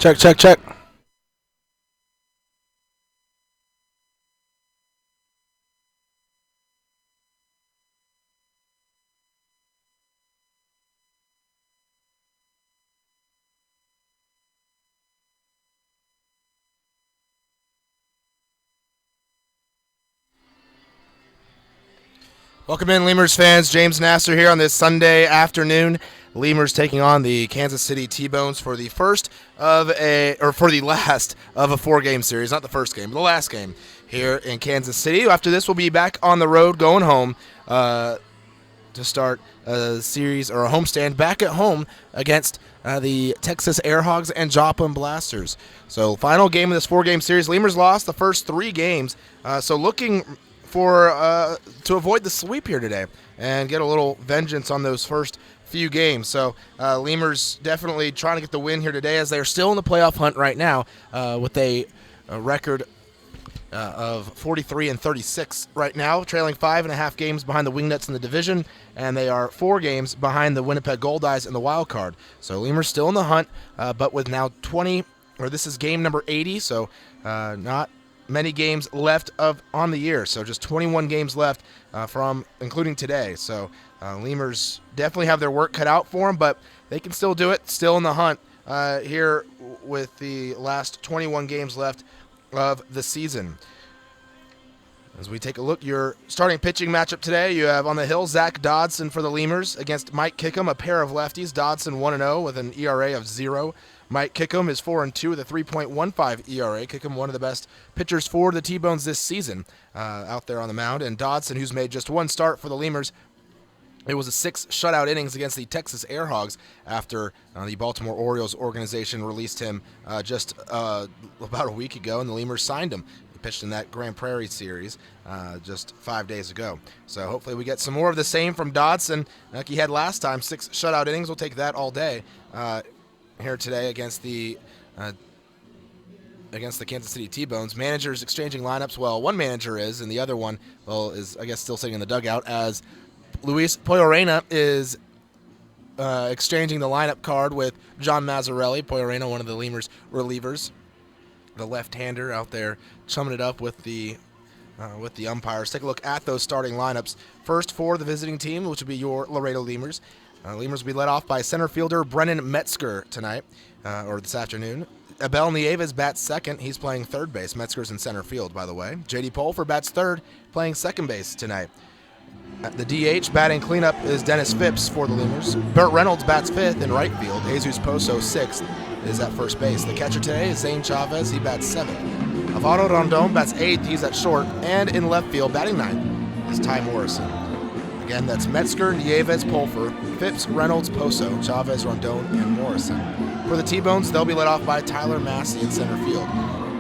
Check, check, check. Welcome in, Lemurs fans. James Nasser here on this Sunday afternoon. Lemurs taking on the Kansas City T-Bones for the last of a four-game series. Not the first game, but the last game here in Kansas City. After this, we'll be back on the road going home to start a series or a homestand back at home against the Texas Airhogs and Joplin Blasters. So final game of this four-game series. Lemurs lost the first three games, so looking for to avoid the sweep here today and get a little vengeance on those first few games. So Lemurs definitely trying to get the win here today as they are still in the playoff hunt right now with a record of 43-36 right now, trailing 5.5 games behind the Wingnets in the division, and they are 4 games behind the Winnipeg Goldeyes in the wild card. So Lemurs still in the hunt, but with now this is game number 80, so not many games left on the year, so just 21 games left from including today. So Lemurs definitely have their work cut out for them, but they can still do it. Still in the hunt here with the last 21 games left of the season. As we take a look, your starting pitching matchup today, you have on the hill Zach Dodson for the Lemurs against Mike Kickham, a pair of lefties. Dodson 1-0 with an ERA of 0. Mike Kickham is 4-2 with a 3.15 ERA. Kickham, one of the best pitchers for the T-Bones this season out there on the mound. And Dodson, who's made just one start for the Lemurs. It was a 6 shutout innings against the Texas Airhogs after the Baltimore Orioles organization released him just about a week ago, and the Lemurs signed him. He pitched in that Grand Prairie series just 5 days ago. So hopefully we get some more of the same from Dodson like he had last time. 6 shutout innings. We'll take that all day here today against the Kansas City T-Bones. Managers exchanging lineups. Well, one manager is, and the other one, is I guess still sitting in the dugout as Luis Poyorena is exchanging the lineup card with John Mazzarelli. Poyorena, one of the Lemurs relievers, the left-hander out there chumming it up with the umpires. Take a look at those starting lineups. First for the visiting team, which will be your Laredo Lemurs. Lemurs will be led off by center fielder Brennan Metzger tonight, or this afternoon. Abel Nieves bats second. He's playing third base. Metzger's in center field, by the way. J.D. Polfer bats third, playing second base tonight. At the DH, batting cleanup is Dennis Phipps for the Lemurs. Burt Reynolds bats fifth in right field. Jesus Poso sixth is at first base. The catcher today is Zane Chavez. He bats seventh. Alvaro Rondon bats eighth. He's at short. And in left field, batting ninth, is Ty Morrison. Again, that's Metzger, Nieves, Polfer, Phipps, Reynolds, Poso, Chavez, Rondon, and Morrison. For the T-Bones, they'll be led off by Tyler Massey in center field.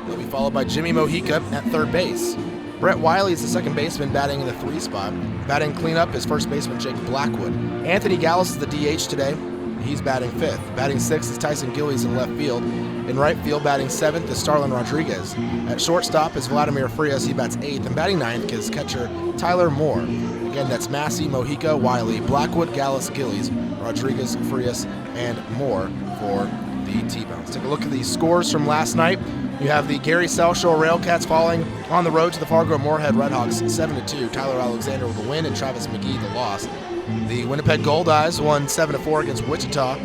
They'll be followed by Jimmy Mojica at third base. Brett Wiley is the second baseman, batting in the 3 spot. Batting cleanup is first baseman Jake Blackwood. Anthony Gallus is the DH today. He's batting fifth. Batting sixth is Tyson Gillies in left field. In right field, batting seventh is Starlin Rodriguez. At shortstop is Vladimir Frias. He bats eighth. And batting ninth is catcher Tyler Moore. Again, that's Massey, Mojica, Wiley, Blackwood, Gallus, Gillies, Rodriguez, Frias, and Moore for the T-Bones. Take a look at the scores from last night. You have the Gary South Shore Railcats falling on the road to the Fargo Moorhead Redhawks 7-2. Tyler Alexander with the win and Travis McGee the loss. The Winnipeg Goldeyes won 7-4 against Wichita.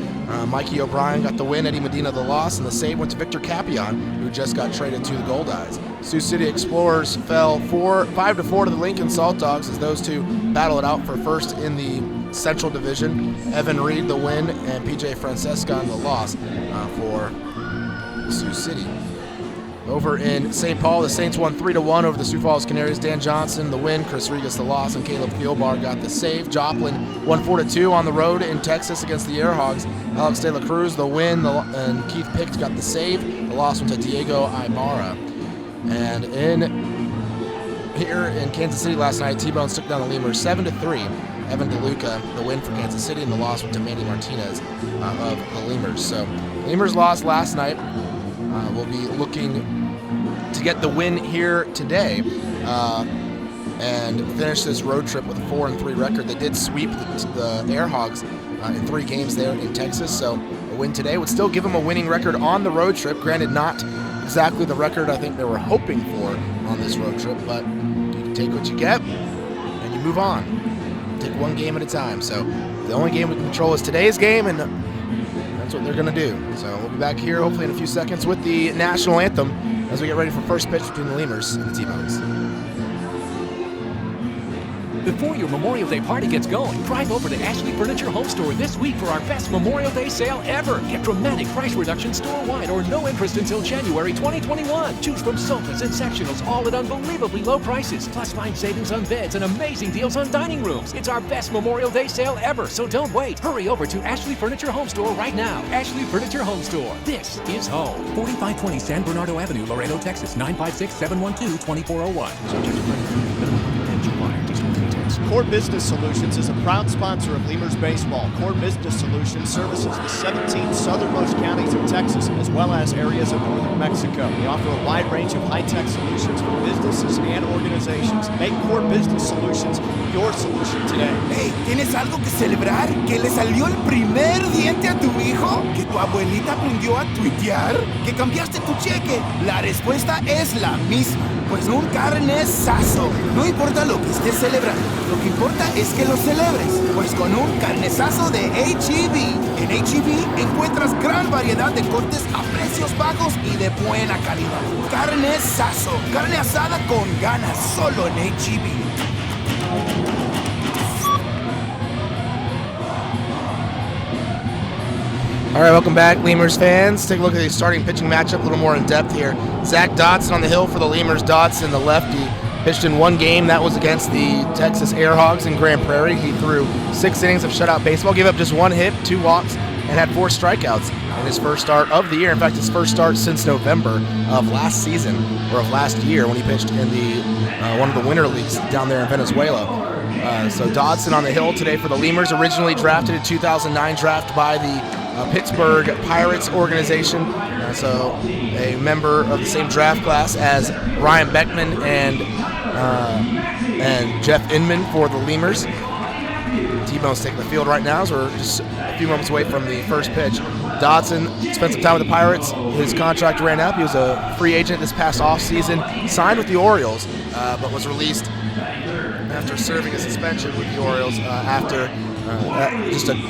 Mikey O'Brien got the win, Eddie Medina the loss, and the save went to Victor Capion, who just got traded to the Goldeyes. Sioux City Explorers fell 5-4 to the Lincoln Salt Dogs as those two battle it out for first in the Central Division. Evan Reed the win and PJ Francescon the loss for Sioux City. Over in St. Paul, the Saints won 3-1 over the Sioux Falls Canaries. Dan Johnson the win, Chris Regas the loss, and Caleb Thielbar got the save. Joplin won 4-2 on the road in Texas against the Airhogs. Alex De La Cruz the win, and Keith Pickett got the save. The loss went to Diego Ibarra. And here in Kansas City last night, T-Bones took down the Lemurs 7-3. Evan DeLuca the win for Kansas City, and the loss went to Manny Martinez of the Lemurs. So Lemurs lost last night. We'll be looking to get the win here today and finish this road trip with a 4-3 record. They did sweep the Airhogs in 3 games there in Texas, so A win today would still give them a winning record on the road trip. Granted, not exactly the record I think they were hoping for on this road trip, but you can take what you get and you move on. Take one game at a time. So the only game we control is today's game, and that's what they're going to do. So we'll be back here hopefully in a few seconds with the national anthem as we get ready for first pitch between the Lemurs and the T-Bones. Before your Memorial Day party gets going, drive over to Ashley Furniture Home Store this week for our best Memorial Day sale ever. Get dramatic price reduction store-wide or no interest until January 2021. Choose from sofas and sectionals, all at unbelievably low prices. Plus find savings on beds and amazing deals on dining rooms. It's our best Memorial Day sale ever, so don't wait. Hurry over to Ashley Furniture Home Store right now. Ashley Furniture Home Store. This is home. 4520 San Bernardo Avenue, Laredo, Texas. 956-712-2401. Core Business Solutions is a proud sponsor of Lemurs Baseball. Core Business Solutions services the 17 southernmost counties of Texas, as well as areas of northern Mexico. We offer a wide range of high-tech solutions for businesses and organizations. Make Core Business Solutions your solution today. Hey, ¿tienes algo que celebrar? ¿Que le salió el primer diente a tu hijo? ¿Que tu abuelita aprendió a tuitear? ¿Que cambiaste tu cheque? La respuesta es la misma. Pues un carnesazo. No importa lo que estés celebrando, lo que importa es que lo celebres. Pues con un carnesazo de H-E-B. En H-E-B encuentras gran variedad de cortes a precios bajos y de buena calidad. Carnesazo. Carne asada con ganas solo en H-E-B. All right, welcome back, Lemurs fans. Take a look at the starting pitching matchup a little more in depth here. Zach Dodson on the hill for the Lemurs. Dodson, the lefty, pitched in one game. That was against the Texas Airhogs in Grand Prairie. He threw 6 innings of shutout baseball, gave up just 1 hit, 2 walks, and had 4 strikeouts in his first start of the year. In fact, his first start since November of last season, or of last year, when he pitched in the one of the winter leagues down there in Venezuela. So Dodson on the hill today for the Lemurs, originally drafted in 2009 draft by the Pittsburgh Pirates organization. So a member of the same draft class as Ryan Beckman and Jeff Inman for the Lemurs. T-Bone's taking the field right now, so we're just a few moments away from the first pitch. Dodson spent some time with the Pirates. His contract ran up. He was a free agent this past offseason, signed with the Orioles, but was released after serving a suspension with the Orioles after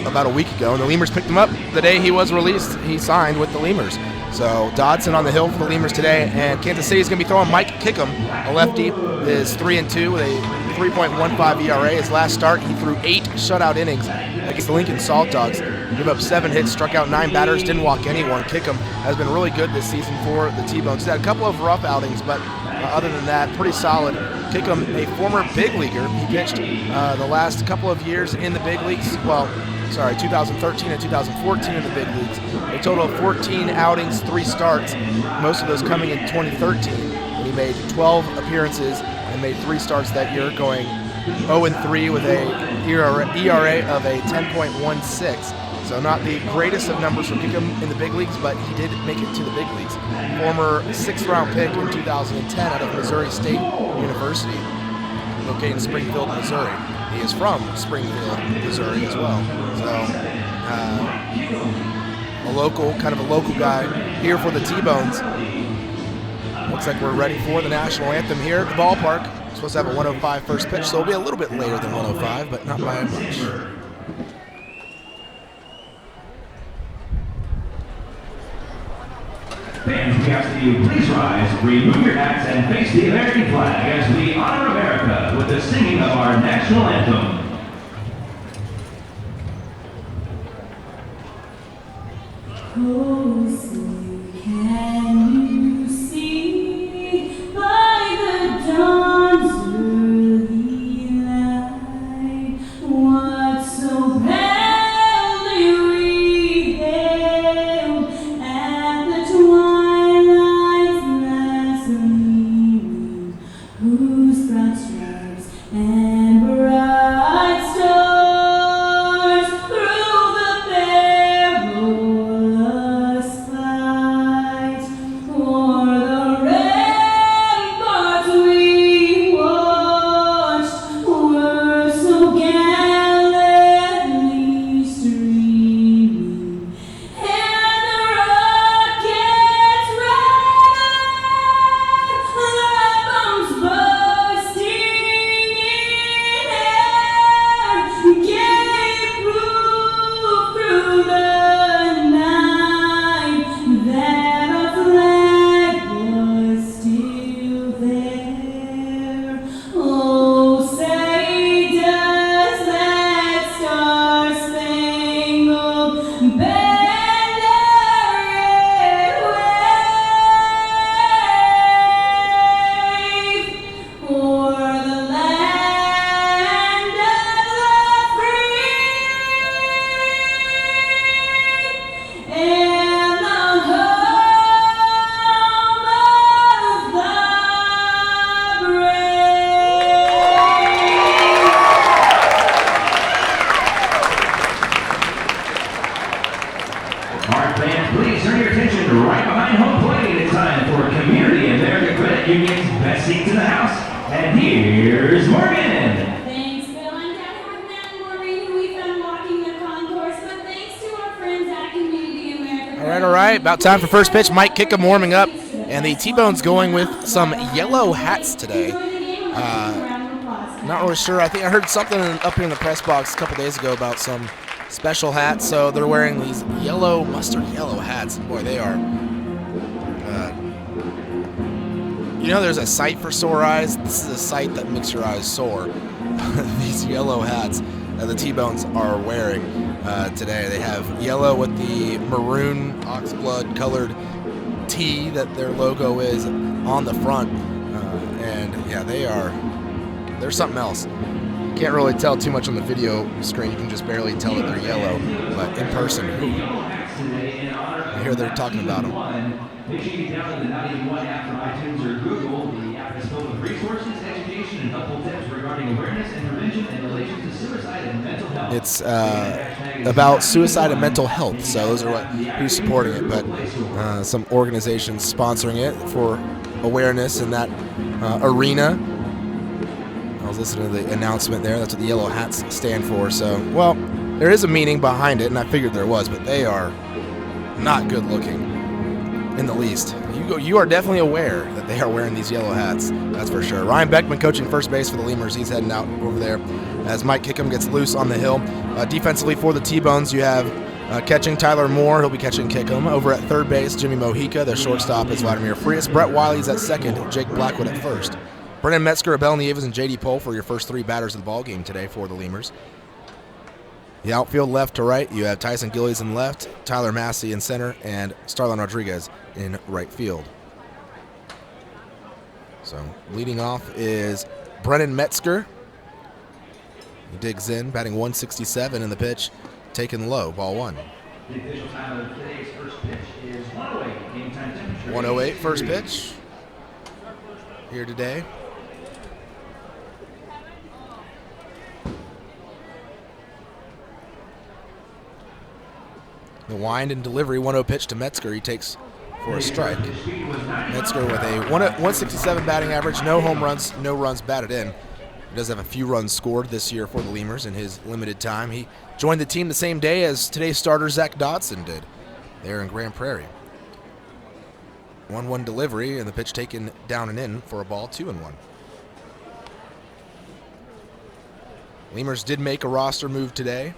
about a week ago. And the Lemurs picked him up the day he was released. He signed with the Lemurs. So Dodson on the hill for the Lemurs today, and Kansas City is going to be throwing Mike Kickham, a lefty, is 3-2 with a 3.15 ERA. His last start, he threw 8 shutout innings against the Lincoln Salt Dogs. Gave up 7 hits, struck out 9 batters, didn't walk anyone. Kickham has been really good this season for the T-Bones. He's had a couple of rough outings, but other than that, pretty solid. Kickham, a former big leaguer. He pitched the last couple of years in the big leagues. 2013 and 2014 in the big leagues. A total of 14 outings, 3 starts, most of those coming in 2013. And he made 12 appearances and made 3 starts that year, going 0-3 with a ERA of a 10.16. So not the greatest of numbers for Kickham in the big leagues, but he did make it to the big leagues. Former 6th-round pick in 2010 out of Missouri State University, located in Springfield, Missouri. He is from Springfield, Missouri as well. So a local guy here for the T-Bones. Looks like we're ready for the national anthem here at the ballpark. We're supposed to have a 1:05 first pitch, so it'll be a little bit later than 1:05, but not by much. Fans, we ask that you please rise, remove your hats, and face the American flag as we honor America with the singing of our national anthem. Oh, say, can you see by the dawn's early light what so proudly we hailed at the twilight's last gleaming, whose broad stripes and bright stars through the perilous fight Credit Union's best seats in the house. And here's Morgan. Thanks, Bill. I'm down here with Matt and Maureen, who we found walking the concourse, but thanks to our friends at Community America. All right. About time for first pitch. Mike Kickham warming up. And the T-Bone's going with some yellow hats today. Not really sure. I think I heard something up here in the press box a couple days ago about some special hats. So they're wearing these yellow, mustard yellow hats. Boy, they are. You know, there's a site for sore eyes. This is a site that makes your eyes sore. These yellow hats that the T-Bones are wearing today. They have yellow with the maroon oxblood colored T that their logo is on the front. And yeah, they're something else. Can't really tell too much on the video screen. You can just barely tell that they're yellow. But in person, I hear they're talking about them. Make sure you get down to the 91 app from iTunes or Google. The app is filled with resources, education, and helpful tips regarding awareness and prevention in relation to suicide and mental health. It's about suicide and mental health, so those are who's supporting it. But some organizations sponsoring it for awareness in that arena. I was listening to the announcement there. That's what the yellow hats stand for. So, well, there is a meaning behind it, and I figured there was, but they are not good looking. In the least. You are definitely aware that they are wearing these yellow hats. That's for sure. Ryan Beckman coaching first base for the Lemurs. He's heading out over there as Mike Kickham gets loose on the hill. Defensively for the T-Bones, you have catching Tyler Moore. He'll be catching Kickham. Over at third base, Jimmy Mojica. Their shortstop is Vladimir Frias. Brett Wiley's at second. Jake Blackwood at first. Brennan Metzger, Abel Nieves, and J.D. Pohl for your first three batters of the ball game today for the Lemurs. The outfield left to right, you have Tyson Gillies in left, Tyler Massey in center, and Starlin Rodriguez in right field. So leading off is Brennan Metzger. He digs in, batting 167 in the pitch, taken low, ball one. The official time of today's first pitch is 1:08. Game time temperature. 1:08 first pitch here today. The wind and delivery, 1-0 pitch to Metzger. He takes for a strike. Metzger with a 167 batting average, no home runs, no runs batted in. He does have a few runs scored this year for the Lemurs in his limited time. He joined the team the same day as today's starter Zach Dodson did there in Grand Prairie. 1-1 delivery, and the pitch taken down and in for a ball, 2-1. Lemurs did make a roster move today.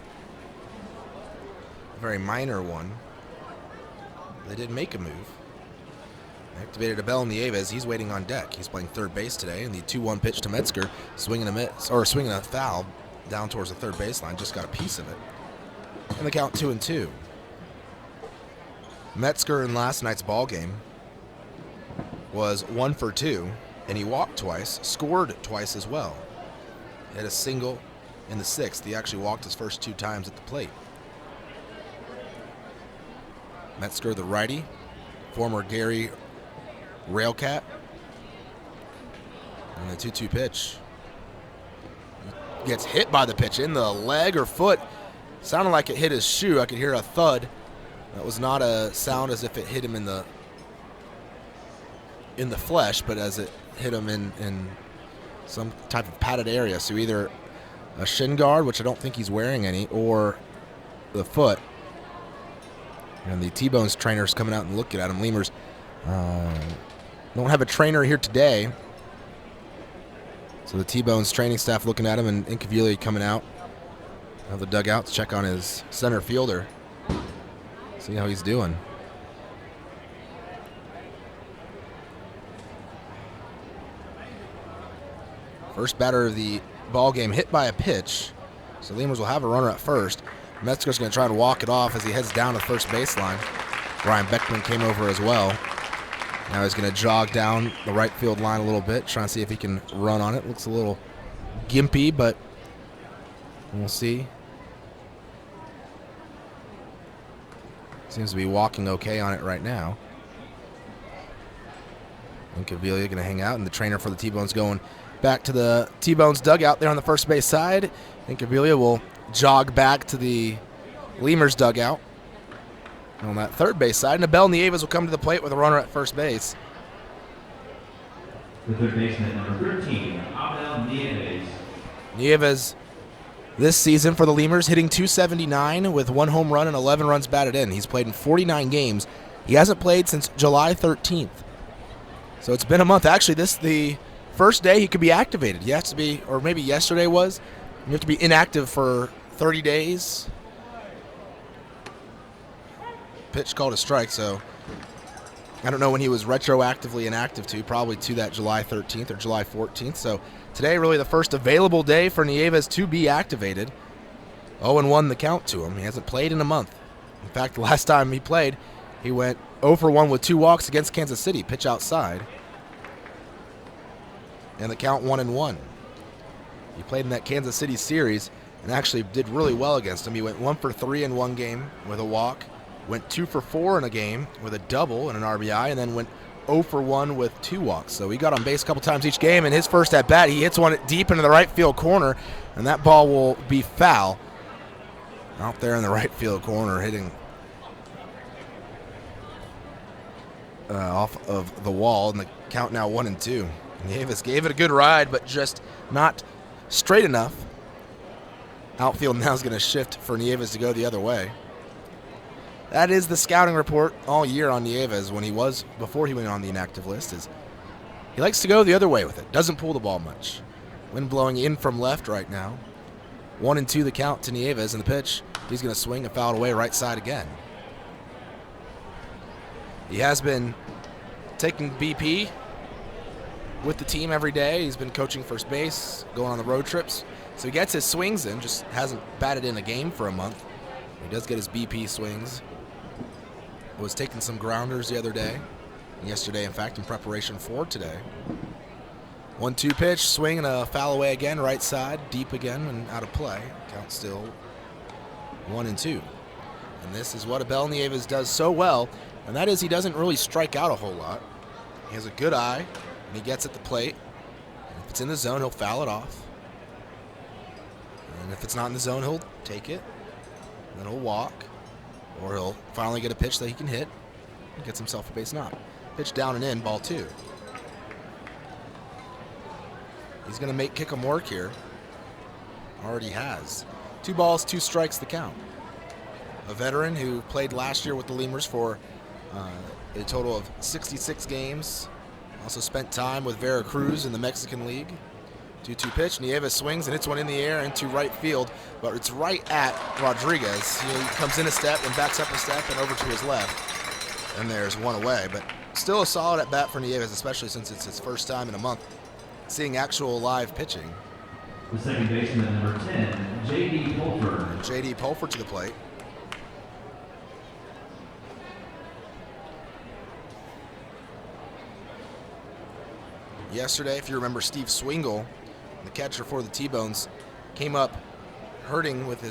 A very minor one. They did make a move. They activated Abel Nieves. He's waiting on deck. He's playing third base today, and the 2-1 pitch to Metzger, swinging a foul down towards the third baseline. Just got a piece of it. And the count 2-2. Metzger in last night's ball game was 1 for 2, and he walked twice, scored twice as well. He had a single in the sixth. He actually walked his first 2 times at the plate. Metzger, the righty, former Gary Railcat. And the 2-2 pitch. Gets hit by the pitch in the leg or foot. Sounded like it hit his shoe. I could hear a thud. That was not a sound as if it hit him in the flesh, but as it hit him in some type of padded area. So either a shin guard, which I don't think he's wearing any, or the foot. And the T-Bones trainers coming out and looking at him. Lemurs don't have a trainer here today. So the T-Bones training staff looking at him, and Incaviglia coming out of the dugout to check on his center fielder. See how he's doing. First batter of the ball game hit by a pitch. So Lemurs will have a runner at first. Metzger's going to try and walk it off as he heads down to the first baseline. Ryan Beckman came over as well. Now he's going to jog down the right field line a little bit, trying to see if he can run on it. Looks a little gimpy, but we'll see. Seems to be walking okay on it right now. Incaviglia going to hang out, and the trainer for the T-Bones going back to the T-Bones dugout there on the first base side. Incaviglia will jog back to the Lemurs dugout on that third base side, and Abel Nieves will come to the plate with a runner at first base. The third baseman, number 13, Abel Nieves. Nieves this season for the Lemurs hitting .279 with 1 home run and 11 runs batted in. He's played in 49 games. He hasn't played since July 13th. So it's been a month. Actually, this is the first day he could be activated. He has to be, or maybe yesterday was, you have to be inactive for 30 days. Pitch called a strike, so I don't know when he was retroactively inactive to, probably to that July 13th or July 14th. So today really the first available day for Nieves to be activated. 0-1 the count to him. He hasn't played in a month. In fact, the last time he played, he went 0-1 with 2 walks against Kansas City, pitch outside. And the count 1-1. He played in that Kansas City series and actually did really well against him. He went 1 for 3 in one game with a walk, went 2 for 4 in a game with a double and an RBI, and then went 0 for 1 with 2 walks. So he got on base a couple times each game. In his first at bat, he hits one deep into the right field corner, and that ball will be foul. Out there in the right field corner, hitting off of the wall, and the count now 1-2. Nieves gave it a good ride, but just not straight enough. Outfield now is going to shift for Nieves to go the other way. That is the scouting report all year on Nieves when he was, before he went on the inactive list, is he likes to go the other way with it. Doesn't pull the ball much. Wind blowing in from left right now. 1-2 the count to Nieves, and the pitch, he's going to swing and foul away right side again. He has been taking BP with the team every day. He's been coaching first base, going on the road trips. So he gets his swings in, just hasn't batted in a game for a month. He does get his BP swings. Was taking some grounders the other day. Yesterday, in fact, in preparation for today. 1-2 pitch, swing and a foul away again, right side, deep again and out of play. Count still 1-2. And this is what Abel Nieves does so well, and that is he doesn't really strike out a whole lot. He has a good eye, and he gets at the plate. And if it's in the zone, he'll foul it off. And if it's not in the zone, he'll take it. Then he'll walk, or he'll finally get a pitch that he can hit and gets himself a base knock. Pitch down and in, ball 2. He's going to kick him work here. Already has. 2 balls, 2 strikes the count. A veteran who played last year with the Lemurs for a total of 66 games. Also spent time with Veracruz in the Mexican League. 2-2 pitch. Nieves swings and hits one in the air into right field, but it's right at Rodriguez. He comes in a step and backs up a step and over to his left. And there's one away, but still a solid at bat for Nieves, especially since it's his first time in a month seeing actual live pitching. The second baseman, number 10, J.D. Pulford. J.D. Pulford to the plate. Yesterday, if you remember, Steve Swingle, the catcher for the T-Bones, came up hurting with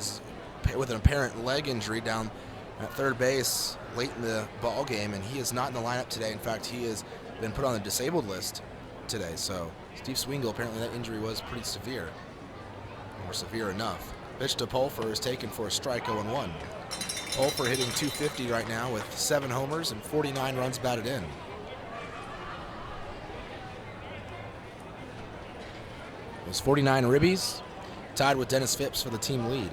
an apparent leg injury down at third base late in the ball game, and he is not in the lineup today. In fact, he has been put on the disabled list today. So Steve Swingle, apparently that injury was pretty severe, or severe enough. Pitch to Pulford is taken for a strike, 0-1. Pulford hitting .250 right now with 7 homers and 49 runs batted in. Those 49 ribbies, tied with Dennis Phipps for the team lead.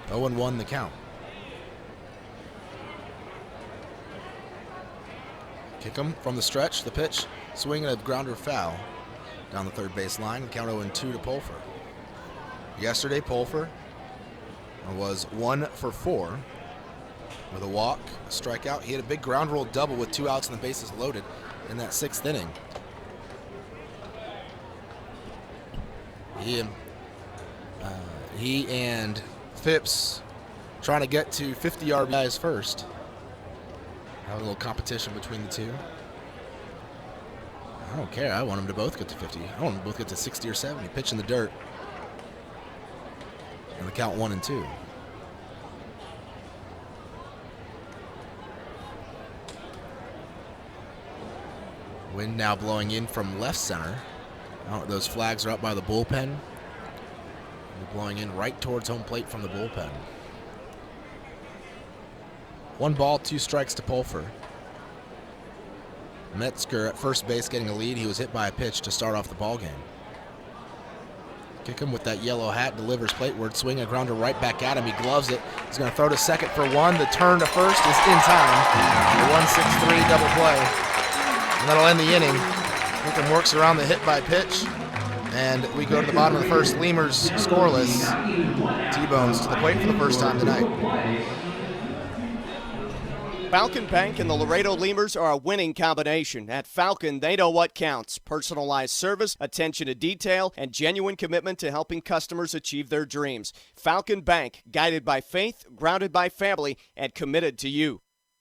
0-1 the count. Kick him from the stretch, the pitch, swing and a grounder foul down the third base line. Count 0-2 to Pulford. Yesterday, Pulford was 1 for 4 with a walk, a strikeout. He had a big ground roll double with 2 outs and the bases loaded in that 6th inning. He and Phipps trying to get to 50 RBIs first. Have a little competition between the two. I don't care. I want them to both get to 50. I want them to both get to 60 or 70. Pitch in the dirt. And the count 1-2. Wind now blowing in from left center. Those flags are up by the bullpen. They're blowing in right towards home plate from the bullpen. 1 ball, 2 strikes to Pulford. Metzger at first base getting a lead. He was hit by a pitch to start off the ball game. Kick him with that yellow hat, delivers plateward, swing a grounder right back at him. He gloves it. He's going to throw to second for one. The turn to first is in time. The 1-6-3 double play. And that'll end the inning. Wickham works around the hit by pitch. And we go to the bottom of the first. Lemurs scoreless. T-Bones to the plate for the first time tonight. Falcon Bank and the Laredo Lemurs are a winning combination. At Falcon, they know what counts. Personalized service, attention to detail, and genuine commitment to helping customers achieve their dreams. Falcon Bank, guided by faith, grounded by family, and committed to you.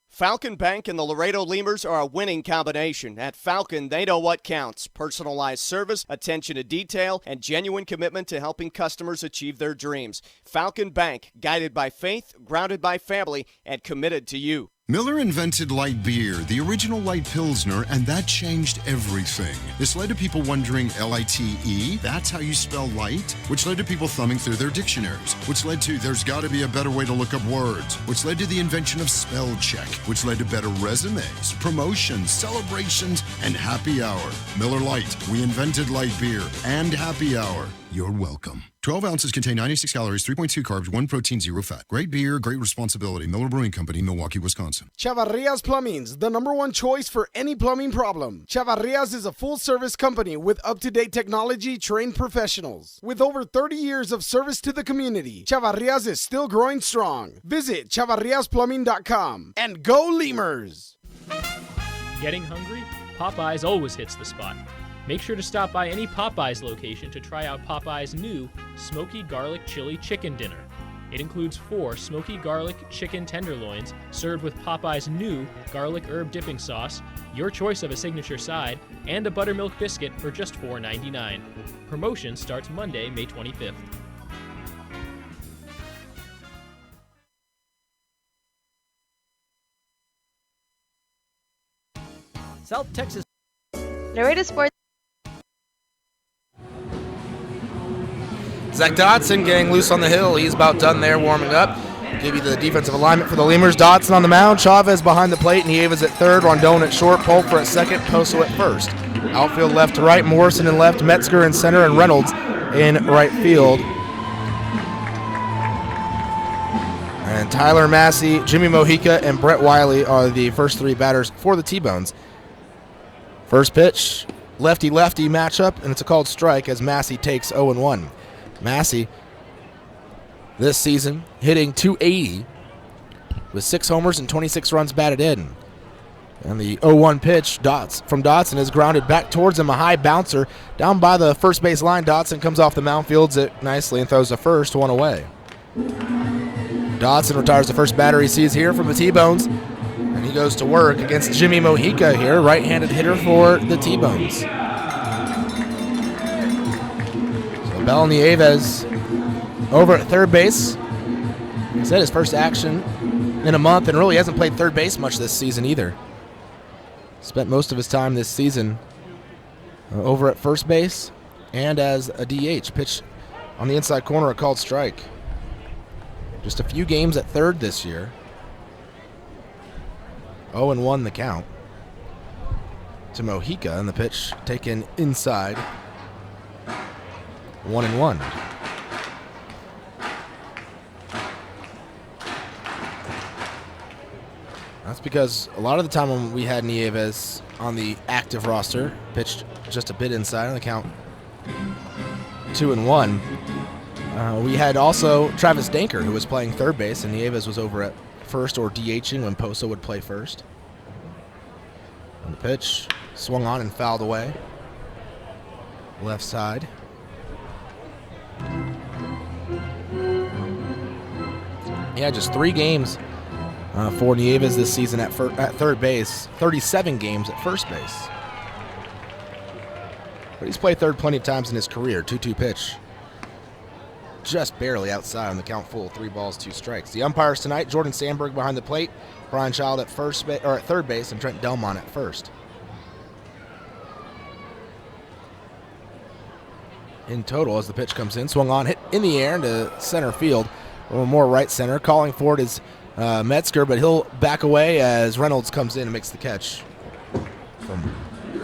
Falcon Bank and the Laredo Lemurs are a winning combination. At Falcon, they know what counts. Personalized service, attention to detail, and genuine commitment to helping customers achieve their dreams. Falcon Bank, guided by faith, grounded by family, and committed to you. Miller invented light beer, the original light Pilsner, and that changed everything. This led to people wondering, L-I-T-E, that's how you spell light? Which led to people thumbing through their dictionaries, which led to there's got to be a better way to look up words, which led to the invention of spell check, which led to better resumes, promotions, celebrations, and happy hour. Miller Lite, we invented light beer and happy hour. You're welcome. 12 ounces contain 96 calories, 3.2 carbs, 1 protein, 0 fat. Great beer, great responsibility. Miller Brewing Company, Milwaukee, Wisconsin. Chavarria's Plumbing's the #1 choice for any plumbing problem. Chavarria's is a full-service company with up-to-date technology, trained professionals. With over 30 years of service to the community, Chavarria's is still growing strong. Visit chavarriasplumbing.com and go Lemurs! Getting hungry? Popeyes always hits the spot. Make sure to stop by any Popeyes location to try out Popeyes' new Smoky Garlic Chili Chicken Dinner. It includes 4 smoky garlic chicken tenderloins served with Popeyes' new garlic herb dipping sauce, your choice of a signature side, and a buttermilk biscuit for just $4.99. Promotion starts Monday, May 25th. South Texas. Laredo Sports. Zach Dodson getting loose on the hill. He's about done there warming up. Give you the defensive alignment for the Lemurs. Dodson on the mound. Chavez behind the plate. Nieves at third. Rondon at short. Pulper at second. Poso at first. Outfield left to right. Morrison in left. Metzger in center. And Reynolds in right field. And Tyler Massey, Jimmy Mojica, and Brett Wiley are the first 3 batters for the T-Bones. First pitch, lefty-lefty matchup, and it's a called strike as Massey takes 0-1. Massey, this season, hitting .280 with 6 homers and 26 runs batted in. And the 0-1 pitch from Dodson is grounded back towards him, a high bouncer. Down by the first base line, Dodson comes off the mound, fields it nicely, and throws the first, 1 away. Dodson retires the first batter he sees here from the T-Bones. And he goes to work against Jimmy Mojica here, right-handed hitter for the T-Bones. So Bel Nieves over at third base. He's had his first action in a month and really hasn't played third base much this season either. Spent most of his time this season over at first base and as a DH. Pitch on the inside corner, a called strike. Just a few games at third this year. 0-1 the count to Mojica, and the pitch taken inside. 1-1. That's because a lot of the time when we had Nieves on the active roster, pitched just a bit inside on the count. 2-1. We had also Travis Danker, who was playing third base, and Nieves was over at first or DHing when Poso would play first. And the pitch swung on and fouled away. Left side. Yeah, just 3 games for Nieves this season at third base. 37 games at first base. But he's played third plenty of times in his career. 2-2 pitch. Just barely outside on the count full. 3 balls, 2 strikes. The umpires tonight: Jordan Sandberg behind the plate, Brian Child at at third base, and Trent Delmont at first. In total, as the pitch comes in, swung on, hit in the air into center field, or more right center. Calling for it is Metzger, but he'll back away as Reynolds comes in and makes the catch from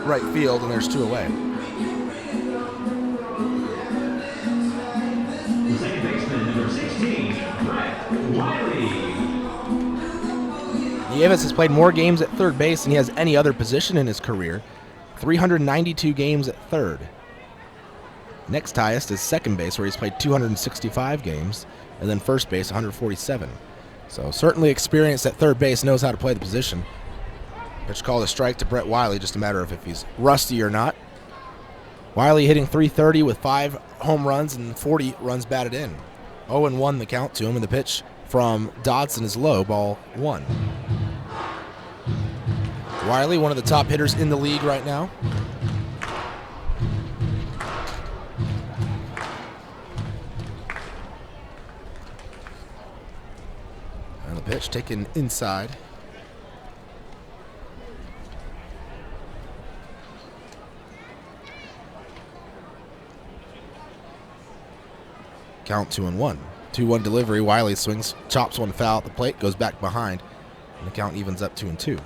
right field, and there's 2 away. Second baseman, number 16, Brett Wiley. Nieves has played more games at third base than he has any other position in his career. 392 games at third. Next highest is second base, where he's played 265 games, and then first base, 147. So certainly experienced at third base, knows how to play the position. Pitch called a strike to Brett Wiley, just a matter of if he's rusty or not. Wiley hitting .330 with 5 home runs and 40 runs batted in. 0-1 the count to him, and the pitch from Dodson is low, ball 1. Wiley, one of the top hitters in the league right now. And the pitch taken inside. Count 2-1. 2-1 delivery. Wiley swings, chops one foul at the plate, goes back behind, and the count evens up 2-2.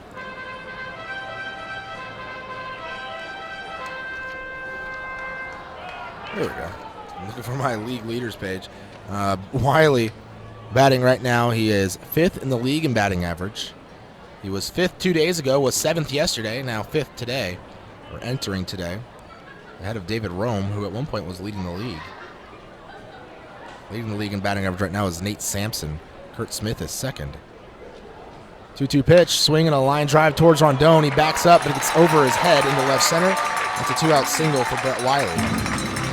There we go. I'm looking for my league leaders page. Wiley batting right now. He is 5th in the league in batting average. He was 5th 2 days ago, was 7th yesterday, now 5th today, or entering today, ahead of David Rome, who at one point was leading the league. Leading the league in batting average right now is Nate Sampson. Kurt Smith is second. 2-2 pitch, swinging a line drive towards Rondon. He backs up, but it gets over his head into left center. That's a 2-out single for Brett Wiley.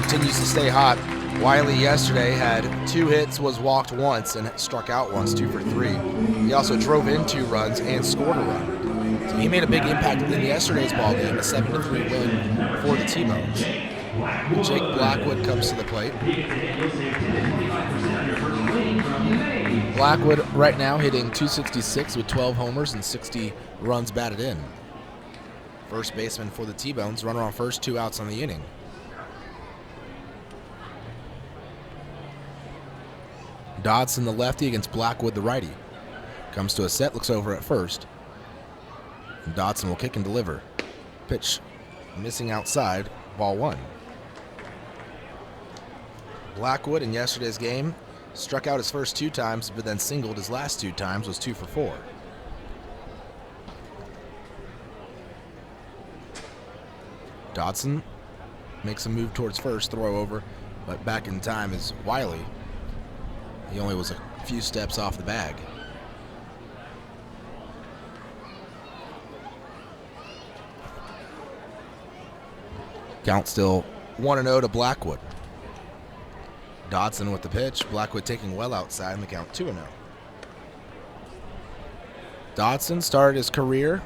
Continues to stay hot. Wiley yesterday had 2 hits, was walked once, and struck out once, 2 for 3. He also drove in 2 runs and scored a run. So he made a big impact in yesterday's ball game, a 7-3 win for the T-Bones. Jake Blackwood comes to the plate. Blackwood right now hitting .266 with 12 homers and 60 runs batted in. First baseman for the T-Bones, runner on first, 2 outs on the inning. Dodson, the lefty, against Blackwood, the righty. Comes to a set, looks over at first. And Dodson will kick and deliver. Pitch missing outside, ball 1. Blackwood in yesterday's game struck out his first 2 times, but then singled his last 2 times, was 2 for 4. Dodson makes a move towards first, throw over, but back in time is Wiley. He only was a few steps off the bag. Count still 1-0 to Blackwood. Dodson with the pitch. Blackwood taking well outside, and the count 2-0. Dodson started his career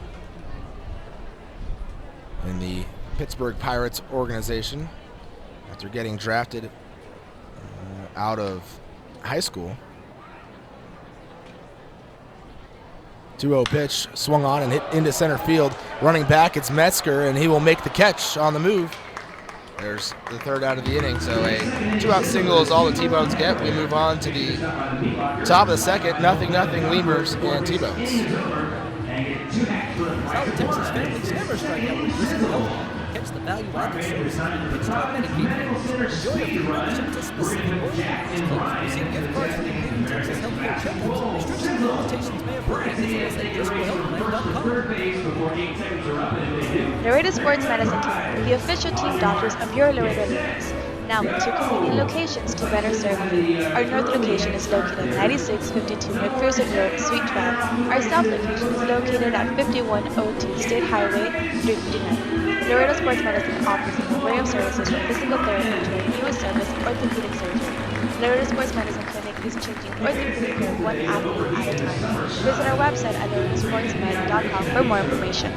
in the Pittsburgh Pirates organization after getting drafted out of high school. 2-0 pitch, swung on and hit into center field. Running back, it's Metzger, and he will make the catch on the move. There's the 3rd out of the inning, so a 2-out single is all the T-Bones get. We move on to the top of the 2nd, 0-0 Lemurs and T-Bones. South Texas families never strike out with physical health. Catch the value-added services and pitch to Medicaid. Enjoy a free membership to specific organizations. Receive gift cards from the Uni-Trade healthcare checkups. Restrictions and limitations may apply. Visit us at physicalhealthplan.com. Laredo Sports Medicine Clinic, the official team doctors of your Laredo Lemurs. Now with 2 convenient locations to better serve you. Our north location is located at 9652 McPherson Road, Suite 12. Our south location is located at 5102 State Highway 359. Laredo Sports Medicine offers an array of services from physical therapy to a newest service, orthopedic surgery. Laredo Sports Medicine Clinic is changing orthopedic care 1 athlete at a time. Visit our website at laredosportsmed.com for more information.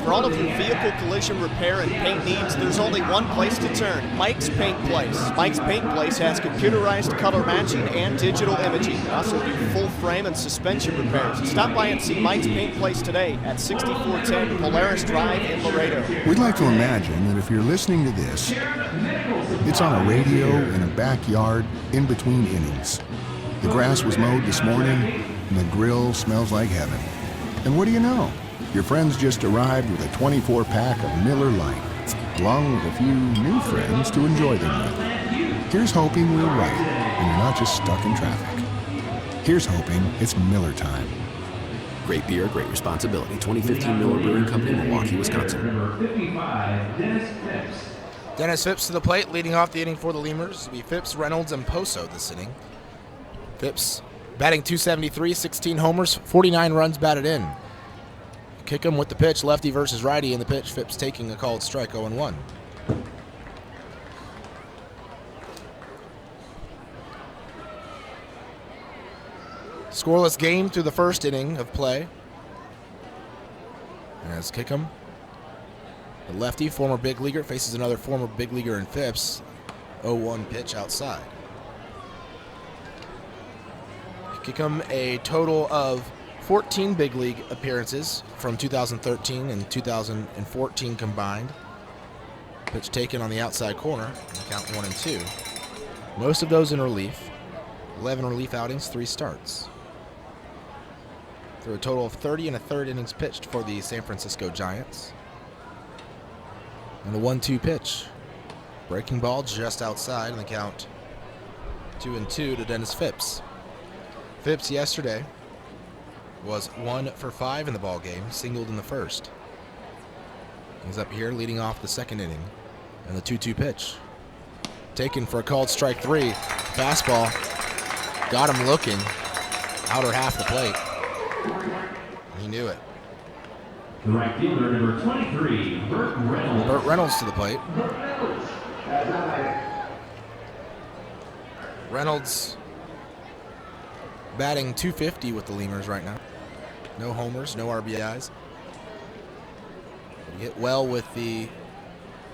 For all of your vehicle collision repair and paint needs, there's only one place to turn, Mike's Paint Place. Mike's Paint Place has computerized color matching and digital imaging. We also do full frame and suspension repairs. Stop by and see Mike's Paint Place today at 6410 Polaris Drive in Laredo. We'd like to imagine that if you're listening to this, it's on a radio in a backyard in between innings. The grass was mowed this morning, and the grill smells like heaven. And what do you know? Your friends just arrived with a 24-pack of Miller Lite, along with a few new friends to enjoy them with. Here's hoping we're right and you're not just stuck in traffic. Here's hoping it's Miller time. Great beer, great responsibility. 2015 Miller Brewing Company, Milwaukee, Wisconsin. Number 55, Dennis Phipps. Dennis Phipps to the plate, leading off the inning for the Lemurs. It'll be Phipps, Reynolds, and Poso this inning. Phipps batting .273, 16 homers, 49 runs batted in. Kick him with the pitch, lefty versus righty, and the pitch, Phipps taking a called strike, 0-1. Scoreless game through the first inning of play. As Kickham, the lefty, former big leaguer, faces another former big leaguer in Phipps. 0-1 pitch outside. Kickham, a total of 14 big league appearances from 2013 and 2014 combined. Pitch taken on the outside corner, count 1-2. Most of those in relief. 11 relief outings, 3 starts. Through a total of 30 1/3 innings pitched for the San Francisco Giants. And the 1-2 pitch. Breaking ball just outside, and the count 2-2 to Dennis Phipps. Phipps yesterday was 1 for 5 in the ball game, singled in the first. He's up here leading off the second inning, and the 2-2 pitch. Taken for a called strike 3. Fastball. Got him looking. Outer half the plate. He knew it. The right fielder, number 23, Burt Reynolds. Burt Reynolds to the plate. Reynolds batting .250 with the Lemurs right now. No homers, no RBIs. But he hit well with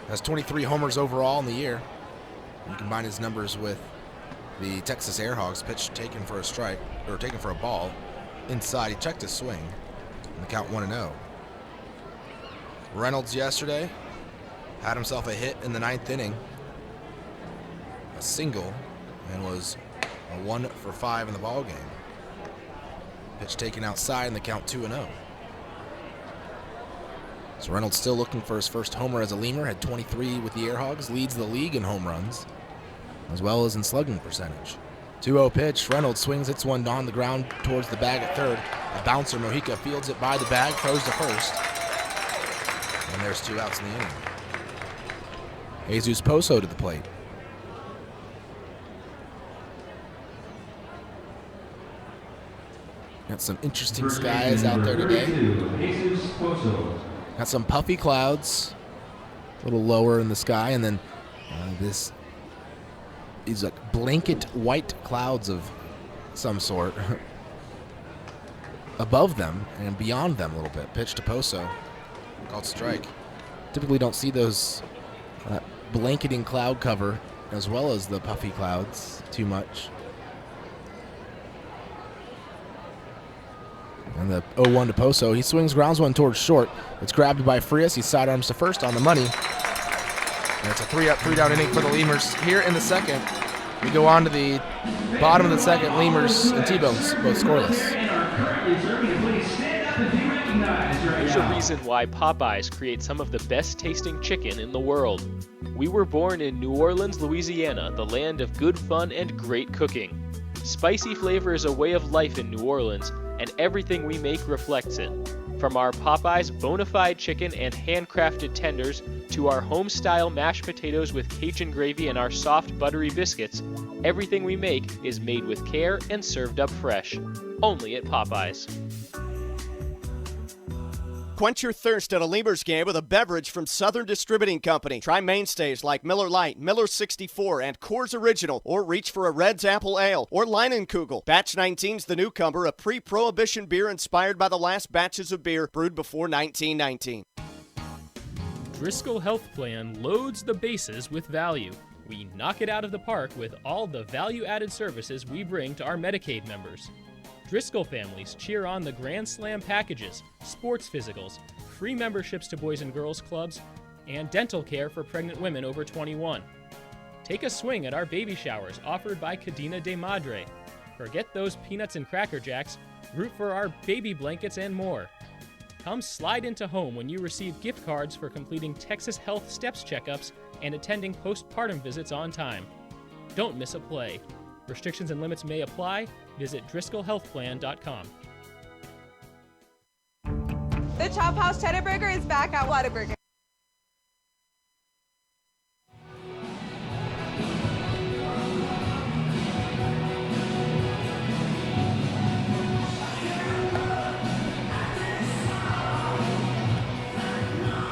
has 23 homers overall in the year. You combine his numbers with the Texas Airhawks. Pitch taken for a strike, or taken for a ball. Inside, he checked his swing. And the count 1-0. Reynolds yesterday had himself a hit in the 9th inning. A single, and was a 1 for 5 in the ball game. Pitch taken outside, and the count 2-0. So Reynolds still looking for his first homer as a Lemur. Had 23 with the Airhogs. Leads the league in home runs, as well as in slugging percentage. 2-0 pitch. Reynolds swings, hits one on the ground towards the bag at third. A bouncer, Mojica fields it by the bag, throws to first. And there's 2 outs in the inning. Jesus Poso to the plate. Got some interesting skies out there today. Got some puffy clouds, a little lower in the sky, and then these like blanket white clouds of some sort above them and beyond them a little bit. Pitch to Poso, called strike. Typically don't see those blanketing cloud cover as well as the puffy clouds too much. And the 0-1 to Poso. He swings, grounds one towards short. It's grabbed by Frias. He sidearms to first on the money. And it's a 3-up, 3-down inning for the Lemurs. Here in the second, we go on to the bottom of the second. Lemurs and T-Bones both scoreless. There's a reason why Popeyes creates some of the best tasting chicken in the world. We were born in New Orleans, Louisiana, the land of good fun and great cooking. Spicy flavor is a way of life in New Orleans, and everything we make reflects it. From our Popeyes bona fide chicken and handcrafted tenders to our home-style mashed potatoes with Cajun gravy and our soft buttery biscuits, everything we make is made with care and served up fresh. Only at Popeyes. Quench your thirst at a Lemurs game with a beverage from Southern Distributing Company. Try mainstays like Miller Lite, Miller 64, and Coors Original, or reach for a Red's Apple Ale or Leinenkugel. Batch 19's the newcomer, a pre-prohibition beer inspired by the last batches of beer brewed before 1919. Driscoll Health Plan loads the bases with value. We knock it out of the park with all the value-added services we bring to our Medicaid members. Driscoll families cheer on the Grand Slam packages, sports physicals, free memberships to Boys and Girls Clubs, and dental care for pregnant women over 21. Take a swing at our baby showers offered by Cadena de Madre. Forget those peanuts and Cracker Jacks, root for our baby blankets and more. Come slide into home when you receive gift cards for completing Texas Health Steps checkups and attending postpartum visits on time. Don't miss a play. Restrictions and limits may apply. Visit DriscollHealthPlan.com. The Chop House Cheddar Burger is back at Whataburger.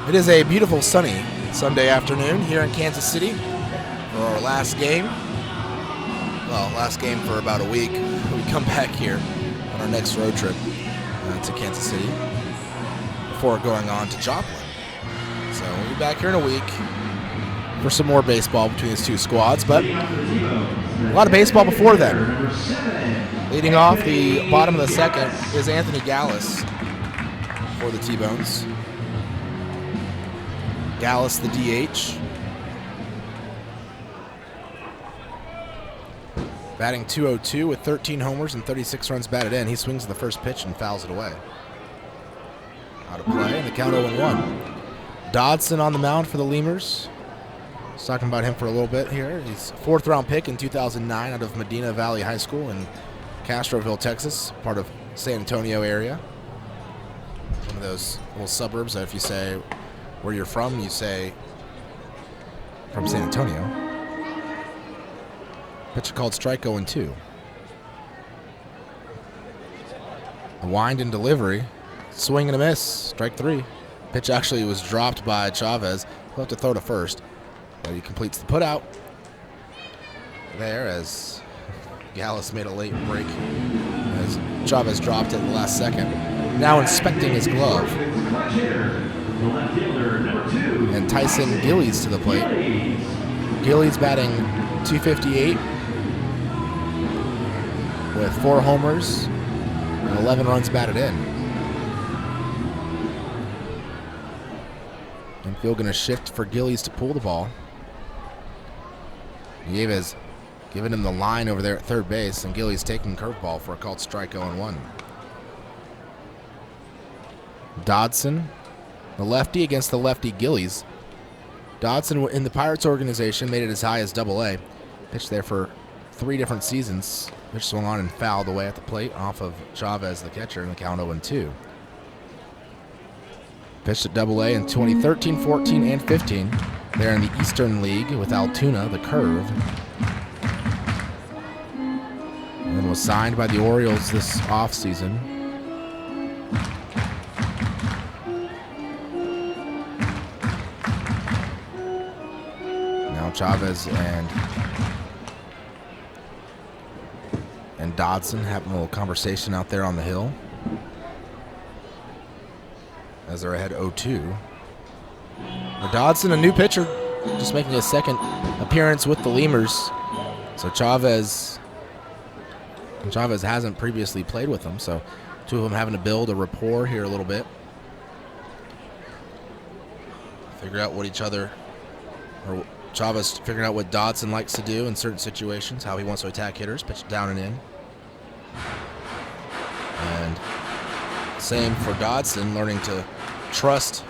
It is a beautiful sunny Sunday afternoon here in Kansas City for our last game. Well, last game for about a week. We come back here on our next road trip to Kansas City before going on to Joplin. So we'll be back here in a week for some more baseball between these two squads, but a lot of baseball before then. Leading off the bottom of the second is Anthony Gallus for the T-Bones. Gallus, the DH. Batting .202 with 13 homers and 36 runs batted in. He swings the first pitch and fouls it away. Out of play, and the count 0-1. Dodson on the mound for the Lemurs. I was talking about him for a little bit here. He's a fourth-round pick in 2009 out of Medina Valley High School in Castroville, Texas, part of San Antonio area. One of those little suburbs that if you say where you're from, you say from San Antonio. Pitcher called strike 0-2. A wind and delivery. Swing and a miss. Strike 3. Pitch actually was dropped by Chavez. He'll have to throw to first. But he completes the putout there as Gallus made a late break as Chavez dropped it in the last second. Now inspecting his glove. And Tyson Gillies to the plate. Gillies batting .258 with 4 homers and 11 runs batted in. Infield going to shift for Gillies to pull the ball. Nieves giving him the line over there at third base, and Gillies taking curveball for a called strike 0-1. Dodson, the lefty against the lefty Gillies. Dodson in the Pirates organization made it as high as AA. Pitched there for 3 different seasons. Pitch swung on and fouled away at the plate off of Chavez, the catcher, in the count 0-2. Pitched at AA in 2013, 14, and 15. There in the Eastern League with Altoona, the curve. And then was signed by the Orioles this offseason. Now Chavez and Dodson having a little conversation out there on the hill as they're ahead 0-2. Dodson, a new pitcher, just making his second appearance with the Lemurs. So Chavez hasn't previously played with them, so two of them having to build a rapport here a little bit. Figure out what each other, or Chavez figuring out what Dodson likes to do in certain situations, how he wants to attack hitters, pitch down and in. And same for Dodson, learning to trust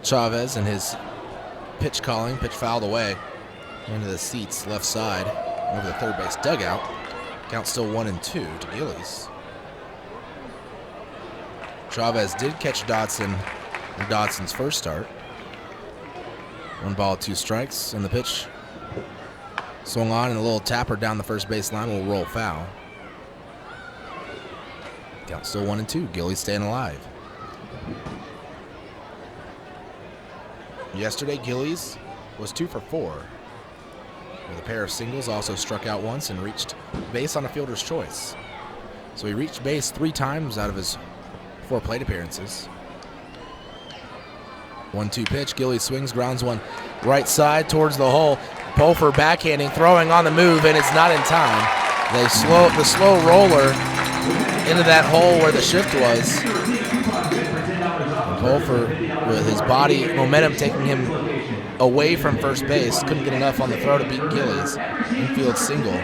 Chavez and his pitch calling. Pitch fouled away into the seats left side over the third base dugout. Count still 1-2 to Gillies. Chavez did catch Dodson in Dodson's first start. 1 ball, 2 strikes, and the pitch swung on, and a little tapper down the first base line will roll foul. Count still 1-2. Gillies staying alive. Yesterday, Gillies was 2 for 4 with a pair of singles, also struck out once and reached base on a fielder's choice. So he reached base 3 times out of his 4 plate appearances. 1-2 pitch. Gillies swings, grounds one right side towards the hole. Pulfer backhanding, throwing on the move, and it's not in time. The slow roller into that hole where the shift was. And Pulfer, with his body momentum taking him away from first base, couldn't get enough on the throw to beat Gillies. Infield single.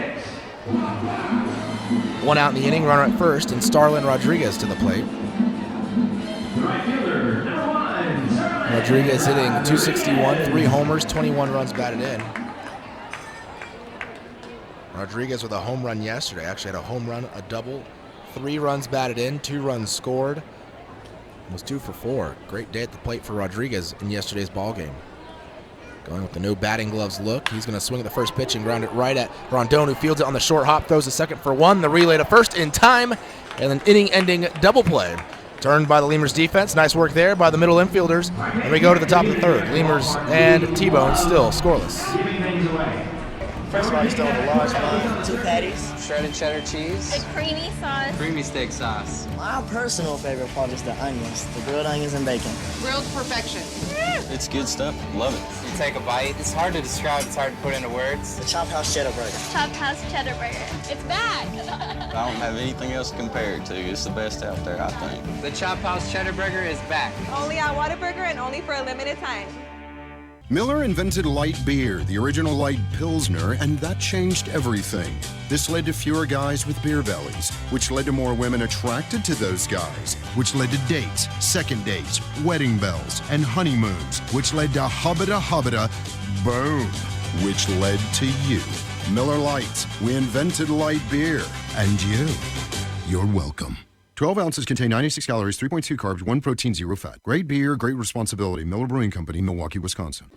One out in the inning, runner at first, and Starlin Rodriguez to the plate. Rodriguez hitting .261, 3 homers, 21 runs batted in. Rodriguez with a home run yesterday. Actually had a home run, a double, 3 runs batted in, 2 runs scored. Was 2 for 4. Great day at the plate for Rodriguez in yesterday's ball game. Going with the no batting gloves look. He's going to swing at the first pitch and ground it right at Rondon, who fields it on the short hop, throws a second for 1. The relay to first in time, and an inning-ending double play. Turned by the Lemurs defense. Nice work there by the middle infielders. And we go to the top of the third. Lemurs and T-Bone still scoreless. French fries done with a large bun, 2 patties, shredded cheddar cheese, a creamy sauce, creamy steak sauce. My personal favorite part is the onions, the grilled onions and bacon. grilled perfection. It's good stuff. Love it. You take a bite. It's hard to describe. It's hard to put into words. The Chop House Cheddar Burger. Chop House Cheddar Burger. It's back. I don't have anything else to compare it to. It's the best out there, I think. The Chop House Cheddar Burger is back. Only at Whataburger and only for a limited time. Miller invented light beer, the original light Pilsner, and that changed everything. This led to fewer guys with beer bellies, which led to more women attracted to those guys, which led to dates, second dates, wedding bells, and honeymoons, which led to hubbada, boom, which led to you. Miller Lite, we invented light beer, and you're welcome. 12 ounces contain 96 calories, 3.2 carbs, 1 protein, 0 fat. Great beer, great responsibility. Miller Brewing Company, Milwaukee, Wisconsin.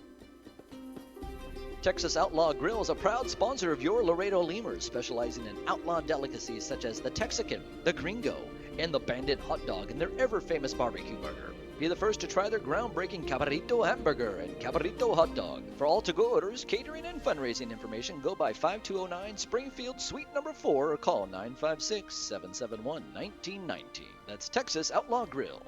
Texas Outlaw Grill is a proud sponsor of your Laredo Lemurs, specializing in outlaw delicacies such as the Texican, the Gringo, and the Bandit hot dog and their ever-famous barbecue burger. Be the first to try their groundbreaking Cabrito hamburger and Cabrito hot dog. For all to-go orders, catering, and fundraising information, go by 5209 Springfield Suite number 4 or call 956-771-1919. That's Texas Outlaw Grill.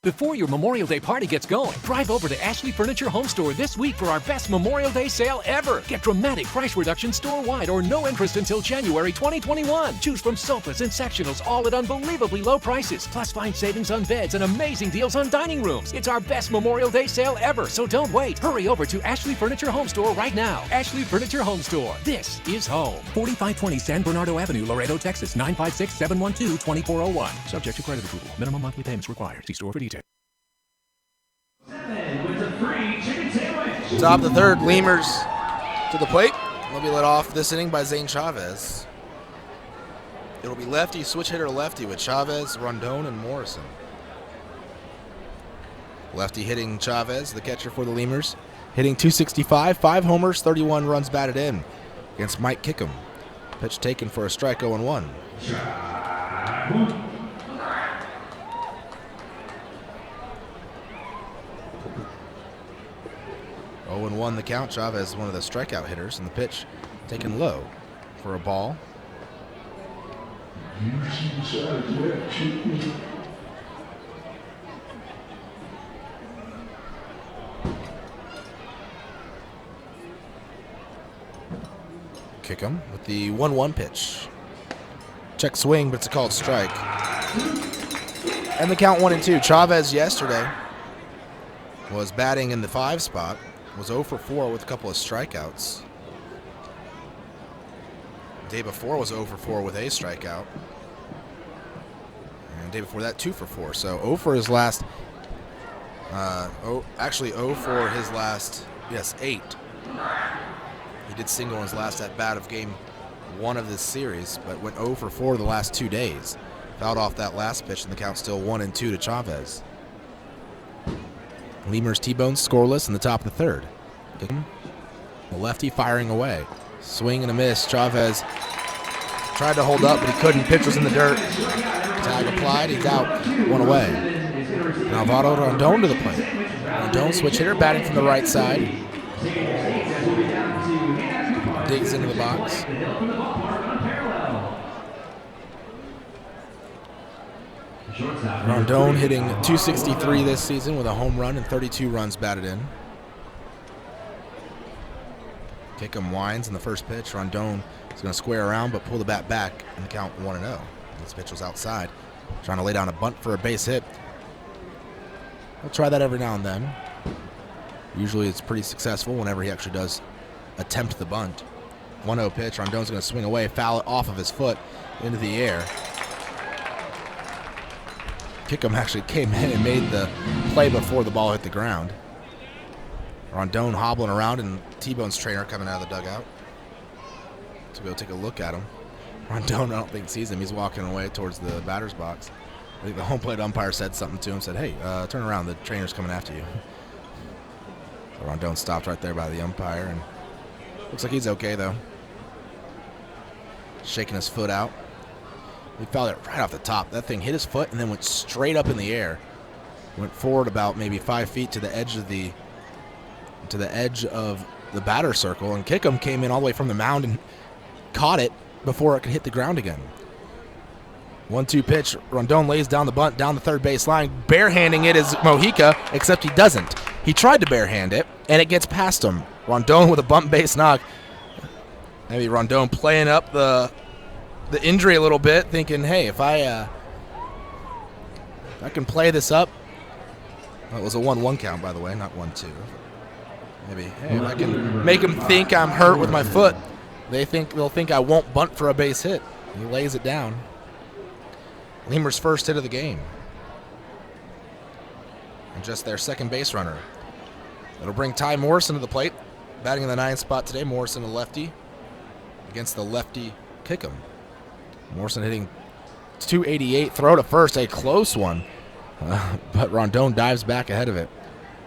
Before your Memorial Day party gets going, drive over to Ashley Furniture Home Store this week for our best Memorial Day sale ever. Get dramatic price reduction store-wide or no interest until January 2021. Choose from sofas and sectionals, all at unbelievably low prices. Plus, find savings on beds and amazing deals on dining rooms. It's our best Memorial Day sale ever, so don't wait. Hurry over to Ashley Furniture Home Store right now. Ashley Furniture Home Store. This is home. 4520 San Bernardo Avenue, Laredo, Texas. 956-712-2401. Subject to credit approval. Minimum monthly payments required. See store for details. Top of the third, Lemurs to the plate. They'll be led off this inning by Zane Chavez. It'll be lefty, switch hitter to lefty with Chavez, Rondon, and Morrison. Lefty hitting Chavez, the catcher for the Lemurs, hitting .265, 5 homers, 31 runs batted in against Mike Kickham. Pitch taken for a strike, 0-1. 0-1 the count. Chavez is one of the strikeout hitters, and the pitch taken low for a ball. Kickham with the 1-1 pitch. Check swing, but it's a called strike. And the count 1-2. Chavez yesterday was batting in the 5 spot. Was 0 for 4 with a couple of strikeouts. The day before was 0 for 4 with a strikeout. And the day before that, 2 for 4. So 0 for his last, actually 0 for his last, 8. He did single in his last at bat of game 1 of this series, but went 0 for 4 the last 2 days. Fouled off that last pitch, and the count's still 1-2 to Chavez. Lemurs T-Bone scoreless in the top of the third. The lefty firing away. Swing and a miss. Chavez tried to hold up, but he couldn't. Pitch was in the dirt. Tag applied. He's out. 1 away. Now Alvaro Rondon to the plate. Rondon, switch hitter, batting from the right side. Digs into the box. Rondon hitting .263 this season with a home run and 32 runs batted in. Kickham winds in the first pitch. Rondon is going to square around but pull the bat back and count 1-0. This pitch was outside, trying to lay down a bunt for a base hit. He'll try that every now and then. Usually it's pretty successful whenever he actually does attempt the bunt. 1-0 pitch. Rondon's going to swing away, foul it off of his foot into the air. Kickham actually came in and made the play before the ball hit the ground. Rondon hobbling around, and T-Bone's trainer coming out of the dugout to go take a look at him. Rondon, I don't think sees him. He's walking away towards the batter's box. I think the home plate umpire said something to him, said, hey, turn around, the trainer's coming after you. So Rondon stopped right there by the umpire, and looks like he's okay, though. Shaking his foot out. He fouled it right off the top. That thing hit his foot and then went straight up in the air. Went forward about maybe 5 feet to the edge of the batter circle, and Kickham came in all the way from the mound and caught it before it could hit the ground again. 1-2 pitch. Rondon lays down the bunt down the third base line. Barehanding it is Mojica, except he doesn't. He tried to barehand it, and it gets past him. Rondon with a bunt base knock. Maybe Rondon playing up the injury a little bit, thinking, hey, if I can play this up. Well, it was a 1-1 count, by the way, not 1-2. Maybe, hey, if I can make them think I'm hurt with my foot, they'll think I won't bunt for a base hit. He lays it down. Lemurs' first hit of the game. And just their second base runner. It'll bring Ty Morrison to the plate. Batting in the 9th spot today, Morrison a lefty against the lefty Kickham. Morrison hitting .288, throw to first, a close one. But Rondon dives back ahead of it.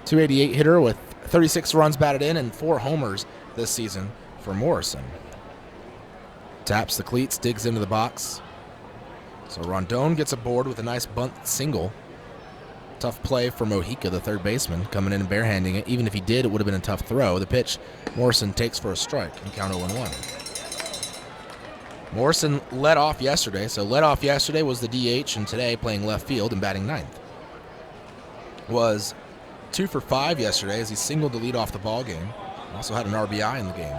.288 hitter with 36 runs batted in and 4 homers this season for Morrison. Taps the cleats, digs into the box. So Rondon gets aboard with a nice bunt single. Tough play for Mojica, the third baseman, coming in and barehanding it. Even if he did, it would have been a tough throw. The pitch, Morrison takes for a strike and count 0-1. Morrison led off yesterday. So led off yesterday was the DH, and today playing left field and batting 9th. Was 2 for 5 yesterday as he singled to lead off the ball game. Also had an RBI in the game.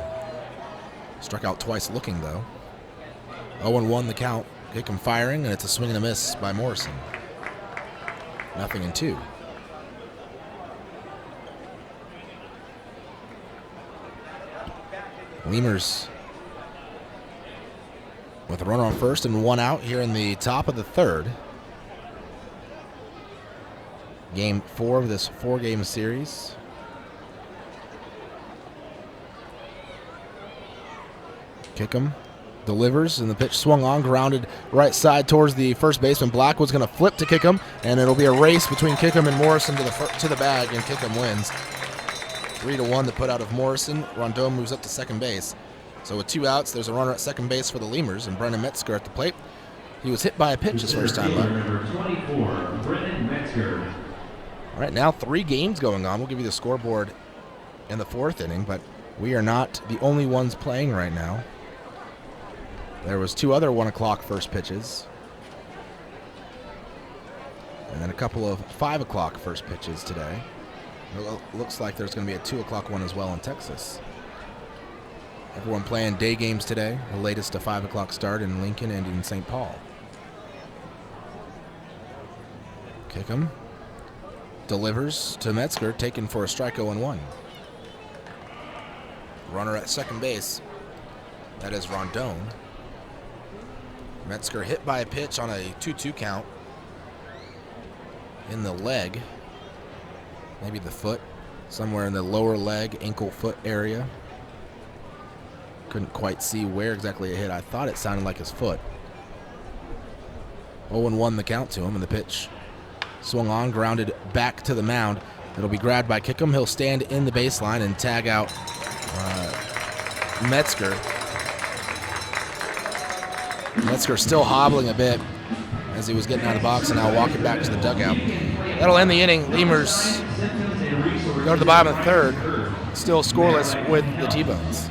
Struck out twice looking, though. 0-1 the count. Kickham firing, and it's a swing and a miss by Morrison. 0-2. Lemurs with a runner on first and 1 out here in the top of the third. Game 4 of this 4-game series. Kickham delivers, and the pitch swung on, grounded right side towards the first baseman. Blackwood's going to flip to Kickham, and it'll be a race between Kickham and Morrison to the bag, and Kickham wins. 3-1 the put out of Morrison. Rondon moves up to second base. So with 2 outs, there's a runner at second base for the Lemurs, and Brennan Metzger at the plate. He was hit by a pitch his first time up. Number 24, Brennan Metzger. All right, now 3 games going on. We'll give you the scoreboard in the 4th inning, but we are not the only ones playing right now. There was 2 other 1 o'clock first pitches. And then a couple of 5 o'clock first pitches today. It looks like there's going to be a 2 o'clock one as well in Texas. Everyone playing day games today. The latest a 5 o'clock start in Lincoln and in St. Paul. Kickham delivers to Metzger, taken for a strike 0-1. Runner at second base. That is Rondon. Metzger hit by a pitch on a 2-2 count in the leg, maybe the foot, somewhere in the lower leg, ankle foot area. Couldn't quite see where exactly it hit. I thought it sounded like his foot. 0-1 the count to him, and the pitch swung on, grounded back to the mound. It'll be grabbed by Kickham. He'll stand in the baseline and tag out Metzger. Metzger still hobbling a bit as he was getting out of the box and now walking back to the dugout. That'll end the inning. Lemurs go to the bottom of the third. still scoreless with the T-Bones.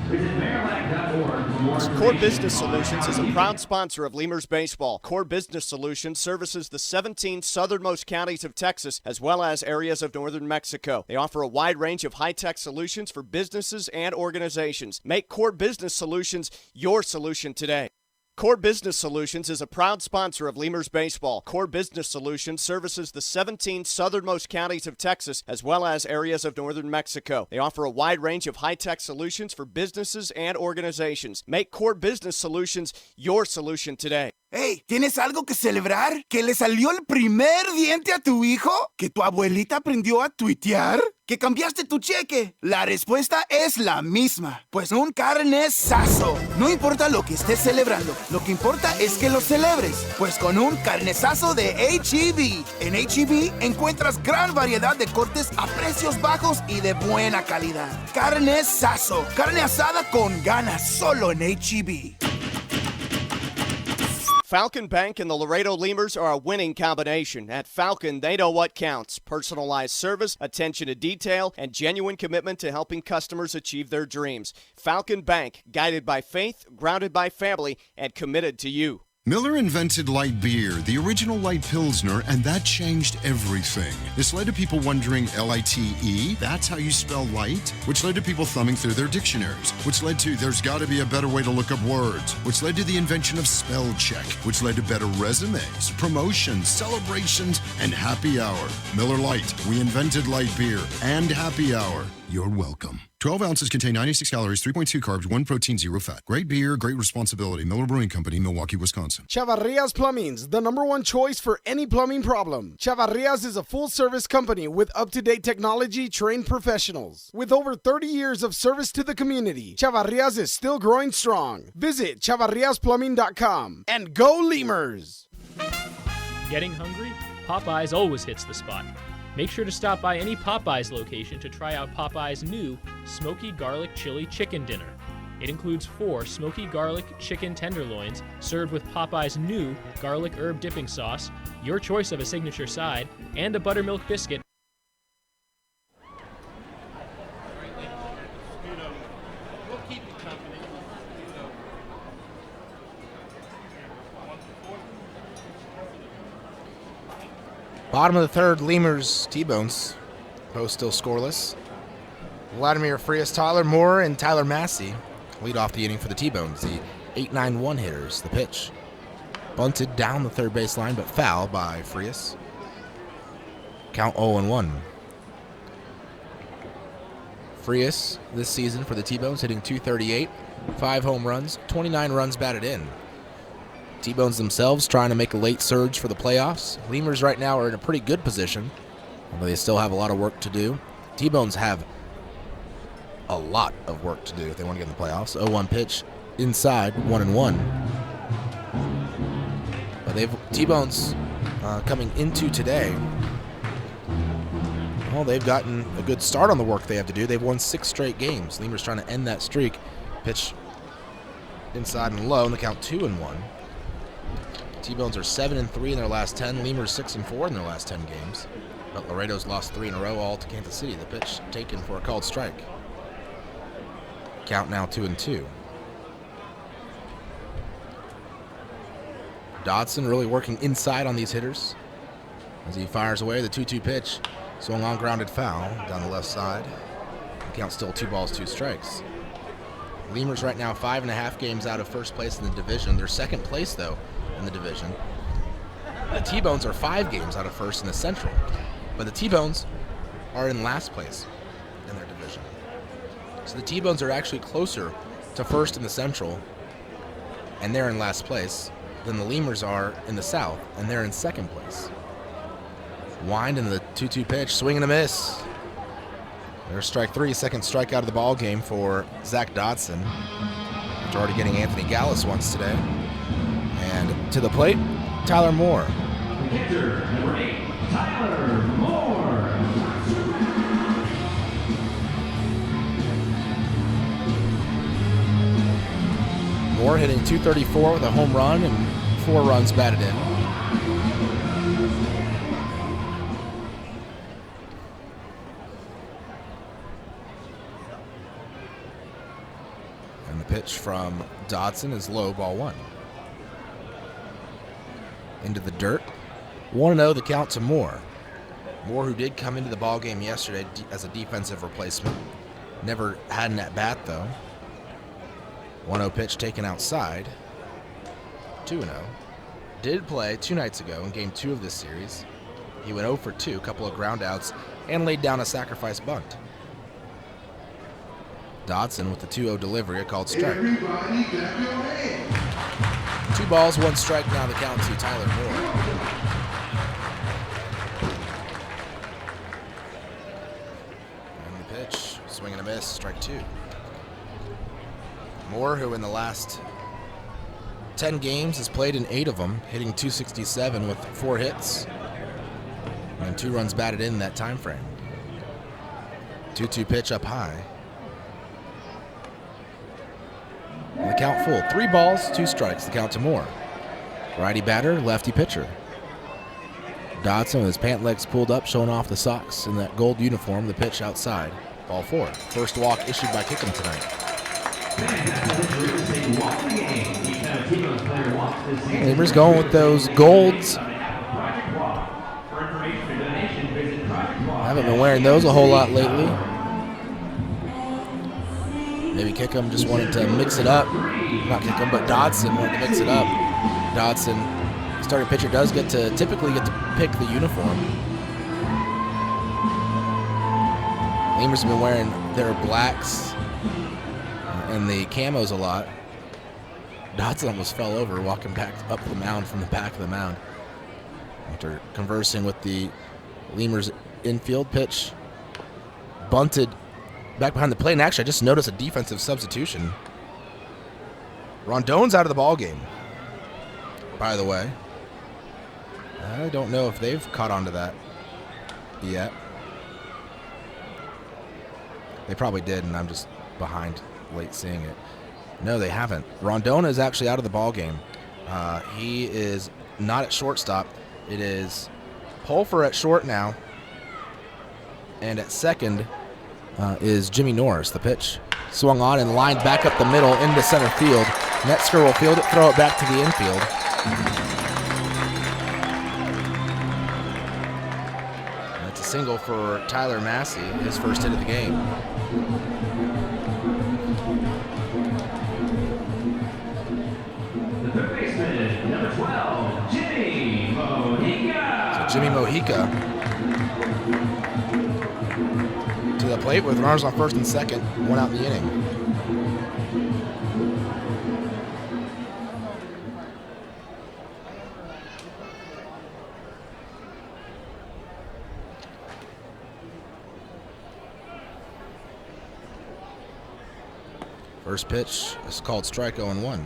Core Business Solutions is a proud sponsor of Lemurs Baseball. Core Business Solutions services the 17 southernmost counties of Texas as well as areas of northern Mexico. They offer a wide range of high-tech solutions for businesses and organizations. Make Core Business Solutions your solution today. Core Business Solutions is a proud sponsor of Lemurs Baseball. Core Business Solutions services the 17 southernmost counties of Texas as well as areas of northern Mexico. They offer a wide range of high-tech solutions for businesses and organizations. Make Core Business Solutions your solution today. Hey, ¿tienes algo que celebrar? ¿Que le salió el primer diente a tu hijo? ¿Que tu abuelita aprendió a tuitear? ¿Que cambiaste tu cheque? La respuesta es la misma. Pues un carnesazo. No importa lo que estés celebrando, lo que importa es que lo celebres. Pues con un carnesazo de H-E-B. En H-E-B encuentras gran variedad de cortes a precios bajos y de buena calidad. Carnesazo. Carne asada con ganas solo en H-E-B. Falcon Bank and the Laredo Lemurs are a winning combination. At Falcon, they know what counts. Personalized service, attention to detail, and genuine commitment to helping customers achieve their dreams. Falcon Bank, guided by faith, grounded by family, and committed to you. Miller invented light beer, the original light Pilsner, and that changed everything. This led to people wondering, L-I-T-E, that's how you spell light? Which led to people thumbing through their dictionaries, which led to there's got to be a better way to look up words, which led to the invention of spell check, which led to better resumes, promotions, celebrations, and happy hour. Miller Lite, we invented light beer and happy hour. You're welcome. 12 ounces contain 96 calories, 3.2 carbs, 1 protein, 0 fat. Great beer, great responsibility. Miller Brewing Company, Milwaukee, Wisconsin. Chavarrias Plumbing's the #1 choice for any plumbing problem. Chavarrias is a full-service company with up-to-date technology, trained professionals. With over 30 years of service to the community, Chavarrias is still growing strong. Visit chavarriasplumbing.com and go Lemurs! Getting hungry? Popeyes always hits the spot. Make sure to stop by any Popeyes location to try out Popeyes' new Smoky Garlic Chili Chicken Dinner. It includes 4 smoky garlic chicken tenderloins served with Popeyes' new garlic herb dipping sauce, your choice of a signature side, and a buttermilk biscuit. Bottom of the third, Lemurs T-Bones, both still scoreless. Vladimir Frias, Tyler Moore, and Tyler Massey lead off the inning for the T-Bones, the 8-9-1 hitters. The pitch bunted down the third base line, but foul by Frias. Count 0-1. Frias this season for the T-Bones hitting .238, 5 home runs, 29 runs batted in. T-Bones themselves trying to make a late surge for the playoffs. Lemurs right now are in a pretty good position, although they still have a lot of work to do. T-Bones have a lot of work to do if they want to get in the playoffs. 0-1 pitch inside, 1-1. But they've T-Bones coming into today. Well, they've gotten a good start on the work they have to do. They've won 6 straight games. Lemurs trying to end that streak. Pitch inside and low, and the count 2-1. T-Bones are 7-3 in their last 10. Lemurs 6-4 in their last 10 games. But Laredo's lost 3 in a row, all to Kansas City. The pitch taken for a called strike. Count now 2-2. Dodson really working inside on these hitters as he fires away the 2-2 pitch. Swung on, grounded foul down the left side. The count still 2 balls, 2 strikes. Lemurs right now 5.5 games out of first place in the division. They're second place though in the division. The T-Bones are 5 games out of first in the Central, but the T-Bones are in last place in their division. So the T-Bones are actually closer to first in the Central, and they're in last place, than the Lemurs are in the South, and they're in second place. Wind in the 2-2 pitch, swing and a miss. There's strike 3, second strikeout of the ball game for Zach Dodson. He's already getting Anthony Gallus once today. And to the plate, Tyler Moore. Hitter number 8, Tyler Moore. Moore hitting .234 with a home run and 4 runs batted in. pitch from Dodson is low, ball 1. Into the dirt. 1-0 the count to Moore. Moore, who did come into the ball game yesterday as a defensive replacement. Never had an at-bat, though. 1-0 pitch taken outside. 2-0. Did play 2 nights ago in game 2 of this series. He went 0 for 2, a couple of ground outs, and laid down a sacrifice bunt. Dodson with the 2-0 delivery, a called strike. 2 balls, 1 strike, now the count to Tyler Moore. And the pitch, swing and a miss, strike 2. Moore, who in the last 10 games has played in 8 of them, hitting .267 with 4 hits and 2 runs batted in that time frame. 2-2 pitch up high. And the count full. 3 balls, 2 strikes, the count to Moore. Righty batter, lefty pitcher. Dodson with his pant legs pulled up, showing off the socks in that gold uniform, the pitch outside. Ball 4. First walk issued by Kickham tonight. Lemurs going with those golds. Haven't been wearing those a whole lot lately. Maybe Kickham just wanted to mix it up. Not Kickham, but Dodson wanted to mix it up. Dodson, starting pitcher, does typically get to pick the uniform. Lemurs have been wearing their blacks and the camos a lot. Dodson almost fell over walking back up the mound from the back of the mound. After conversing with the Lemurs infield, pitch bunted back behind the plate. And actually, I just noticed a defensive substitution. Rondon's out of the ball game, by the way. I don't know if they've caught on to that yet. They probably did, and I'm just behind late seeing it. No, they haven't. Rondon is actually out of the ball game. He is not at shortstop. It is Pulfer at short now, and at second is Jimmy Norris. The pitch swung on and lined back up the middle into center field. Metzger will field it, throw it back to the infield. And it's a single for Tyler Massey, his first hit of the game. The third baseman, number 12, Jimmy Mojica. So Jimmy Mojica to the plate with runners on first and second, 1 out in the inning. First pitch is called strike 0-1.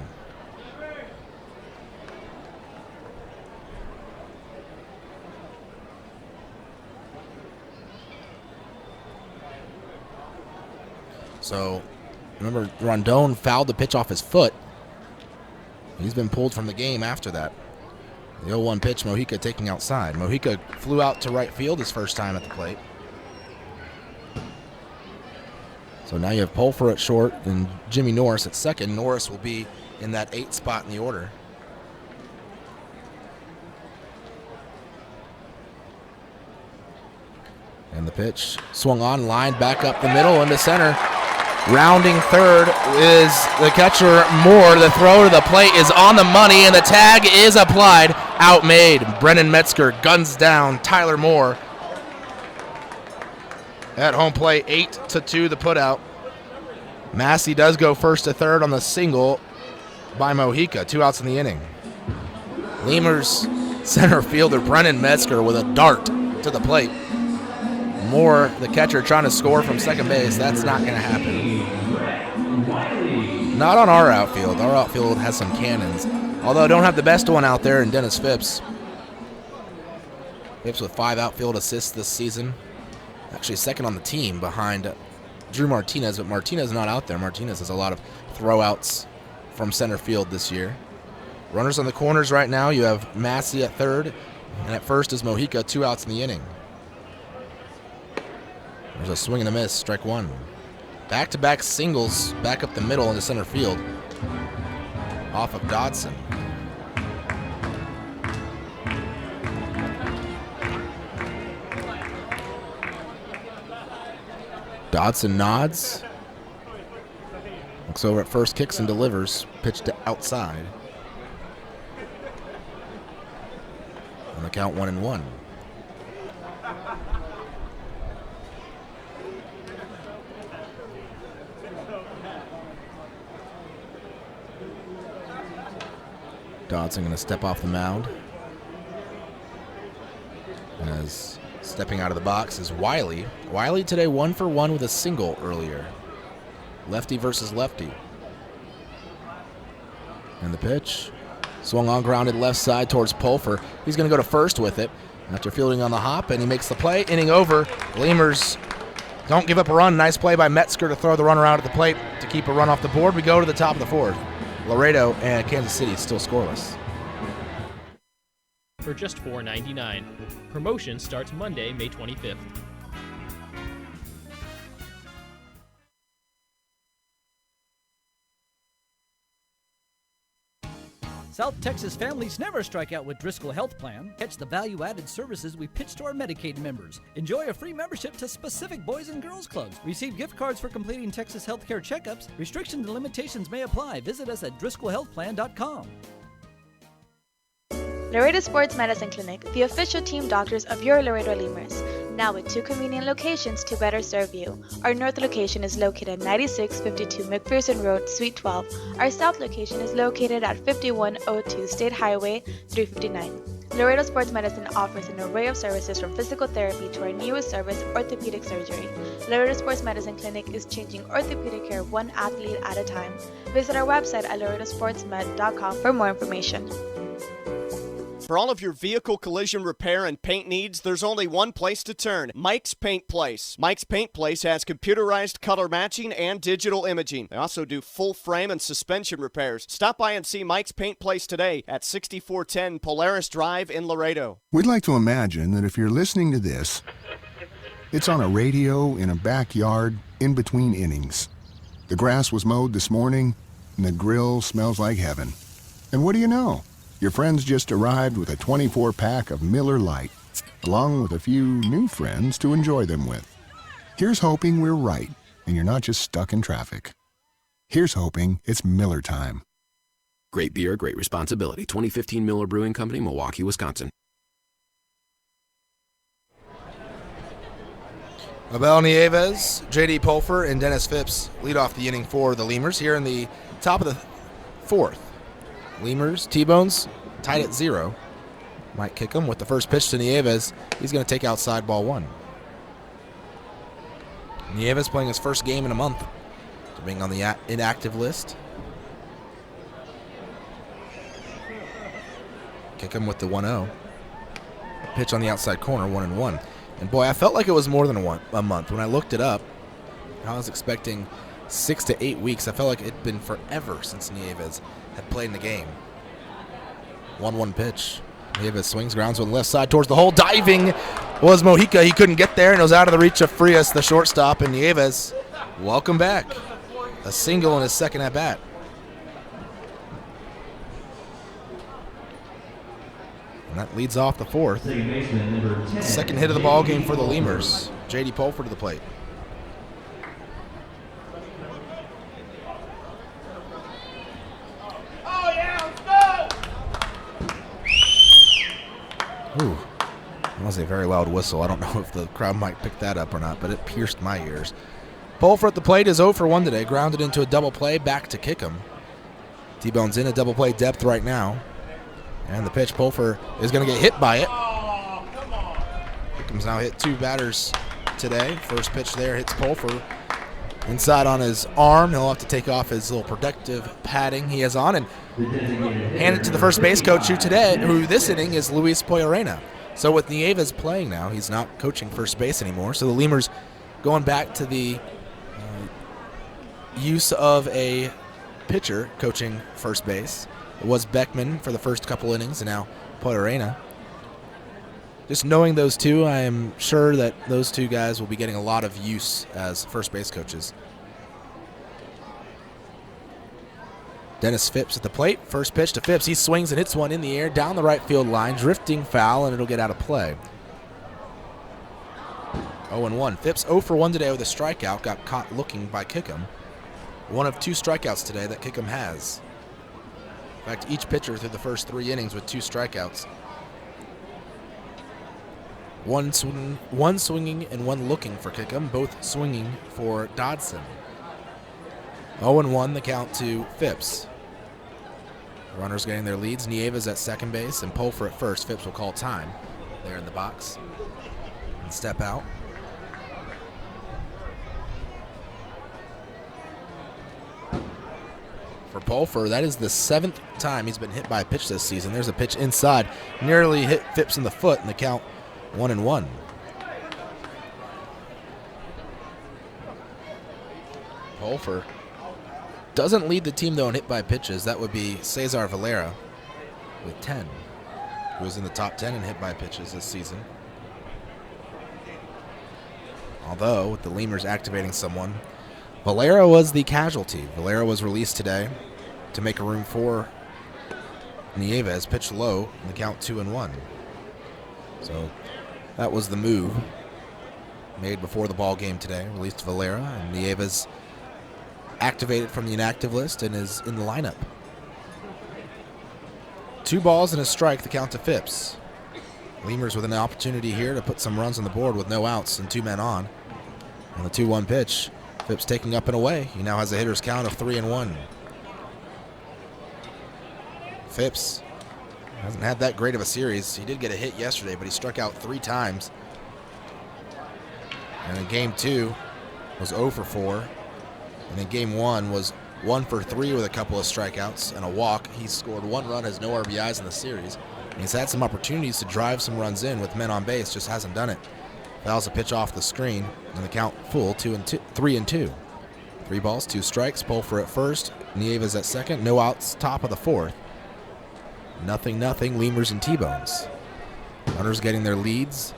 So, remember, Rondon fouled the pitch off his foot. He's been pulled from the game after that. The 0-1 pitch, Mojica taking outside. Mojica flew out to right field his first time at the plate. So now you have Pulfer at short and Jimmy Norris at second. Norris will be in that 8th spot in the order. And the pitch swung on, lined back up the middle into center. Rounding third is the catcher, Moore. The throw to the plate is on the money, and the tag is applied. Outmade. Brennan Metzger guns down Tyler Moore. At home plate, 8-2 the putout. Massey does go first to third on the single by Mojica. 2 outs in the inning. Lemurs center fielder Brennan Metzger with a dart to the plate. Moore, the catcher, trying to score from second base. That's not going to happen. Not on our outfield. Our outfield has some cannons. Although I don't have the best one out there in Dennis Phipps. Phipps with 5 outfield assists this season. Actually second on the team behind Drew Martinez, but Martinez not out there. Martinez has a lot of throwouts from center field this year. Runners on the corners right now. You have Massey at third, and at first is Mojica, 2 outs in the inning. There's a swing and a miss, strike 1. Back-to-back singles back up the middle into center field off of Dodson. Dodson nods. Looks over at first, kicks and delivers. Pitch to outside. On the count 1-1. Dodson going to step off the mound. As stepping out of the box is Wiley. Wiley today 1 for 1 with a single earlier. Lefty versus lefty. And the pitch. Swung on, grounded left side towards Pulfer. He's going to go to first with it after fielding on the hop, and he makes the play. Inning over. Lemurs don't give up a run. Nice play by Metzger to throw the runner out at the plate to keep a run off the board. We go to the top of the fourth. Laredo and Kansas City still scoreless. For just $4.99. Promotion starts Monday, May 25th. South Texas families never strike out with Driscoll Health Plan. Catch the value-added services we pitch to our Medicaid members. Enjoy a free membership to specific boys and girls clubs. Receive gift cards for completing Texas healthcare checkups. Restrictions and limitations may apply. Visit us at DriscollHealthPlan.com. Laredo Sports Medicine Clinic, the official team doctors of your Laredo Lemurs. Now with 2 convenient locations to better serve you. Our north location is located at 9652 McPherson Road, Suite 12. Our south location is located at 5102 State Highway 359. Laredo Sports Medicine offers an array of services from physical therapy to our newest service, orthopedic surgery. Laredo Sports Medicine Clinic is changing orthopedic care one athlete at a time. Visit our website at laredosportsmed.com for more information. For all of your vehicle collision repair and paint needs, there's only one place to turn, Mike's Paint Place. Mike's Paint Place has computerized color matching and digital imaging. They also do full frame and suspension repairs. Stop by and see Mike's Paint Place today at 6410 Polaris Drive in Laredo. We'd like to imagine that if you're listening to this, it's on a radio in a backyard in between innings. The grass was mowed this morning, and the grill smells like heaven. And what do you know? Your friends just arrived with a 24-pack of Miller Lite, along with a few new friends to enjoy them with. Here's hoping we're right, and you're not just stuck in traffic. Here's hoping it's Miller time. Great beer, great responsibility. 2015 Miller Brewing Company, Milwaukee, Wisconsin. Abel Nieves, J.D. Pulfer, and Dennis Phipps lead off the inning for the Lemurs here in the top of the fourth. Lemurs, T-Bones, tied at 0. Might kick him with the first pitch to Nieves. He's going to take outside ball 1. Nieves playing his first game in a month, being on the inactive list. Kick him with the 1-0. Pitch on the outside corner, 1-1. And boy, I felt like it was more than a month. When I looked it up, I was expecting 6 to 8 weeks. I felt like it'd been forever since Nieves had played in the game. 1-1 pitch. Nieves swings, grounds on the left side towards the hole. Diving was Mojica. He couldn't get there, and it was out of the reach of Frias, the shortstop. And Nieves, welcome back. A single in his second at bat. And that leads off the fourth. Second hit of the ball game for the Lemurs. J.D. Pulfer to the plate. Ooh, that was a very loud whistle. I don't know if the crowd might pick that up or not, but it pierced my ears. Pulfer at the plate is 0 for 1 today. Grounded into a double play, back to kick him. T-Bone's in a double play depth right now. And the pitch, Pulfer is going to get hit by it. Kickham's now hit 2 batters today. First pitch there hits Pulfer inside on his arm. He'll have to take off his little protective padding he has on and hand it to the first base coach who this inning is Luis Poyorena. So with Nieves playing now, he's not coaching first base anymore. So the Lemurs going back to the use of a pitcher coaching first base. It was Beckman for the first couple innings, and now Poyorena. Just knowing those two, I am sure that those two guys will be getting a lot of use as first base coaches Dennis Phipps at the plate. First pitch to Phipps. He swings and hits one in the air down the right field line. Drifting foul, and it'll get out of play. 0-1. Phipps 0 for 1 today with a strikeout. Got caught looking by Kickham. One of 2 strikeouts today that Kickham has. In fact, each pitcher through the first 3 innings with 2 strikeouts. One swinging and one looking for Kickham, both swinging for Dodson. 0-1 the count to Phipps. Runners getting their leads. Nieves at second base and Pulfer at first. Phipps will call time there in the box and step out. For Pulfer, that is the 7th time he's been hit by a pitch this season. There's a pitch inside. Nearly hit Phipps in the foot, and the count 1-1. Pulfer doesn't lead the team, though, in hit by pitches. That would be Cesar Valera with 10, who was in the top 10 in hit by pitches this season. Although, with the Lemurs activating someone, Valera was the casualty. Valera was released today to make room for Nieves, pitched low, and the count 2-1. So that was the move made before the ball game today. Released Valera, and Nieves activated from the inactive list and is in the lineup. 2 balls and a strike, the count to Phipps. Lemurs with an opportunity here to put some runs on the board with no outs and 2 men on. On the 2-1 pitch, Phipps taking up and away. He now has a hitter's count of 3-1. Phipps hasn't had that great of a series. He did get a hit yesterday, but he struck out 3 times. And in game 2 was 0 for 4. And in game 1 was 1 for 3 with a couple of strikeouts and a walk. He scored 1 run, has no RBIs in the series. And he's had some opportunities to drive some runs in with men on base, just hasn't done it. Fouls a pitch off the screen, and the count full 3-2. 3 balls, 2 strikes. Pulfer at first, Nieves at second. No outs, top of the 4th. 0-0. Lemurs and T-Bones. Runners getting their leads.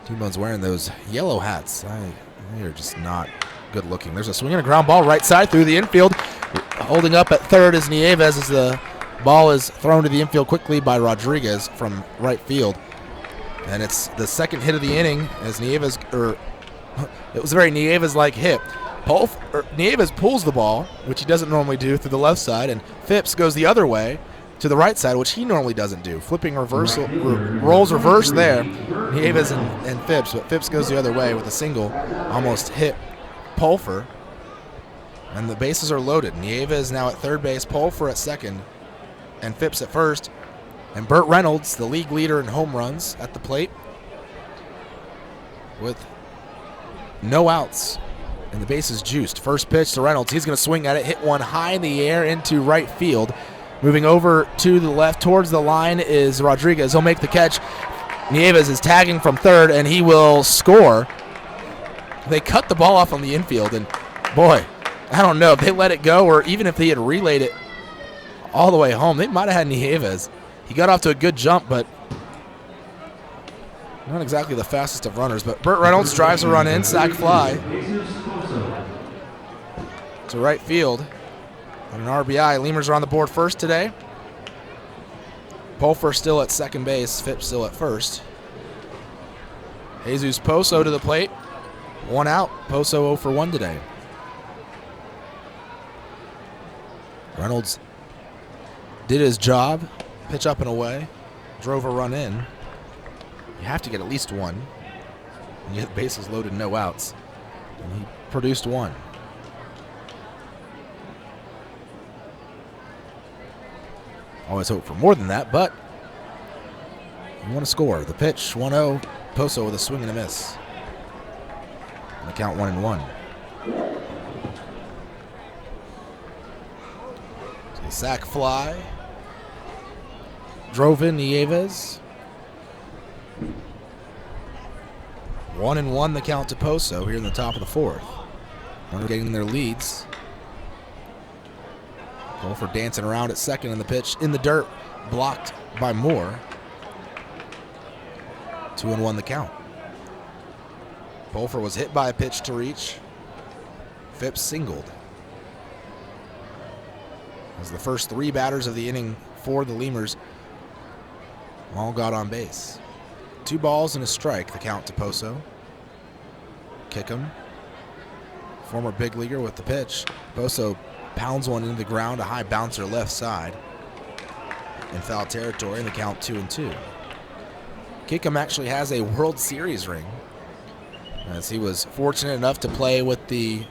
T-Bones wearing those yellow hats. They're just not good looking. There's a swing and a ground ball right side through the infield. Holding up at third is Nieves as the ball is thrown to the infield quickly by Rodriguez from right field. And it's the second hit of the inning as Nieves, it was a very Nieves-like hit. Nieves pulls the ball, which he doesn't normally do, through the left side, and Phipps goes the other way to the right side, which he normally doesn't do. Flipping reversal, rolls reverse there, Nieves and Phipps, but Phipps goes the other way with a single, almost hit Pulfer, and the bases are loaded. Nieves now at third base, Pulfer at second, and Phipps at first. And Burt Reynolds, the league leader in home runs, at the plate with no outs and the bases juiced. First pitch to Reynolds. He's going to swing at it, hit one high in the air into right field. Moving over to the left towards the line is Rodriguez. He'll make the catch. Nieves is tagging from third, and he will score. They cut the ball off on the infield, and boy, I don't know if they let it go or even if they had relayed it all the way home. They might have had Nieves. He got off to a good jump, but not exactly the fastest of runners. But Burt Reynolds drives a run in, sac fly to right field. And an RBI. Lemurs are on the board first today. Pulfer still at second base. Phipps still at first. Jesus Poso to the plate. 1 out. Poso 0 for 1 today. Reynolds did his job. Pitch up and away. Drove a run in. You have to get at least 1. And yet bases loaded, no outs. And he produced 1. Always hope for more than that, but you want to score. The pitch, 1-0. Poso with a swing and a miss. And the count 1-1. So sac fly. Drove in Nieves. 1-1 the count to Poso here in the top of the 4th. Runner getting their leads. Pulfer dancing around at second in the pitch. In the dirt. Blocked by Moore. 2-1 the count. Pulfer was hit by a pitch to reach. Phipps singled. as the first 3 batters of the inning for the Lemurs all got on base. 2 balls and a strike, the count to Poso. Kick him. Former big leaguer with the pitch. Poso pounds one into the ground, a high bouncer left side in foul territory, and the count 2-2. Kickham actually has a World Series ring, as he was fortunate enough to play with the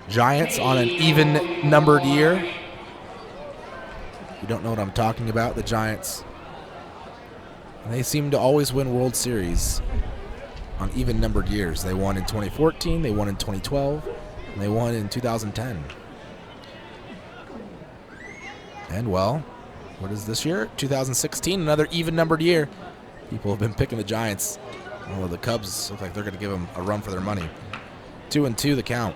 Giants on an even numbered year. If you don't know what I'm talking about, the Giants, they seem to always win World Series on even numbered years. They won in 2014, they won in 2012, and they won in 2010. And well, what is this year? 2016, another even numbered year. People have been picking the Giants. Well, the Cubs look like they're going to give them a run for their money. 2-2 the count.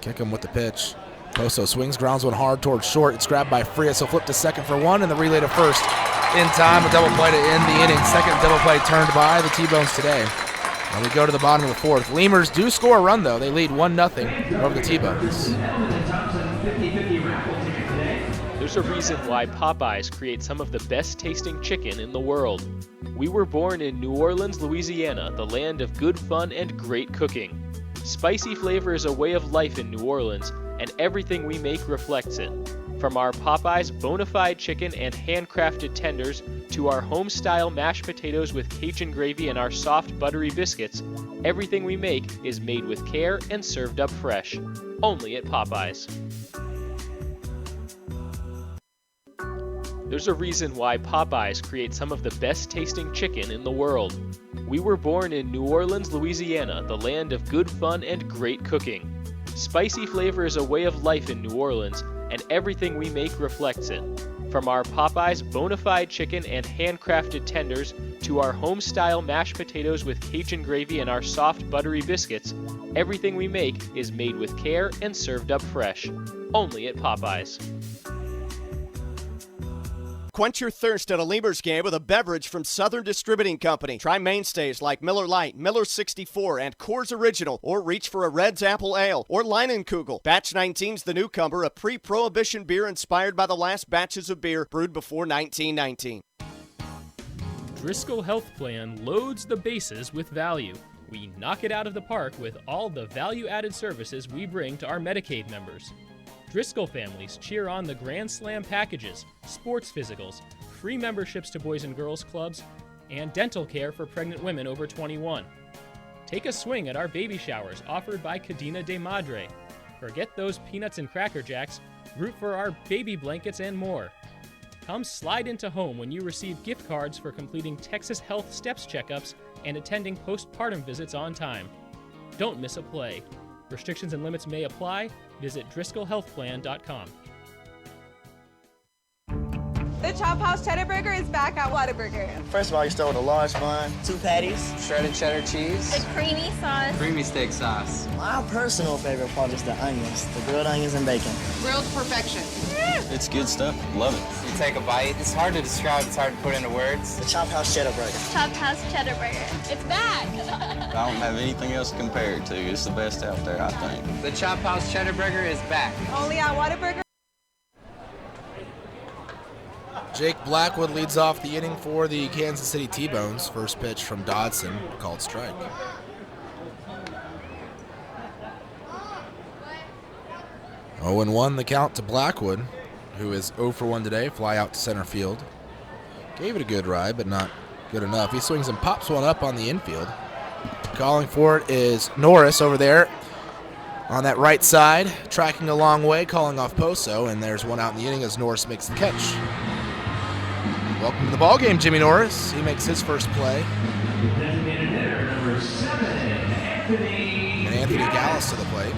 Kick him with the pitch. Poso swings, grounds one hard towards short. It's grabbed by Frias. He'll flip to second for 1, and the relay to first in time. A double play to end the inning. Second double play turned by the T-Bones today. And we go to the bottom of the 4th. Lemurs do score a run, though. They lead 1-0 over the T-Bones. There's a reason why Popeyes creates some of the best tasting chicken in the world. We were born in New Orleans, Louisiana, the land of good fun and great cooking. Spicy flavor is a way of life in New Orleans, and everything we make reflects it. From our Popeyes bona fide chicken and handcrafted tenders to our home-style mashed potatoes with Cajun gravy and our soft, buttery biscuits, everything we make is made with care and served up fresh. Only at Popeyes. There's a reason why Popeyes creates some of the best tasting chicken in the world. We were born in New Orleans, Louisiana, the land of good fun and great cooking. Spicy flavor is a way of life in New Orleans, and everything we make reflects it. From our Popeyes bona fide chicken and handcrafted tenders to our home-style mashed potatoes with Cajun gravy and our soft, buttery biscuits, everything we make is made with care and served up fresh. Only at Popeyes. Quench your thirst at a Lemurs game with a beverage from Southern Distributing Company. Try mainstays like Miller Lite, Miller 64, and Coors Original, or reach for a Red's Apple Ale or Leinenkugel. Batch 19's the newcomer, a pre-prohibition beer inspired by the last batches of beer brewed before 1919. Driscoll Health Plan loads the bases with value. We knock it out of the park with all the value-added services we bring to our Medicaid members. Driscoll families cheer on the Grand Slam packages, sports physicals, free memberships to Boys and Girls Clubs, and dental care for pregnant women over 21. Take a swing at our baby showers offered by Cadena de Madre. Forget those peanuts and Cracker Jacks, root for our baby blankets and more. Come slide into home when you receive gift cards for completing Texas Health Steps checkups and attending postpartum visits on time. Don't miss a play. Restrictions and limits may apply. Visit DriscollHealthPlan.com. The Chop House Cheddar Burger is back at Whataburger. First of all, you start with a large bun, 2 patties, shredded cheddar cheese, The creamy sauce. creamy steak sauce. My personal favorite part is the onions, the grilled onions and bacon. Grilled perfection. It's good stuff. Love it. You take a bite, it's hard to describe, it's hard to put into words. The Chop House Cheddar Burger. Chop House Cheddar Burger. It's back. I don't have anything else to compare it to. It's the best out there, I think. The Chop House Cheddar Burger is back. Only at Whataburger. Jake Blackwood leads off the inning for the Kansas City T-Bones. First pitch from Dodson, called strike. Oh, 0-1 the count to Blackwood, who is 0 for 1 today. Fly out to center field. Gave it a good ride, but not good enough. He swings and pops one up on the infield. Calling for it is Norris over there on that right side, tracking a long way, calling off Poso, and there's one out in the inning as Norris makes the catch. Welcome to the ballgame, Jimmy Norris. He makes his first play. Designated hitter number 7, Anthony. And Anthony Gallus to the plate.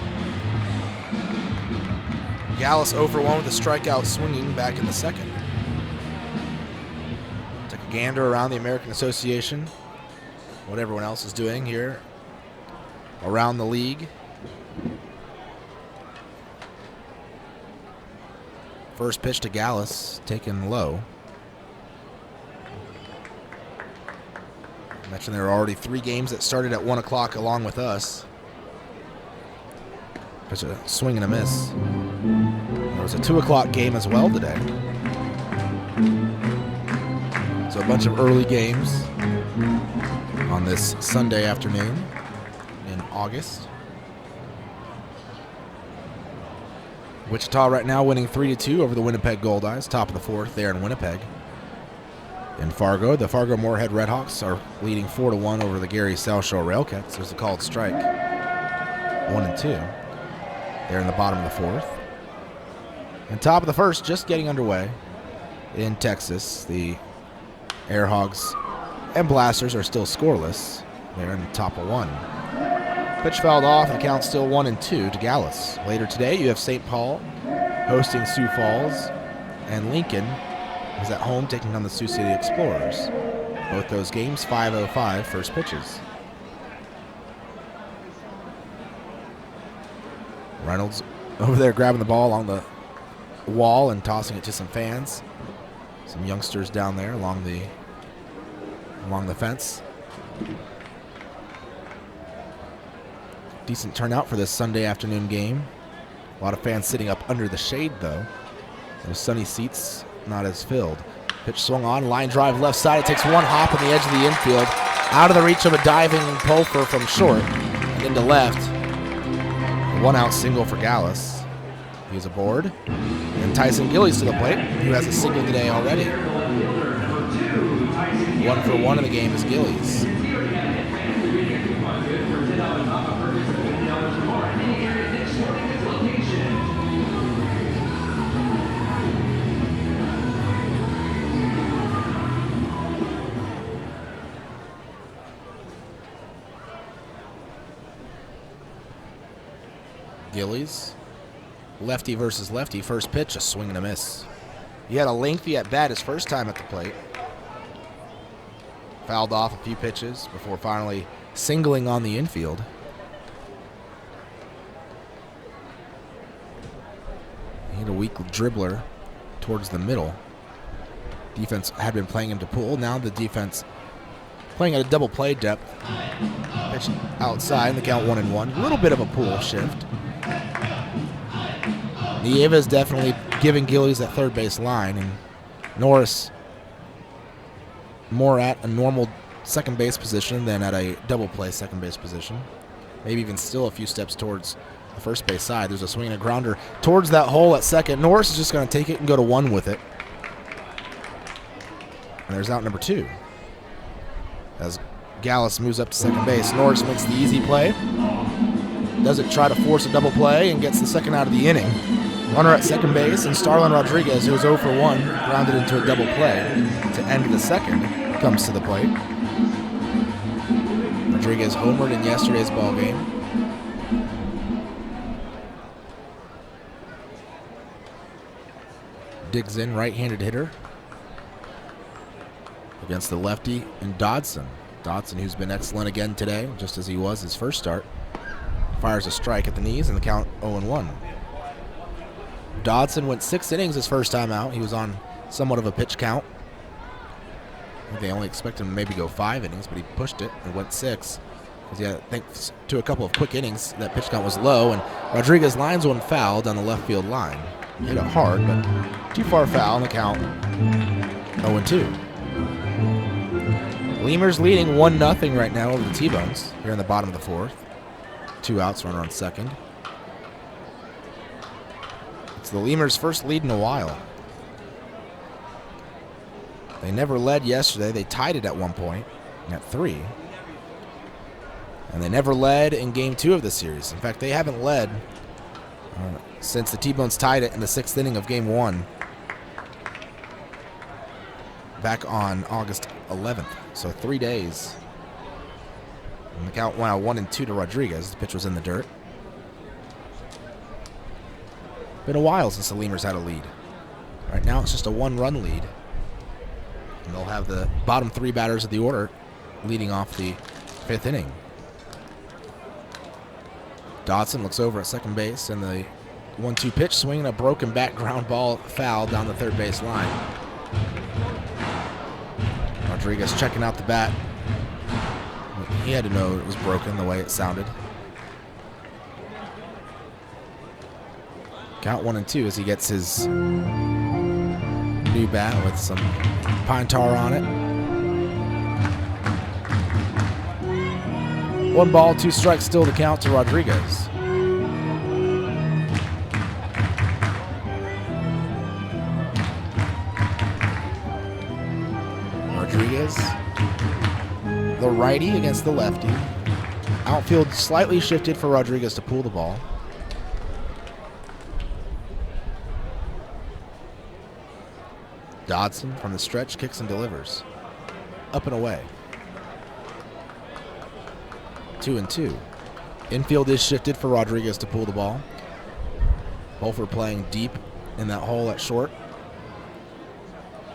Gallus 0 for 1 with a strikeout, swinging back in the second. Took a gander around the American Association, what everyone else is doing here around the league. First pitch to Gallus, taken low. I mentioned there are already 3 games that started at 1 o'clock along with us. Pitch a swing and a miss. was a 2 o'clock game as well today. So a bunch of early games on this Sunday afternoon in August. Wichita right now winning 3-2 over the Winnipeg Goldeyes, top of the fourth there in Winnipeg. In Fargo, the Fargo Moorhead Redhawks are leading 4-1 over the Gary South Shore Railcats. There's a called strike, 1-2. They're in the bottom of the fourth. And top of the first, just getting underway in Texas. The Air Hogs and Blasters are still scoreless. They're in the top of one. Pitch fouled off, the count's still 1-2 to Gallus. Later today, you have St. Paul hosting Sioux Falls, and Lincoln is at home taking on the Sioux City Explorers. Both those games, 5:05 first pitches. Reynolds over there grabbing the ball along the wall and tossing it to some fans. Some youngsters down there along the fence. Decent turnout for this Sunday afternoon game. A lot of fans sitting up under the shade, though. Those sunny seats not as filled. Pitch swung on, line drive left side. It takes one hop on the edge of the infield, out of the reach of a diving Pulfer from short, and into left. A one-out single for Gallus. He's aboard. And Tyson Gillies to the plate, who has a single today already. 1 for 1 in the game is Gillies. Gillies, lefty versus lefty. First pitch, a swing and a miss. He had a lengthy at bat his first time at the plate. Fouled off a few pitches before finally singling on the infield. He had a weak dribbler towards the middle. Defense had been playing him to pull. Now the defense playing at a double play depth. Pitch outside, and the count 1-1. A little bit of a pull shift. Nieva is definitely giving Gillies that third base line, and Norris more at a normal second base position than at a double play second base position. Maybe even still a few steps towards the first base side. There's a swing and a grounder towards that hole at second. Norris is just going to take it and go to one with it. And there's out number 2. As Gallus moves up to second base, Norris makes the easy play. Doesn't try to force a double play and gets the second out of the inning. Runner at second base, and Starlin Rodriguez, who was 0 for 1, grounded into a double play to end the second, comes to the plate. Rodriguez homered in yesterday's ball game. Digs in, right-handed hitter against the lefty and Dodson. Dodson, who's been excellent again today, just as he was his first start, fires a strike at the knees, and the count 0-1. Dodson went 6 innings his first time out. He was on somewhat of a pitch count. I think they only expected him to maybe go 5 innings, but he pushed it and went 6. Because thanks to a couple of quick innings, that pitch count was low, and Rodriguez lines one foul down the left field line. He hit it hard, but too far foul, and the count 0-2. Lemurs leading 1-0 right now over the T-Bones here in the bottom of the fourth. 2 outs, runner on second. It's the Lemurs' first lead in a while. They never led yesterday. They tied it at one point at 3. And they never led in game 2 of the series. In fact, they haven't led since the T-Bones tied it in the 6th inning of game 1 back on August 11th. So 3 days. And the count went out 1-2 to Rodriguez. The pitch was in the dirt. Been a while since the Lemurs had a lead. Right now it's just a 1-run lead. And they'll have the bottom 3 batters of the order leading off the 5th inning. Dodson looks over at second base, and the 1-2 pitch, swinging a broken back ground ball foul down the third base line. Rodriguez checking out the bat. He had to know it was broken the way it sounded. Count 1-2 as he gets his new bat with some pine tar on it. 1 ball, 2 strikes still to count to Rodriguez. Rodriguez, the righty against the lefty. Outfield slightly shifted for Rodriguez to pull the ball. Dodson from the stretch kicks and delivers. Up and away. 2-2. Infield is shifted for Rodriguez to pull the ball. Both are playing deep in that hole at short.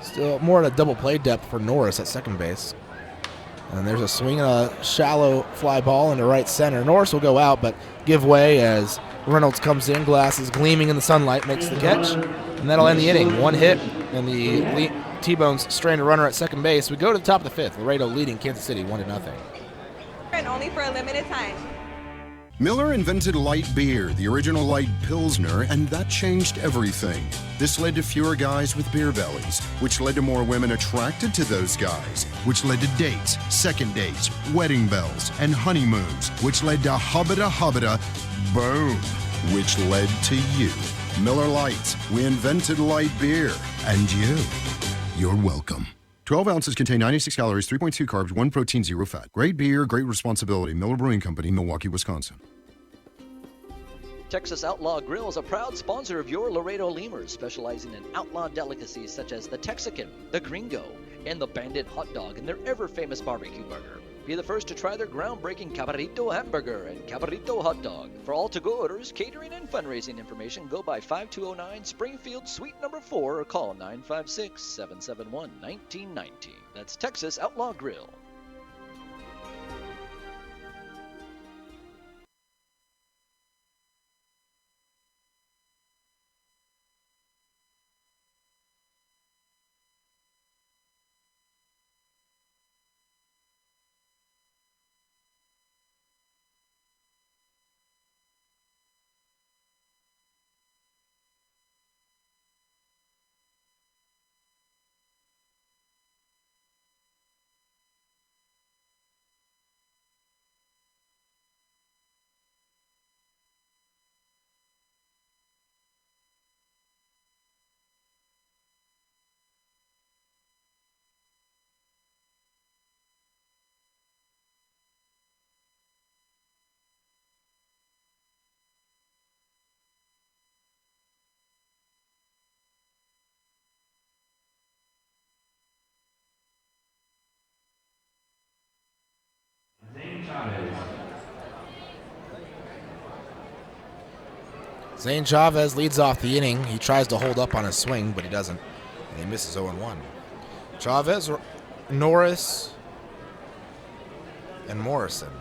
Still more at a double play depth for Norris at second base. And there's a swing and a shallow fly ball into right center. Norris will go out, but give way as Reynolds comes in. Glasses gleaming in the sunlight, makes the catch. And that'll end the inning. 1 hit, and the T-Bones strained a runner at second base. We go to the top of the 5th. Laredo leading Kansas City 1-0. And only for a limited time. Miller invented light beer, the original light Pilsner, and that changed everything. This led to fewer guys with beer bellies, which led to more women attracted to those guys, which led to dates, second dates, wedding bells, and honeymoons, which led to hubba-da, boom, which led to you. Miller Lite, we invented light beer, and you're welcome. 12 ounces contain 96 calories, 3.2 carbs, 1 protein, 0 fat. Great beer, great responsibility. Miller Brewing Company, Milwaukee, Wisconsin. Texas Outlaw Grill is a proud sponsor of your Laredo Lemurs, specializing in outlaw delicacies such as the Texican, the Gringo, and the Bandit hot dog and their ever-famous barbecue burger. Be the first to try their groundbreaking Cabrito hamburger and Cabrito hot dog. For all to-go orders, catering, and fundraising information, go by 5209 Springfield Suite number 4 or call 956-771-1990. That's Texas Outlaw Grill. Zane Chavez leads off the inning. He tries to hold up on his swing, but he doesn't. And he misses 0-1. Chavez, Norris, and Morrison.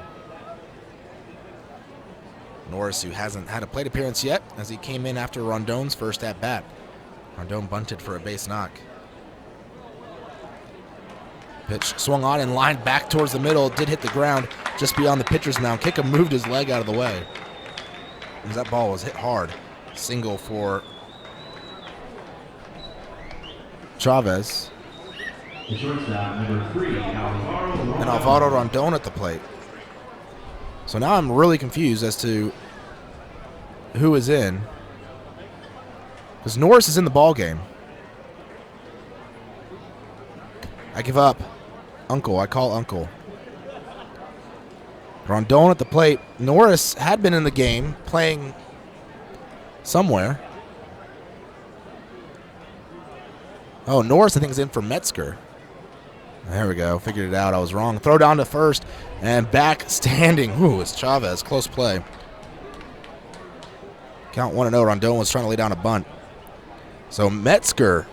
Norris, who hasn't had a plate appearance yet, as he came in after Rondon's first at-bat. Rondon bunted for a base knock. Pitch swung on and lined back towards the middle. Did hit the ground just beyond the pitcher's mound. Kicker moved his leg out of the way, because that ball was hit hard. Single for Chavez. The shortstop, number 3, And Alvaro Rondon at the plate. So now I'm really confused as to who is in, because Norris is in the ball game. I give up. Uncle, I call Uncle. Rondon at the plate. Norris had been in the game, playing somewhere. Oh, Norris I think is in for Metzger. There we go. Figured it out. I was wrong. Throw down to first and back standing. Ooh, it's Chavez. Close play. Count 1-0. Rondon was trying to lay down a bunt. So Metzger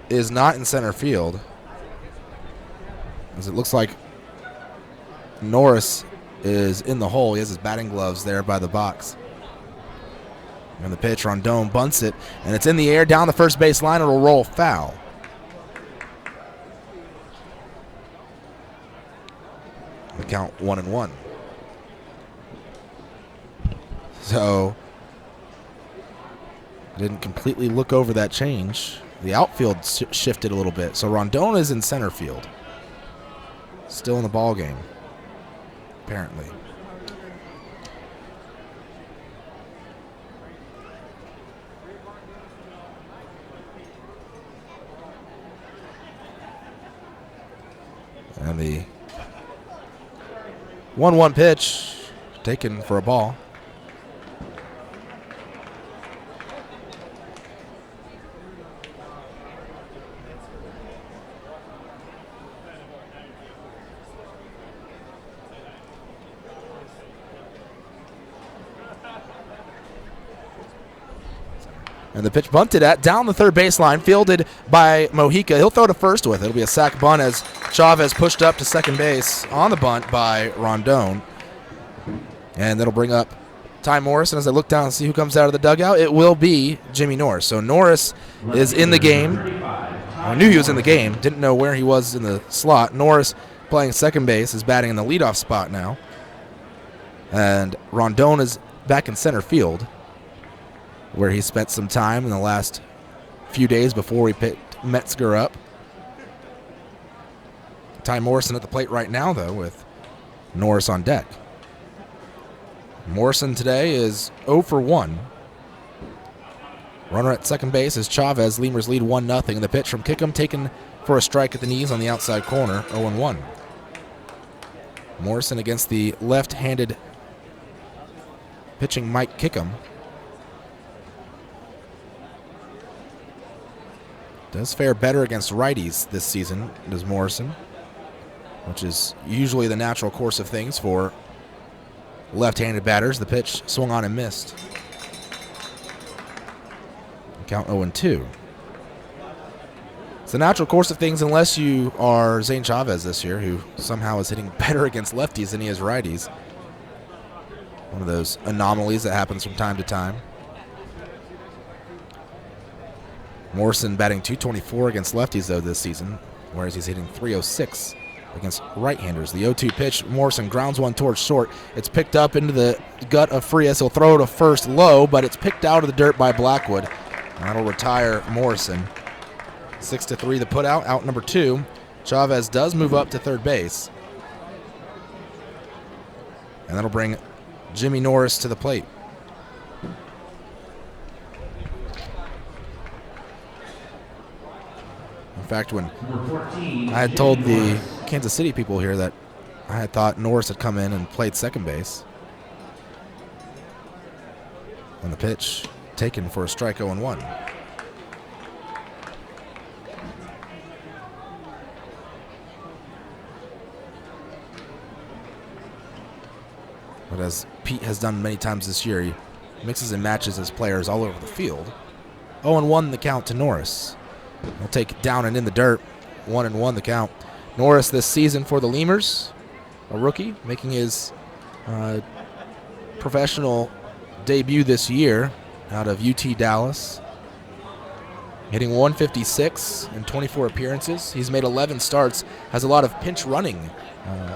is not in center field, as it looks like Norris is in the hole. He has his batting gloves there by the box. And the pitch, Rondon bunts it, and it's in the air down the first base line. It'll roll foul. The count 1-1. didn't completely look over that change. The outfield shifted a little bit, so Rondon is in center field. Still in the ball game, apparently. And the 1-1 pitch taken for a ball. And the pitch bunted at down the third baseline, fielded by Mojica. He'll throw to first with it. It'll be a sac bunt as Chavez pushed up to second base on the bunt by Rondon. And that'll bring up Ty Morrison. As I look down and see who comes out of the dugout, it will be Jimmy Norris. So Norris is in the game. I knew he was in the game. Didn't know where he was in the slot. Norris playing second base is batting in the leadoff spot now. And Rondon is back in center field, where he spent some time in the last few days before we picked Metzger up. Ty Morrison at the plate right now, though, with Norris on deck. Morrison today is 0 for 1. Runner at second base is Chavez. Lemurs lead 1-0. The pitch from Kickham taken for a strike at the knees on the outside corner, 0-1. Morrison against the left-handed pitching Mike Kickham. Does fare better against righties this season, does Morrison, which is usually the natural course of things for left-handed batters. The pitch swung on and missed. Count 0-2. It's the natural course of things unless you are Zane Chavez this year, who somehow is hitting better against lefties than he is righties. One of those anomalies that happens from time to time. Morrison batting .224 against lefties, though, this season, whereas he's hitting .306 against right-handers. The 0-2 pitch, Morrison grounds one towards short. It's picked up into the gut of Frias. He'll throw to first low, but it's picked out of the dirt by Blackwood. And that'll retire Morrison. 6-3 the put out number 2. Chavez does move up to third base. And that'll bring Jimmy Norris to the plate. In fact, when I had told the Kansas City people here that I had thought Norris had come in and played second base. And the pitch taken for a strike, 0-1. But as Pete has done many times this year, he mixes and matches his players all over the field. 0-1 the count to Norris. He'll take down and in the dirt. 1-1 the count. Norris this season for the Lemurs, a rookie, making his professional debut this year out of UT Dallas. Hitting .156 in 24 appearances. He's made 11 starts, has a lot of pinch running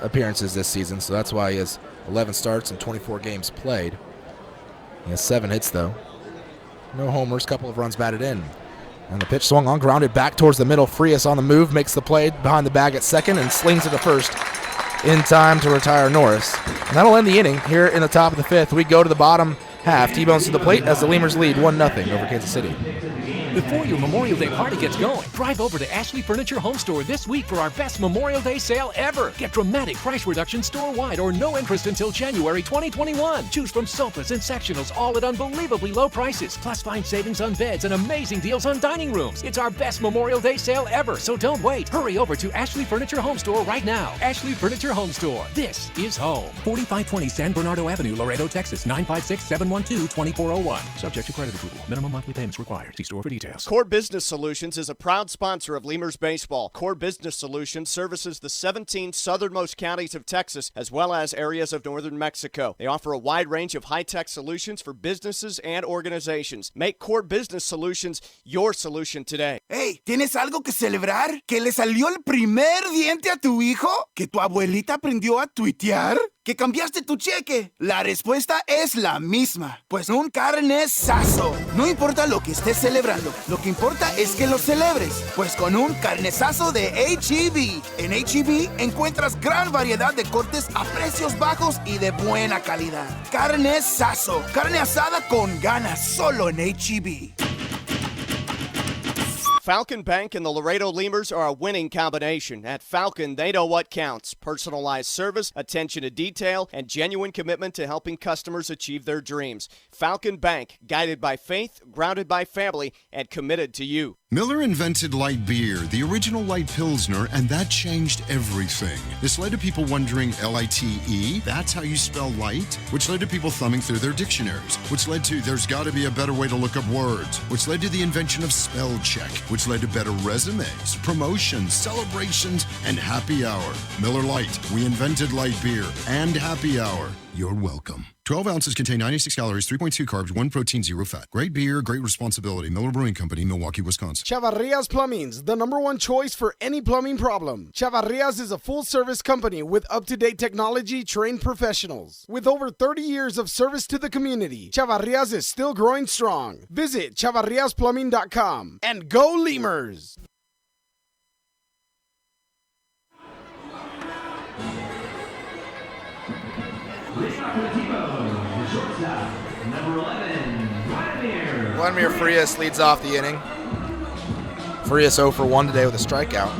appearances this season, so that's why he has 11 starts and 24 games played. He has 7 hits, though. No homers, couple of runs batted in. And the pitch swung on, grounded back towards the middle. Frias on the move, makes the play behind the bag at second and slings it to first in time to retire Norris. And that'll end the inning here in the top of the 5th. We go to the bottom half. T-Bones to the plate as the Lemurs lead 1-0 over Kansas City. Before your Memorial Day party gets going, drive over to Ashley Furniture Home Store this week for our best Memorial Day sale ever. Get dramatic price reduction store-wide or no interest until January 2021. Choose from sofas and sectionals, all at unbelievably low prices. Plus find savings on beds and amazing deals on dining rooms. It's our best Memorial Day sale ever, so don't wait. Hurry over to Ashley Furniture Home Store right now. Ashley Furniture Home Store. This is home. 4520 San Bernardo Avenue, Laredo, Texas. 956-712-2401. Subject to credit approval. Minimum monthly payments required. See store for details. Core Business Solutions is a proud sponsor of Lemurs Baseball. Core Business Solutions services the 17 southernmost counties of Texas as well as areas of northern Mexico. They offer a wide range of high-tech solutions for businesses and organizations. Make Core Business Solutions your solution today. Hey, ¿tienes algo que celebrar? ¿Que le salió el primer diente a tu hijo? ¿Que tu abuelita aprendió a tuitear? ¿Que cambiaste tu cheque? La respuesta es la misma, pues un carnesazo. No importa lo que estés celebrando, lo que importa es que lo celebres, pues con un carnesazo de H-E-B. En H-E-B encuentras gran variedad de cortes a precios bajos y de buena calidad. Carnesazo, carne asada con ganas, solo en H-E-B. Falcon Bank and the Laredo Lemurs are a winning combination. At Falcon, they know what counts. Personalized service, attention to detail, and genuine commitment to helping customers achieve their dreams. Falcon Bank, guided by faith, grounded by family, and committed to you. Miller invented light beer, the original light Pilsner, and that changed everything. This led to people wondering L-I-T-E, that's how you spell light, which led to people thumbing through their dictionaries, which led to there's got to be a better way to look up words, which led to the invention of spell check, which led to better resumes, promotions, celebrations, and happy hour. Miller Lite, we invented light beer and happy hour. You're welcome. 12 ounces contain 96 calories, 3.2 carbs, 1 protein, 0 fat. Great beer, great responsibility. Miller Brewing Company, Milwaukee, Wisconsin. Chavarrias Plumbing's the #1 choice for any plumbing problem. Chavarrias is a full-service company with up-to-date technology, trained professionals. With over 30 years of service to the community, Chavarrias is still growing strong. Visit chavarriasplumbing.com and go Lemurs! Vladimir Frias leads off the inning. Frias 0 for 1 today with a strikeout.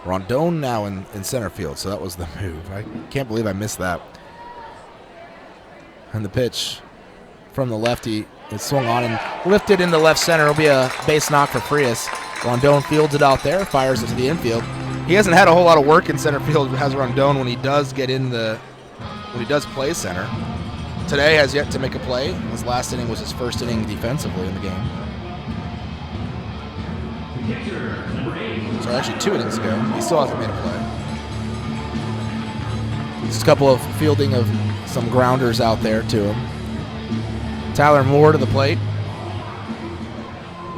Rondon now in center field, so that was the move. I can't believe I missed that. And the pitch from the lefty is swung on and lifted into left center. It'll be a base knock for Frias. Rondon fields it out there, fires it to the infield. He hasn't had a whole lot of work in center field, has Rondon, when he does get in when he does play center. Today has yet to make a play. His last inning was his first inning defensively in the game. So actually 2 innings ago, he still hasn't made a play. Just a couple of fielding of some grounders out there to him. Tyler Moore to the plate.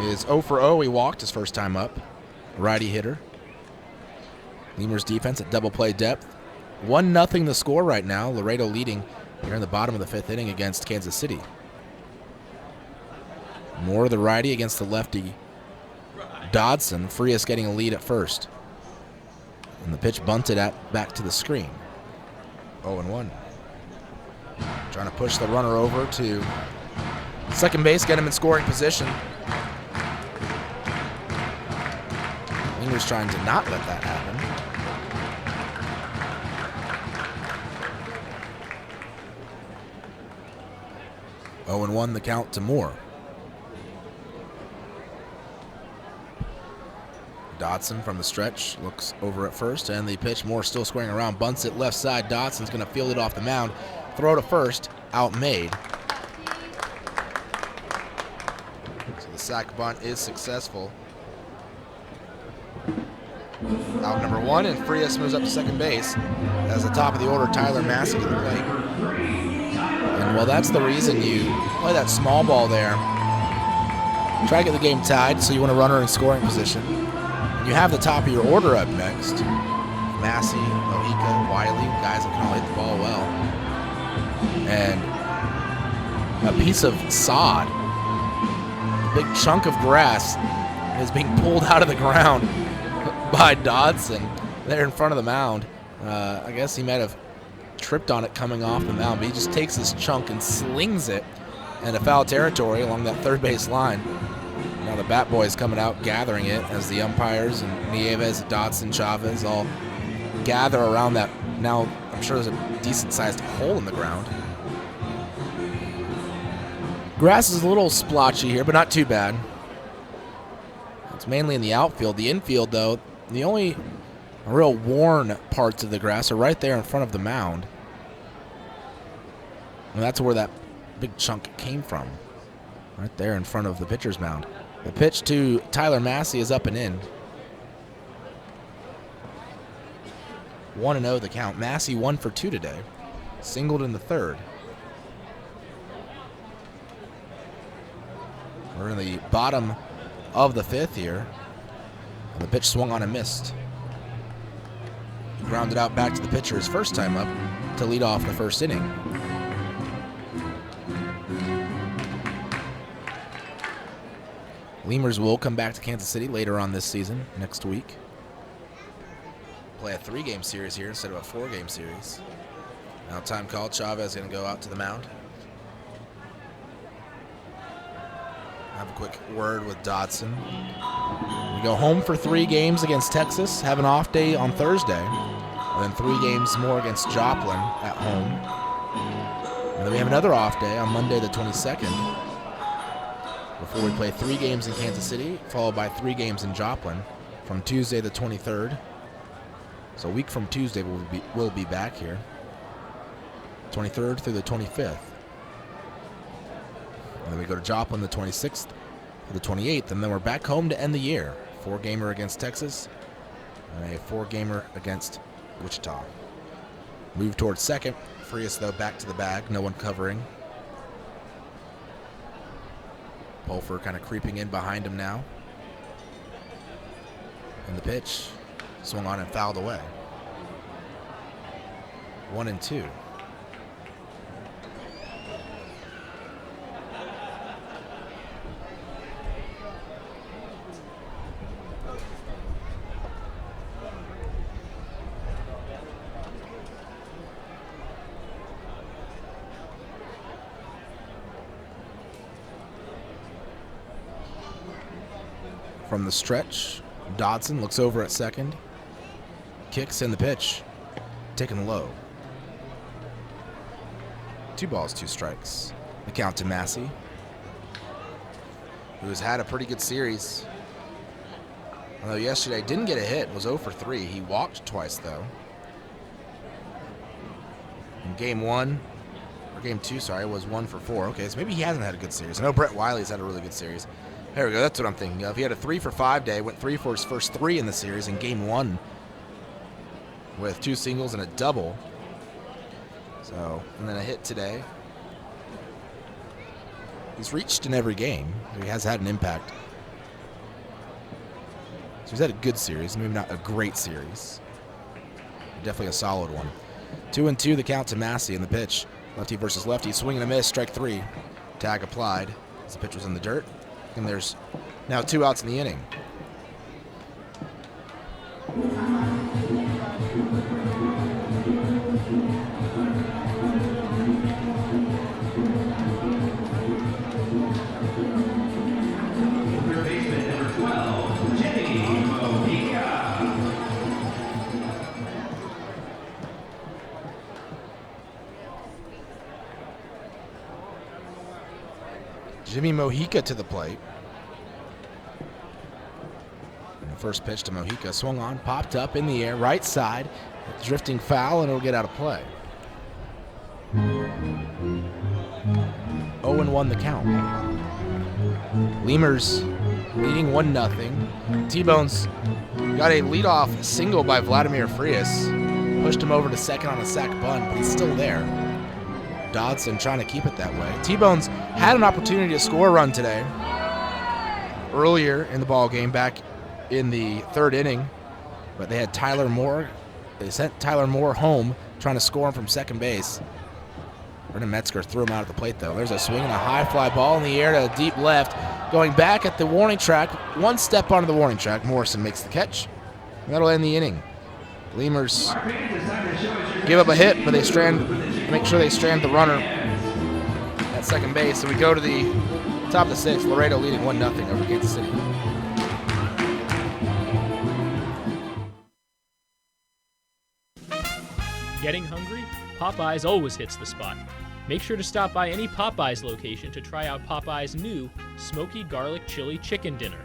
Is 0 for 0. He walked his first time up. Righty hitter. Lemurs defense at double play depth. 1-0 the score right now. Laredo leading here in the bottom of the 5th inning against Kansas City. Moore the righty against the lefty Dodson. Frias getting a lead at first. And the pitch bunted back to the screen. 0-1. Trying to push the runner over to second base, get him in scoring position. Lemurs trying to not let that happen. Oh, 0-1 the count to Moore. Dodson from the stretch looks over at first, and the pitch, Moore still squaring around, bunts it left side. Dodson's going to field it off the mound, throw to first, outmade. So the sac bunt is successful. Out number 1, and Frias moves up to second base. As the top of the order, Tyler Massey to the plate. And well, that's the reason you play that small ball there. Try to get the game tied, so you want a runner in scoring position. And you have the top of your order up next. Massey, Mojica, Wiley, guys that can all hit the ball well. And a piece of sod, a big chunk of grass, is being pulled out of the ground by Dodson there in front of the mound. I guess he might have tripped on it coming off the mound, but he just takes this chunk and slings it into foul territory along that third base line. Now the bat boys coming out gathering it as the umpires and Nieves, Dodson, Chavez all gather around that. Now I'm sure there's a decent sized hole in the ground. Grass is a little splotchy here, but not too bad. It's mainly in the outfield. The infield, though, the only real worn parts of the grass are right there in front of the mound. And that's where that big chunk came from, right there in front of the pitcher's mound. The pitch to Tyler Massey is up and in. 1-0 the count. Massey 1 for 2 today. Singled in the third. We're in the bottom of the 5th here. And the pitch swung on and missed. He grounded out back to the pitcher his first time up to lead off the first inning. Lemurs will come back to Kansas City later on this season, next week. Play a 3-game series here instead of a 4-game series. Now time called, Chavez is going to go out to the mound. Have a quick word with Dodson. We go home for 3 games against Texas, have an off day on Thursday, and then 3 games more against Joplin at home. And then we have another off day on Monday the 22nd, before we play 3 games in Kansas City, followed by 3 games in Joplin from Tuesday the 23rd. So a week from Tuesday we'll be back here, 23rd through the 25th. And then we go to Joplin the 26th to the 28th, and then we're back home to end the year. 4-gamer against Texas, and a 4-gamer against Wichita. Move towards second. Frias, though, back to the bag. No one covering. Pulfer kind of creeping in behind him now. And the pitch swung on and fouled away. 1-2. From the stretch, Dodson looks over at second, kicks in the pitch, taken low. 2 balls, 2 strikes. The count to Massey, who has had a pretty good series. Although yesterday didn't get a hit, was 0 for 3. He walked twice, though. In game 2, sorry, was 1 for 4. Okay, so maybe he hasn't had a good series. I know Brett Wiley's had a really good series. There we go, that's what I'm thinking of. He had a 3 for 5 day, went 3 for his first 3 in the series in game 1 with 2 singles and a double. So, and then a hit today. He's reached in every game. He has had an impact. So he's had a good series, maybe not a great series. Definitely a solid one. 2-2, the count to Massey in the pitch. Lefty versus lefty, swing and a miss, strike 3. Tag applied as the pitch was in the dirt. And there's now 2 outs in the inning. Third baseman number 12, Jimmy Mojica. Jimmy Mojica to the plate. And the first pitch to Mojica swung on, popped up in the air, right side, drifting foul, and it'll get out of play. 0-1 the count. Lemurs leading 1-0. T-Bones got a leadoff single by Vladimir Frias. Pushed him over to second on a sac bunt, but he's still there. Dodson trying to keep it that way. T-Bones had an opportunity to score a run today earlier in the ball game, back in the 3rd inning, but they had Tyler Moore. They sent Tyler Moore home trying to score him from second base. Brendan Metzger threw him out at the plate, though. There's a swing and a high fly ball in the air to deep left. Going back at the warning track, 1 step onto the warning track. Morrison makes the catch. And that'll end the inning. Lemurs give up a hit, but they make sure they strand the runner at second base. So we go to the top of the 6th. Laredo leading 1-0 over Kansas City. Getting hungry? Popeyes always hits the spot. Make sure to stop by any Popeyes location to try out Popeyes' new Smoky Garlic Chili Chicken Dinner.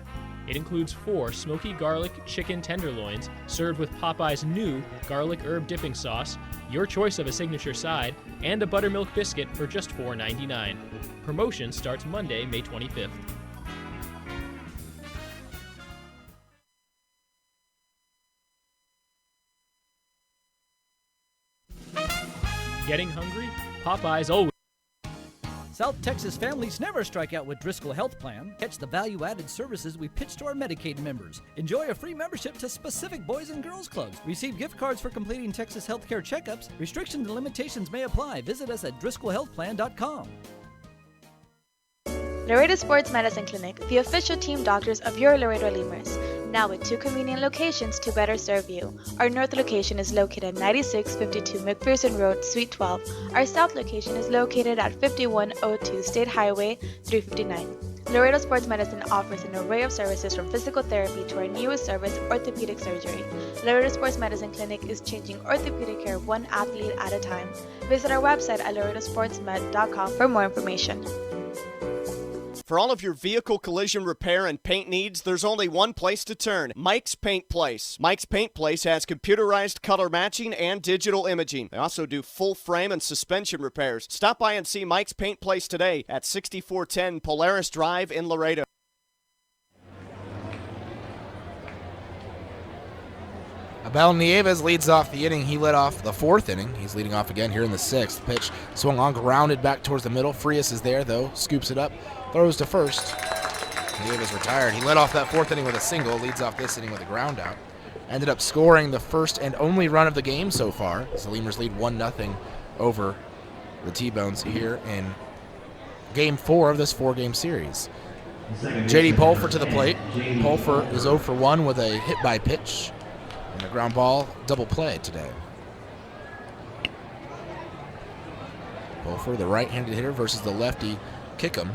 It includes 4 smoky garlic chicken tenderloins served with Popeyes' new garlic herb dipping sauce, your choice of a signature side, and a buttermilk biscuit for just $4.99. Promotion starts Monday, May 25th. Getting hungry? Popeyes always. South Texas families never strike out with Driscoll Health Plan. Catch the value-added services we pitch to our Medicaid members. Enjoy a free membership to specific boys and girls clubs. Receive gift cards for completing Texas healthcare checkups. Restrictions and limitations may apply. Visit us at DriscollHealthPlan.com. Laredo Sports Medicine Clinic, the official team doctors of your Laredo Lemurs. Now with 2 convenient locations to better serve you. Our north location is located at 9652 McPherson Road, Suite 12. Our south location is located at 5102 State Highway 359. Laredo Sports Medicine offers an array of services from physical therapy to our newest service, orthopedic surgery. Laredo Sports Medicine Clinic is changing orthopedic care one athlete at a time. Visit our website at laredosportsmed.com for more information. For all of your vehicle collision repair and paint needs, there's only one place to turn, Mike's Paint Place. Mike's Paint Place has computerized color matching and digital imaging. They also do full frame and suspension repairs. Stop by and see Mike's Paint Place today at 6410 Polaris Drive in Laredo. Abel Nieves leads off the inning. He led off the 4th inning. He's leading off again here in the 6th. Pitch swung on, grounded back towards the middle. Frias is there, though. Scoops it up, throws to first. Nieves retired. He led off that 4th inning with a single, leads off this inning with a ground out. Ended up scoring the first and only run of the game so far, as the Lemurs lead 1-0 over the T-Bones here in Game 4 of this 4-game series. J.D. Pulfer to the plate. Pulfer is 0 for 1 with a hit by pitch. And a ground ball double play today. Pulfer, the right-handed hitter versus the lefty Kickham.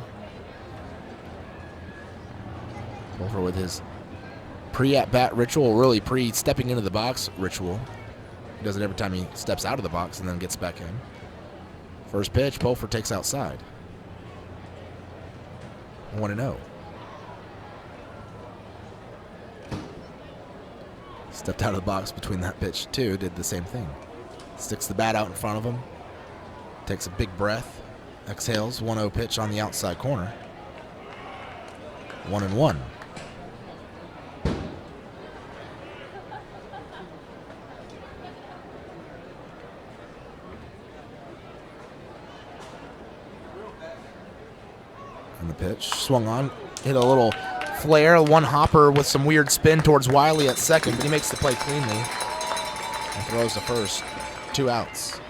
Pulfer with his pre-at-bat ritual, really pre-stepping into the box ritual. He does it every time he steps out of the box and then gets back in. First pitch, Pulfer takes outside. 1-0. Stepped out of the box between that pitch, too. Did the same thing. Sticks the bat out in front of him. Takes a big breath. Exhales. 1-0 pitch on the outside corner. 1-1. And the pitch swung on. Hit a little flare, one hopper with some weird spin towards Wiley at second, but he makes the play cleanly and throws to first. 2 outs.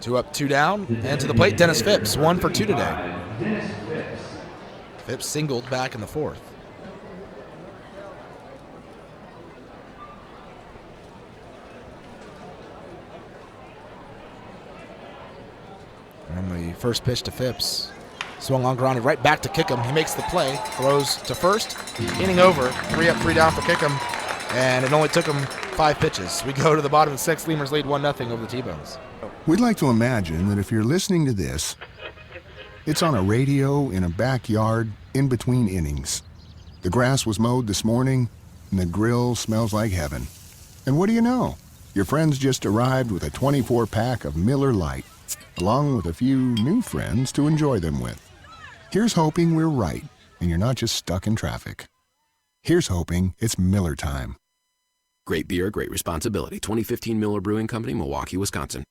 Two up, 2 down, and to the plate, Dennis Phipps, 1 for 2 today. Phipps singled back in the 4th. And the first pitch to Phipps. Swung on, grounded right back to Kickham. He makes the play, throws to first. Inning over, 3 up, 3 down for Kickham. And it only took him 5 pitches. We go to the bottom of the 6th. Lemurs lead 1-0 over the T-Bones. We'd like to imagine that if you're listening to this, it's on a radio in a backyard in between innings. The grass was mowed this morning, and the grill smells like heaven. And what do you know? Your friends just arrived with a 24-pack of Miller Lite, along with a few new friends to enjoy them with. Here's hoping we're right, and you're not just stuck in traffic. Here's hoping it's Miller time. Great beer, great responsibility. 2015 Miller Brewing Company, Milwaukee, Wisconsin.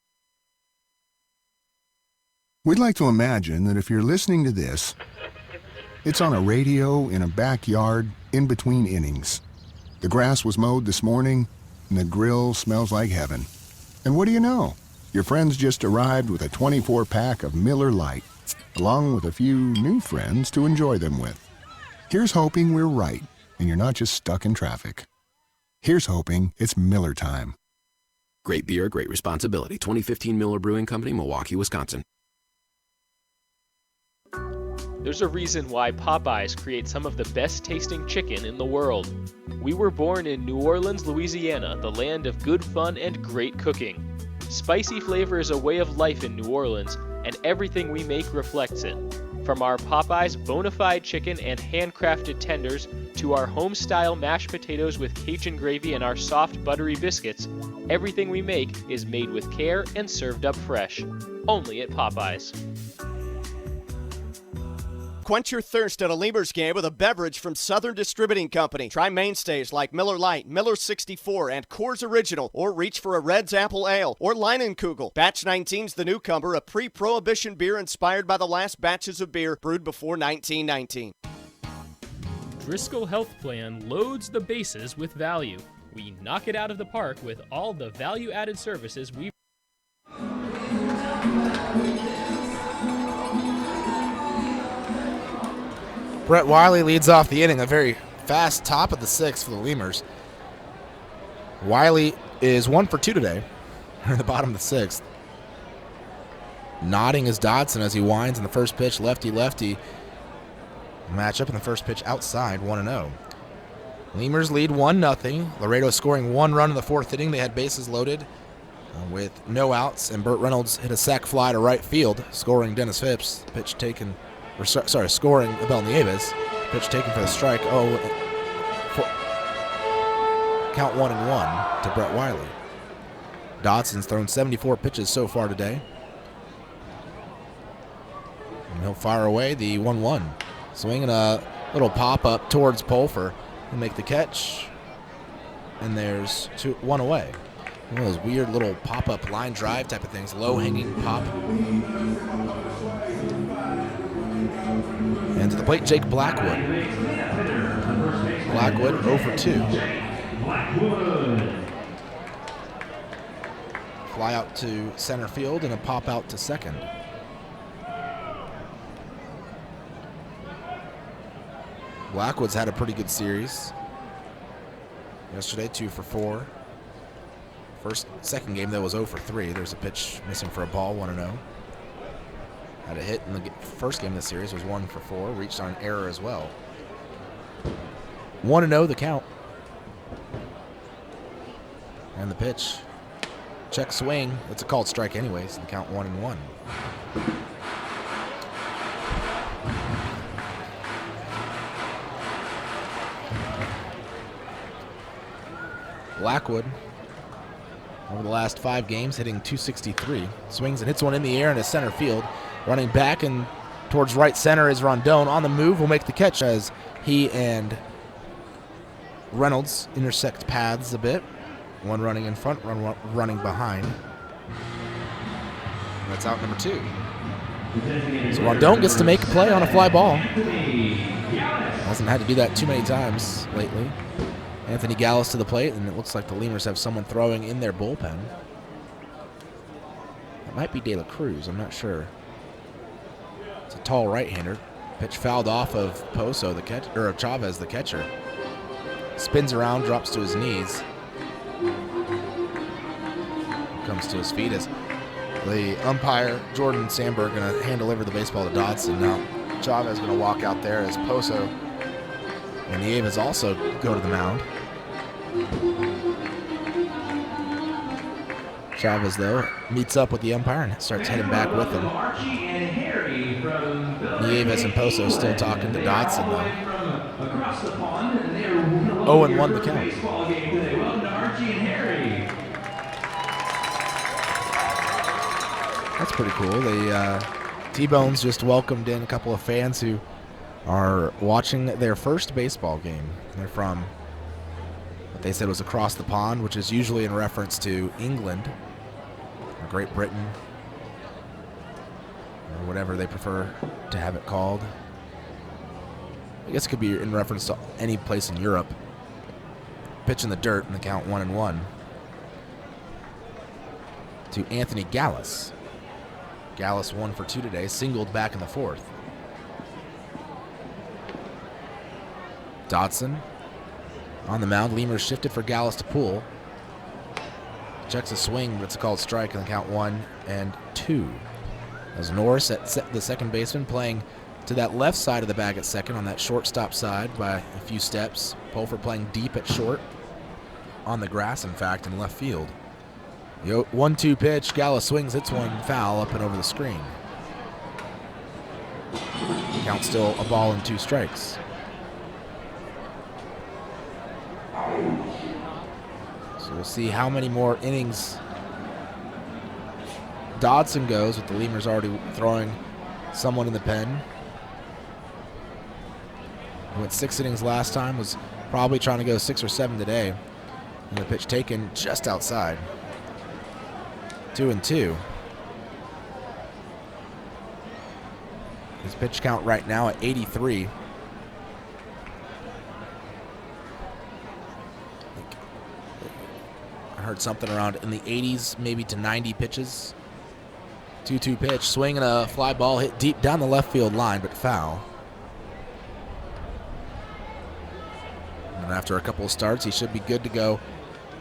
We'd like to imagine that if you're listening to this, it's on a radio in a backyard in between innings. The grass was mowed this morning, and the grill smells like heaven. And what do you know? Your friends just arrived with a 24-pack of Miller Lite, along with a few new friends to enjoy them with. Here's hoping we're right, and you're not just stuck in traffic. Here's hoping it's Miller time. Great beer, great responsibility. 2015 Miller Brewing Company, Milwaukee, Wisconsin. There's a reason why Popeyes creates some of the best tasting chicken in the world. We were born in New Orleans, Louisiana, the land of good fun and great cooking. Spicy flavor is a way of life in New Orleans, and everything we make reflects it. From our Popeyes bona fide chicken and handcrafted tenders to our home-style mashed potatoes with Cajun gravy and our soft buttery biscuits, everything we make is made with care and served up fresh. Only at Popeyes. Quench your thirst at a Lemurs game with a beverage from Southern Distributing Company. Try mainstays like Miller Lite, Miller 64, and Coors Original, or reach for a Red's Apple Ale or Leinenkugel. Batch 19's the newcomer, a pre-prohibition beer inspired by the last batches of beer brewed before 1919. Driscoll Health Plan loads the bases with value. We knock it out of the park with all the value-added services we. Brett Wiley leads off the inning, a very fast top of the sixth for the Lemurs. Wiley is 1 for 2 today in the bottom of the sixth. Nodding is Dodson as he winds in the first pitch, lefty-lefty. Match up in the first pitch outside, 1-0. Lemurs lead 1-0. Laredo scoring 1 run in the fourth inning. They had bases loaded with no outs, and Burt Reynolds hit a sac fly to right field, scoring Dennis Phipps. Pitch taken, scoring Abel Nieves. Pitch taken for the strike. Count 1-1 to Brett Wiley. Dodson's thrown 74 pitches so far today. And he'll fire away the 1-1. Swinging a little pop-up towards Pulfer. He'll make the catch. And there's 1 away. One of those weird little pop-up line drive type of things. Low-hanging pop. And to the plate, Jake Blackwood. Blackwood 0 for 2. Fly out to center field and a pop out to second. Blackwood's had a pretty good series. Yesterday, 2 for 4. Second game, though, was 0 for 3. There's a pitch missing for a ball, 1-0. Had a hit in the first game of the series, was 1 for 4. Reached on an error as well. 1-0 the count. And the pitch. Check swing. It's a called strike anyways. The count 1-1. Blackwood, over the last 5 games, hitting .263. Swings and hits one in the air into center field. Running back and towards right center is Rondon. On the move, will make the catch as he and Reynolds intersect paths a bit. One running in front, running behind. That's out number 2. So Rondon gets to make a play on a fly ball. Hasn't had to do that too many times lately. Anthony Gallus to the plate, and it looks like the Lemurs have someone throwing in their bullpen. It might be De La Cruz, I'm not sure. It's a tall right-hander. Pitch fouled off of Poso, the catcher, or of Chavez, the catcher. Spins around, drops to his knees. Comes to his feet as the umpire, Jordan Sandberg, going to hand deliver the baseball to Dodson. Now, Chavez going to walk out there as Poso and Nieves also go to the mound. Chavez, though, meets up with the umpire and starts heading back with him. Nieves and Poso still talking to Dodson, though. 0-1 the count. That's pretty cool. The T-Bones just welcomed in a couple of fans who are watching their first baseball game. They're from what they said was across the pond, which is usually in reference to England or Great Britain or whatever they prefer to have it called. I guess it could be in reference to any place in Europe. Pitch in the dirt and the count 1-1 to Anthony Gallus. Gallus 1 for 2 today, singled back in the fourth. Dodson on the mound. Lemurs shifted for Gallus to pull. Checks a swing, but it's a called strike and the count 1-2. As Norris at the second baseman playing to that left side of the bag at second on that shortstop side by a few steps. Pulfer playing deep at short on the grass, in fact, in left field. The 1-2 pitch. Gallus swings, hits one foul up and over the screen. Count still a ball and 2 strikes. So we'll see how many more innings Dodson goes with the Lemurs already throwing someone in the pen. Went 6 innings last time, was probably trying to go 6 or 7 today. And the pitch taken just outside. 2-2. His pitch count right now at 83. I heard something around in the 80s, maybe to 90 pitches. 2-2 pitch, swing and a fly ball hit deep down the left field line, but foul. And after a couple of starts, he should be good to go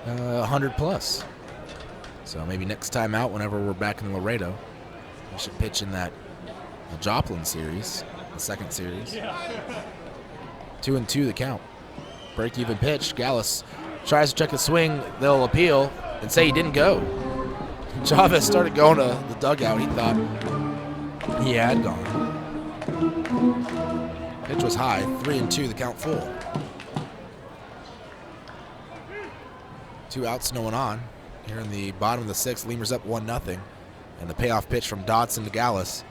100 plus. So maybe next time out, whenever we're back in Laredo, he should pitch in that Joplin series, the second series. 2-2 the count. Break even pitch. Gallus tries to check the swing. They'll appeal and say he didn't go. Chavez started going to the dugout. He thought he had gone. Pitch was high. 3-2 the count full. 2 outs, no one on. Here in the bottom of the 6th, Lemurs up 1-0. And the payoff pitch from Dodson to Gallus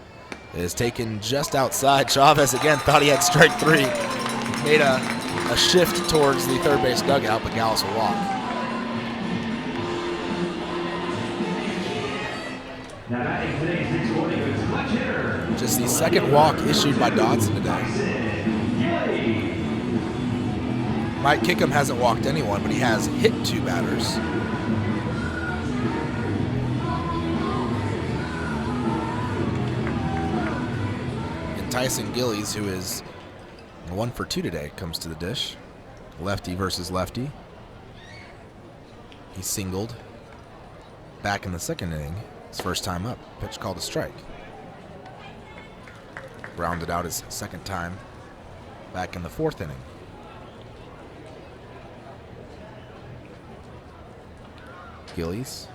is taken just outside. Chavez again thought he had strike 3. Made a shift towards the third base dugout, but Gallus will walk. Just the second walk issued by Dodson today. Mike Kickham hasn't walked anyone, but he has hit 2 batters. Tyson Gillies, who is 1 for 2 today, comes to the dish. Lefty versus lefty. He singled back in the 2nd inning. His first time up. Pitch called a strike. Grounded out his 2nd time back in the 4th inning. Gillies,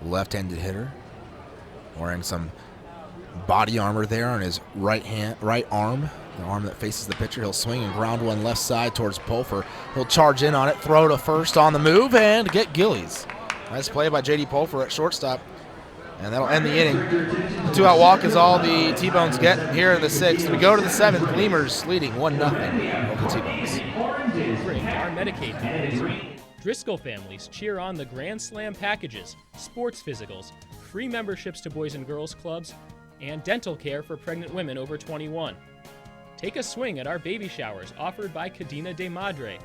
left-handed hitter, wearing some body armor there on his right arm, the arm that faces the pitcher. He'll swing and ground one left side towards Pulfer. He'll charge in on it, throw to first on the move, and get Gillies. Nice play by J.D. Pulfer at shortstop, and that'll end the inning. The 2-out walk is all the T-Bones get here in the 6th. We go to the 7th. Lemurs leading 1-0 over the T-Bones. Bring our Medicaid families. Driscoll families cheer on the Grand Slam packages, sports physicals, free memberships to Boys and Girls Clubs, and dental care for pregnant women over 21. Take a swing at our baby showers offered by Cadena de Madre.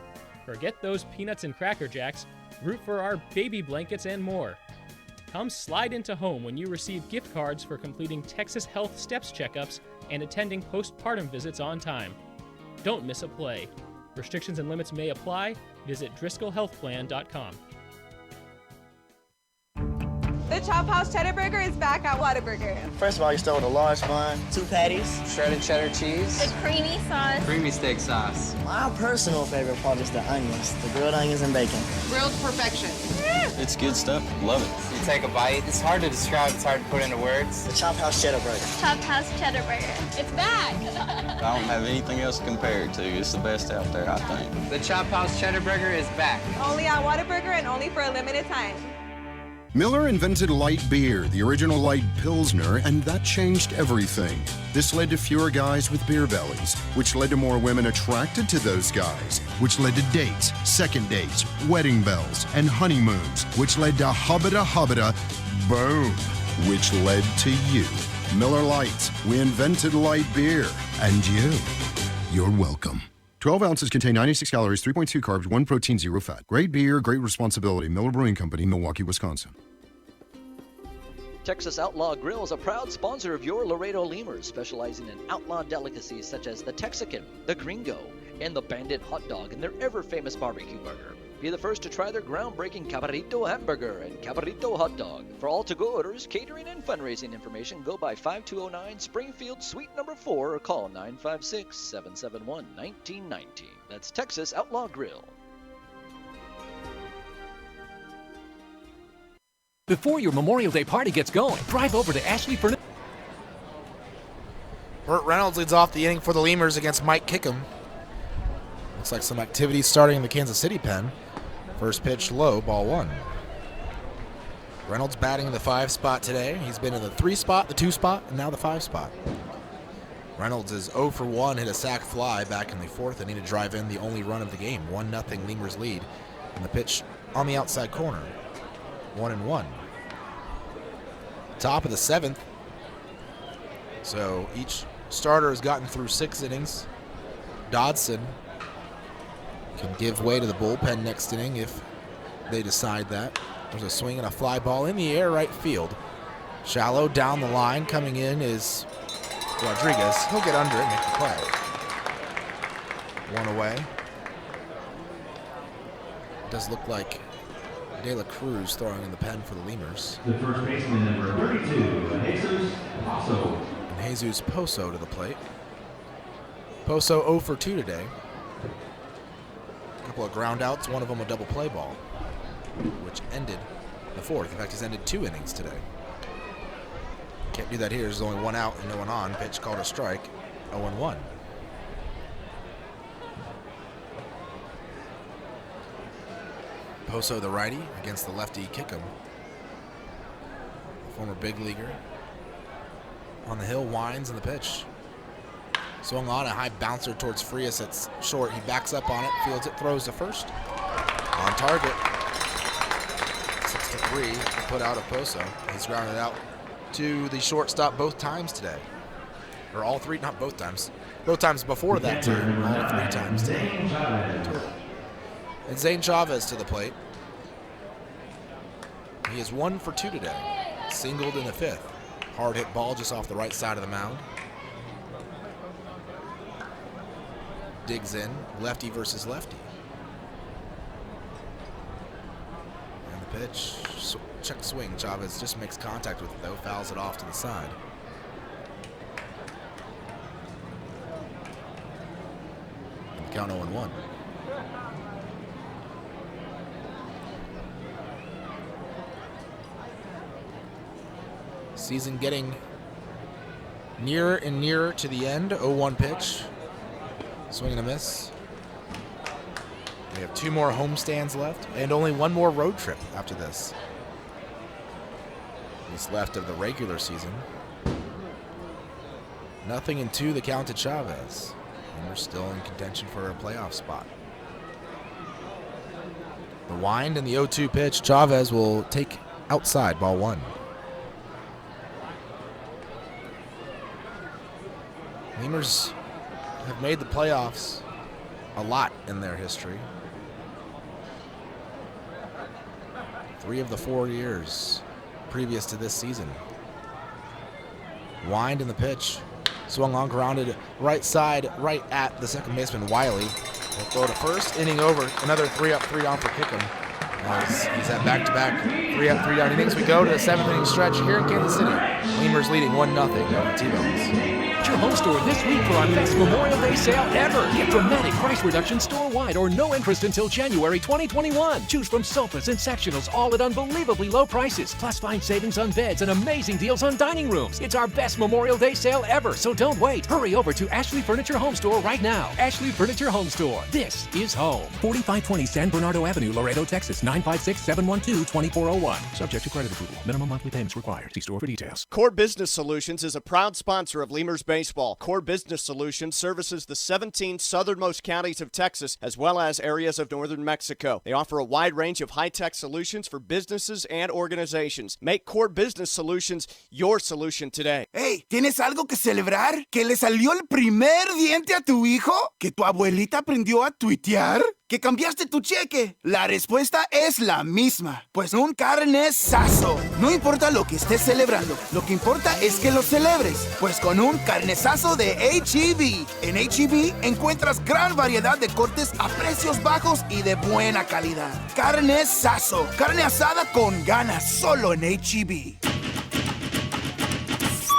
Forget those peanuts and Cracker Jacks, root for our baby blankets and more. Come slide into home when you receive gift cards for completing Texas Health Steps checkups and attending postpartum visits on time. Don't miss a play. Restrictions and limits may apply. Visit DriscollHealthPlan.com. The Chop House Cheddar Burger is back at Whataburger. First of all, you start with a large bun, 2 patties, shredded cheddar cheese, The creamy sauce. creamy steak sauce. My personal favorite part is the onions, the grilled onions and bacon. Grilled perfection. It's good stuff. Love it. You take a bite. It's hard to describe. It's hard to put into words. The Chop House Cheddar Burger. Chop House Cheddar Burger. It's back. I don't have anything else to compare it to. It's the best out there, I think. The Chop House Cheddar Burger is back. Only at Whataburger and only for a limited time. Miller invented light beer, the original light Pilsner, and that changed everything. This led to fewer guys with beer bellies, which led to more women attracted to those guys, which led to dates, second dates, wedding bells, and honeymoons, which led to hubbada, boom, which led to you. Miller Lights, we invented light beer, and you're welcome. 12 ounces contain 96 calories, 3.2 carbs, 1 protein, 0 fat. Great beer, great responsibility. Miller Brewing Company, Milwaukee, Wisconsin. Texas Outlaw Grill is a proud sponsor of your Laredo Lemurs, specializing in outlaw delicacies such as the Texican, the Gringo, and the Bandit Hot Dog and their ever-famous barbecue burger. Be the first to try their groundbreaking Cabrito Hamburger and Cabrito Hot Dog. For all to-go orders, catering, and fundraising information, go by 5209 Springfield Suite number 4 or call 956-771-1919. That's Texas Outlaw Grill. Before your Memorial Day party gets going, drive over to Ashley Furniture. Burt Reynolds leads off the inning for the Lemurs against Mike Kickham. Looks like some activity starting in the Kansas City pen. First pitch low, ball 1. Reynolds batting in the 5 spot today. He's been in the 3 spot, the 2 spot, and now the 5 spot. Reynolds is 0 for 1, hit a sac fly back in the 4th inning to drive in the only run of the game. 1-0 Lemurs lead. And the pitch on the outside corner. 1-1. Top of the 7th. So each starter has gotten through 6 innings. Dodson can give way to the bullpen next inning if they decide that. There's a swing and a fly ball in the air, right field. Shallow down the line. Coming in is Rodriguez. He'll get under it and make the play. 1 away. It does look like De La Cruz throwing in the pen for the Lemurs. The first baseman, number 32, Jesus Poso. And Jesus Poso to the plate. Poso 0 for 2 today. A couple of ground outs, one of them a double play ball, which ended the 4th. In fact, he's ended 2 innings today. Can't do that here. There's only 1 out and no one on. Pitch called a strike. 0-1. Poso, the righty, against the lefty Kickham. Former big leaguer. On the hill, winds in the pitch. Swung on a high bouncer towards Frias. It's short. He backs up on it, fields it, throws to first. On target. 6-3 put out of Poso. He's grounded out to the shortstop both times today. Or all 3, not both times. Both times before that too. All 3 times today. Total. And Zane Chavez to the plate. He is 1 for 2 today. Singled in the 5th. Hard hit ball just off the right side of the mound. Digs in, lefty versus lefty. And the pitch, check swing. Chavez just makes contact with it though, fouls it off to the side. And count 0-1. Season getting nearer and nearer to the end. 0-1 pitch. Swing and a miss. We have 2 more homestands left and only 1 more road trip after this. What's left of the regular season. 0-2 the count to Chavez. And we're still in contention for a playoff spot. The wind and the 0-2 pitch. Chavez will take outside, ball 1. Lemurs have made the playoffs a lot in their history. 3 of the 4 years previous to this season. Wind in the pitch. Swung on, grounded right side, right at the second baseman, Wiley. Will throw to first. Inning over. Another 3 up, 3 down for Kickham. He's at back-to-back 3 up, 3 down innings. We go to the 7th inning stretch here in Kansas City. Lemurs leading 1-0 over T-Bones. At your home store this week for our best Memorial Day sale ever. Get dramatic price reduction store-wide or no interest until January 2021. Choose from sofas and sectionals, all at unbelievably low prices. Plus find savings on beds and amazing deals on dining rooms. It's our best Memorial Day sale ever, so don't wait. Hurry over to Ashley Furniture Home Store right now. Ashley Furniture Home Store. This is home. 4520 San Bernardo Avenue, Laredo, Texas. 956-712-2401. Subject to credit approval. Minimum monthly payments required. See store for details. Core Business Solutions is a proud sponsor of Lemurs Baseball. Core Business Solutions services the 17 southernmost counties of Texas as well as areas of northern Mexico. They offer a wide range of high-tech solutions for businesses and organizations. Make Core Business Solutions your solution today. Hey, ¿tienes algo que celebrar? ¿Que le salió el primer diente a tu hijo? ¿Que tu abuelita aprendió a tuitear? ¿Que cambiaste tu cheque? La respuesta es la misma. Pues un carnesazo. No importa lo que estés celebrando, lo que importa es que lo celebres. Pues con un carnesazo de H-E-B. En H-E-B encuentras gran variedad de cortes a precios bajos y de buena calidad. Carnesazo. Carne asada con ganas solo en H-E-B.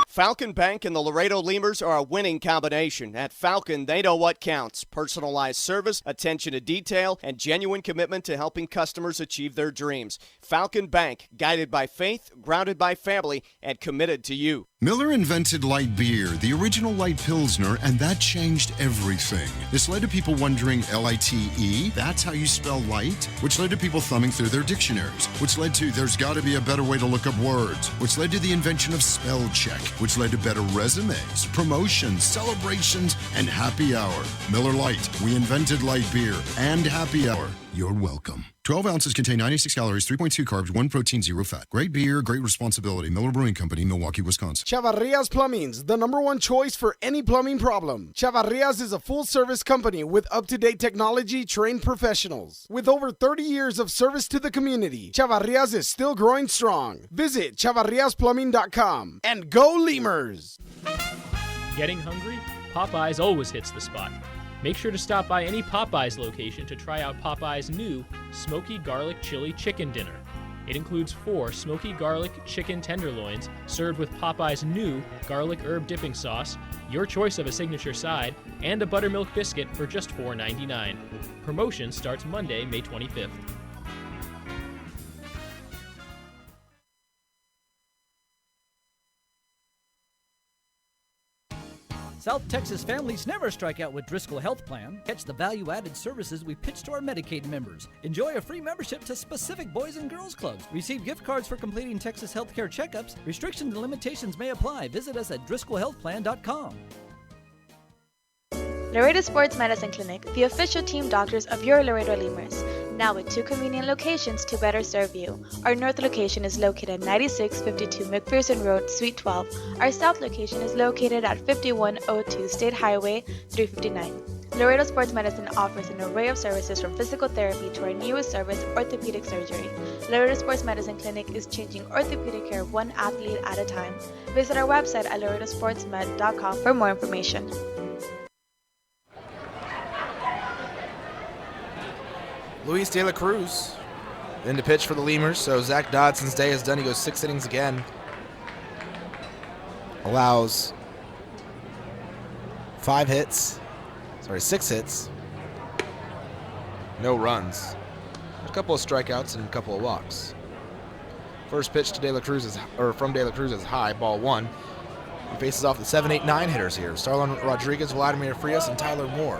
Falcon Bank and the Laredo Lemurs are a winning combination. At Falcon, they know what counts. Personalized service, attention to detail, and genuine commitment to helping customers achieve their dreams. Falcon Bank, guided by faith, grounded by family, and committed to you. Miller invented light beer, the original light Pilsner, and that changed everything. This led to people wondering, L-I-T-E, that's how you spell light? Which led to people thumbing through their dictionaries, which led to there's got to be a better way to look up words, which led to the invention of spell check, which led to better resumes, promotions, celebrations, and happy hour. Miller Lite, we invented light beer and happy hour. You're welcome. 12 ounces contain 96 calories, 3.2 carbs, 1 protein, 0 fat. Great beer, great responsibility. Miller Brewing Company, Milwaukee, Wisconsin. Chavarrias Plumbing's the #1 choice for any plumbing problem. Chavarrias is a full-service company with up-to-date technology, trained professionals. With over 30 years of service to the community, Chavarrias is still growing strong. Visit chavarriasplumbing.com and go Lemurs! Getting hungry? Popeyes always hits the spot. Make sure to stop by any Popeyes location to try out Popeyes' new Smoky Garlic Chili Chicken Dinner. It includes 4 smoky garlic chicken tenderloins served with Popeyes' new garlic herb dipping sauce, your choice of a signature side, and a buttermilk biscuit for just $4.99. Promotion starts Monday, May 25th. South Texas families never strike out with Driscoll Health Plan. Catch the value-added services we pitch to our Medicaid members. Enjoy a free membership to specific boys and girls clubs. Receive gift cards for completing Texas healthcare checkups. Restrictions and limitations may apply. Visit us at DriscollHealthPlan.com. Laredo Sports Medicine Clinic, the official team doctors of your Laredo Lemurs. Now with 2 convenient locations to better serve you. Our north location is located at 9652 McPherson Road, Suite 12. Our south location is located at 5102 State Highway 359. Laredo Sports Medicine offers an array of services from physical therapy to our newest service, orthopedic surgery. Laredo Sports Medicine Clinic is changing orthopedic care one athlete at a time. Visit our website at laredosportsmed.com for more information. Luis De La Cruz in to pitch for the Lemurs. So Zach Dodson's day is done. He goes 6 innings again. Allows 6 hits. No runs. A couple of strikeouts and a couple of walks. First pitch to De La Cruz from De La Cruz is high, ball 1. He faces off the 7, 8, 9 hitters here. Starlin Rodriguez, Vladimir Frias, and Tyler Moore.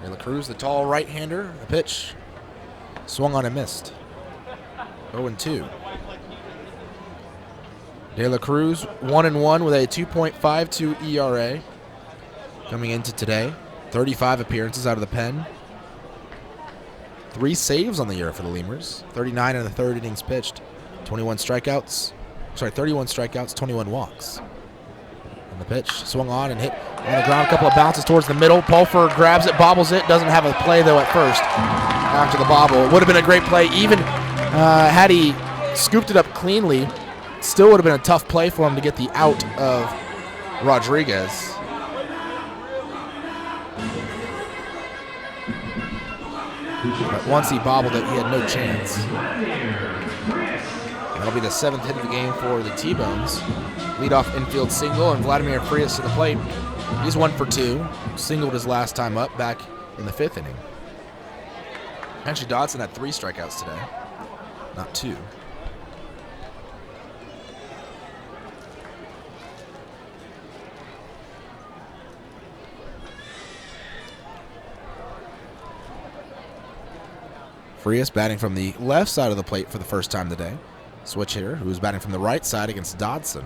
De La Cruz, the tall right-hander, a pitch. Swung on and missed. 0-2. De La Cruz, 1-1 with a 2.52 ERA. Coming into today, 35 appearances out of the pen. 3 saves on the year for the Lemurs. 39 in the 3rd innings pitched. 31 strikeouts, 21 walks. The pitch swung on and hit on the ground. A couple of bounces towards the middle. Pulfer grabs it, bobbles it. Doesn't have a play, though, at first after the bobble. It would have been a great play. Even had he scooped it up cleanly, still would have been a tough play for him to get the out of Rodriguez. But once he bobbled it, he had no chance. That'll be the 7th hit of the game for the T-Bones. Leadoff infield single, and Vladimir Frias to the plate. He's 1 for 2. Singled his last time up back in the 5th inning. Actually, Dodson had 3 strikeouts today, not 2. Frias batting from the left side of the plate for the first time today. Switch hitter, who is batting from the right side against Dodson.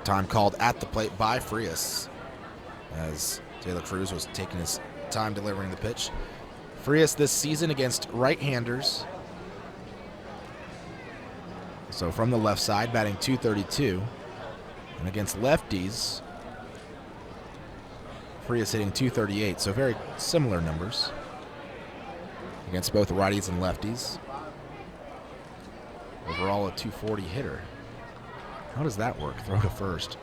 Time called at the plate by Frias as De La Cruz was taking his time delivering the pitch. Frias this season against right-handers. So from the left side, batting .232. And against lefties, Frias hitting .238. So very similar numbers against both righties and lefties. Overall a .240 hitter. How does that work? Throw to first.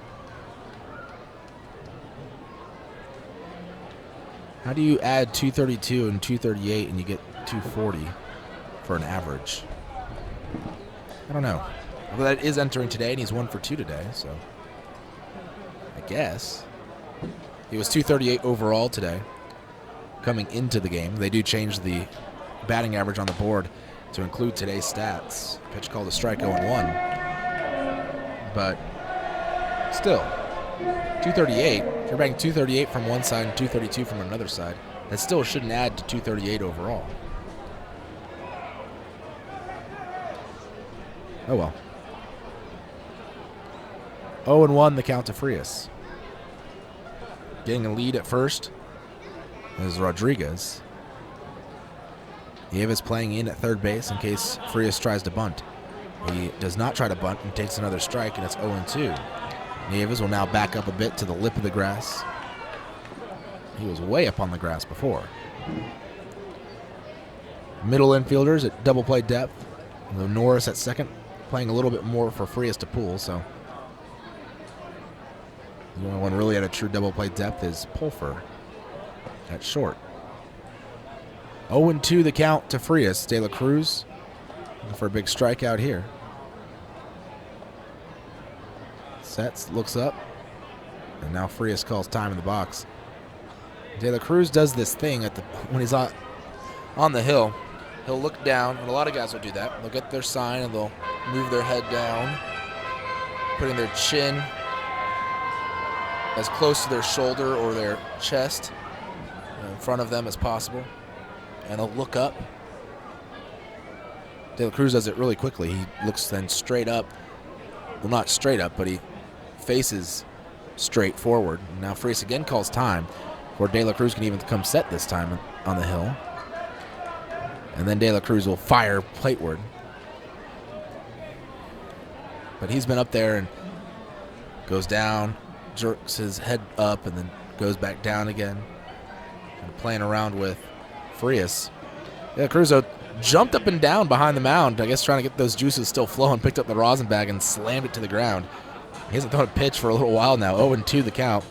How do you add .232 and .238 and you get .240 for an average? I don't know. Well, that is entering today, and he's 1 for 2 today, so I guess. He was .238 overall today coming into the game. They do change the batting average on the board to include today's stats. Pitch called a strike 0-1. But still, 238. If you're batting 238 from one side and 232 from another side, that still shouldn't add to 238 overall. Oh well. 0-1 the count to Frias. Getting a lead at first is Rodriguez. Nieves playing in at third base in case Frias tries to bunt. He does not try to bunt and takes another strike, and it's 0-2. Nieves will now back up a bit to the lip of the grass. He was way up on the grass before. Middle infielders at double play depth. Though Norris at second, playing a little bit more for Frias to pull, so the only one really at a true double play depth is Pulfer at short. 0-2 the count to Frias. De La Cruz looking for a big strikeout here. Sets, looks up, and now Frias calls time in the box. De La Cruz does this thing when he's on the hill. He'll look down, and a lot of guys will do that. They'll get their sign and they'll move their head down, putting their chin as close to their shoulder or their chest in front of them as possible. And they'll look up. De La Cruz does it really quickly. He looks then straight up. Well, not straight up, but he faces straight forward. Now Frias again calls time, where De La Cruz can even come set this time on the hill. And then De La Cruz will fire plateward. But he's been up there and goes down, jerks his head up, and then goes back down again. And playing around with Frias. De La Cruz jumped up and down behind the mound, I guess trying to get those juices still flowing, picked up the rosin bag and slammed it to the ground. He hasn't thrown a pitch for a little while now. 0-2 the count.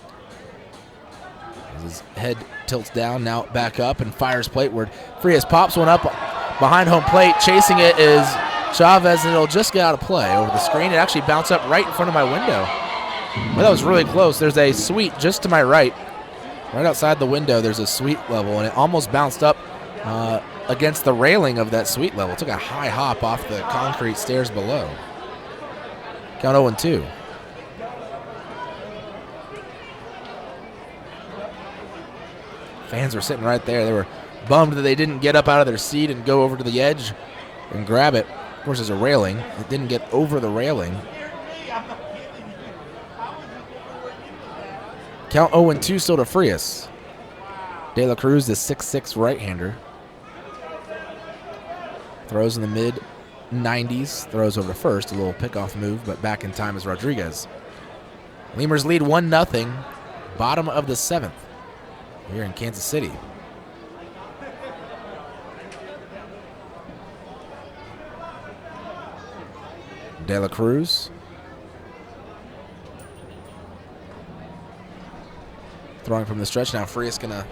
As his head tilts down, now back up and fires plateward. Frias pops one up behind home plate. Chasing it is Chavez, and it'll just get out of play over the screen. It actually bounced up right in front of my window. Well, that was really close. There's a suite just to my right. Right outside the window, there's a suite level, and it almost bounced up against the railing of that suite level. It took a high hop off the concrete stairs below. Count 0-2. Fans were sitting right there. They were bummed that they didn't get up out of their seat and go over to the edge and grab it. Of course, there's a railing. It didn't get over the railing. Count 0-2 still to Frias. De La Cruz, the 6'6" right-hander. Throws in the mid-90s. Throws over to first. A little pickoff move, but back in time is Rodriguez. Lemurs lead 1-0. Bottom of the 7th. Here in Kansas City. De La Cruz. Throwing from the stretch now. Frias gonna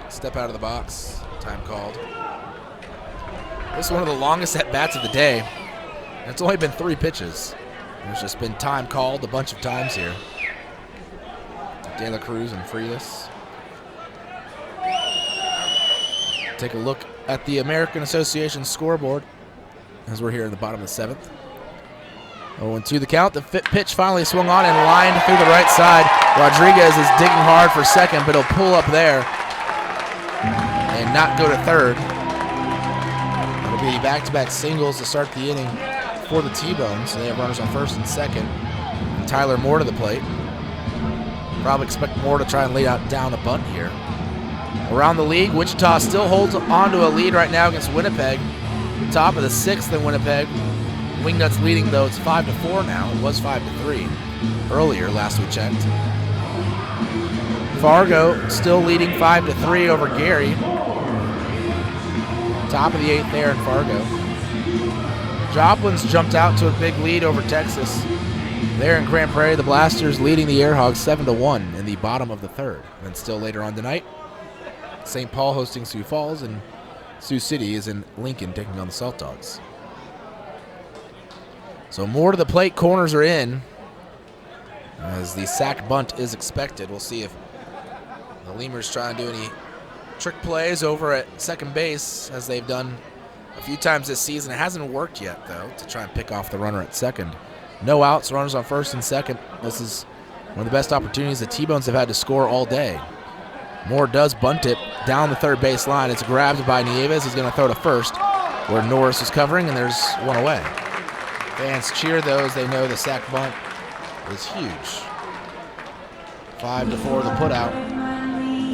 step out of the box. Time called. This is one of the longest at-bats of the day. And it's only been 3 pitches. There's just been time called a bunch of times here. De La Cruz and Frias. Take a look at the American Association scoreboard as we're here in the bottom of the 7th. 0-2 the count. The pitch finally swung on and lined through the right side. Rodriguez is digging hard for second, but he'll pull up there and not go to third. It'll be back-to-back singles to start the inning for the T-Bones. So they have runners on first and second. And Tyler Moore to the plate. Probably expect Moore to try and lay down a bunt here. Around the league, Wichita still holds on to a lead right now against Winnipeg. Top of the 6th in Winnipeg. Wingnuts leading, though. It's 5-4 now. It was 5-3 earlier, last we checked. Fargo still leading 5-3 over Gary. Top of the 8th there in Fargo. Joplin's jumped out to a big lead over Texas. There in Grand Prairie, the Blasters leading the Airhogs 7-1 in the bottom of the 3rd. And then still later on tonight, St. Paul hosting Sioux Falls, and Sioux City is in Lincoln taking on the Salt Dogs. So more to the plate, corners are in. As the sack bunt is expected, we'll see if the Lemurs try and do any trick plays over at second base, as they've done a few times this season. It hasn't worked yet, though, to try and pick off the runner at second. No outs, runners on first and second. This is one of the best opportunities the T-Bones have had to score all day. Moore does bunt it down the third base line. It's grabbed by Nieves. He's going to throw to first, where Norris is covering, and there's one away. Fans cheer those. They know the sac bunt is huge. 5-4 the putout.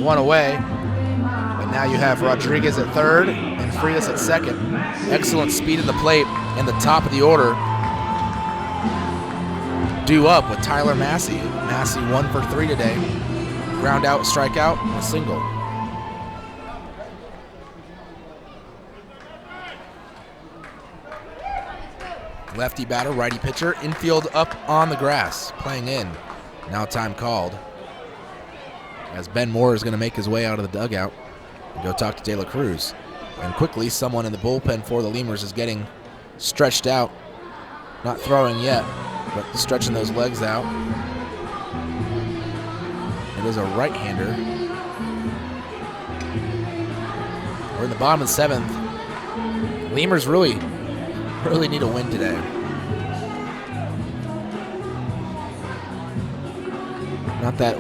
One away. But now you have Rodriguez at third and Frias at second. Excellent speed at the plate and the top of the order. Due up with Tyler Massey. Massey 1 for 3 today. Ground out, strikeout, and a single. Lefty batter, righty pitcher. Infield up on the grass, playing in. Now time called. As Ben Moore is going to make his way out of the dugout and go talk to De La Cruz. And quickly, someone in the bullpen for the Lemurs is getting stretched out. Not throwing yet, but stretching those legs out. It is a right-hander. We're in the bottom of the 7th. Lemurs really need a win today. Not that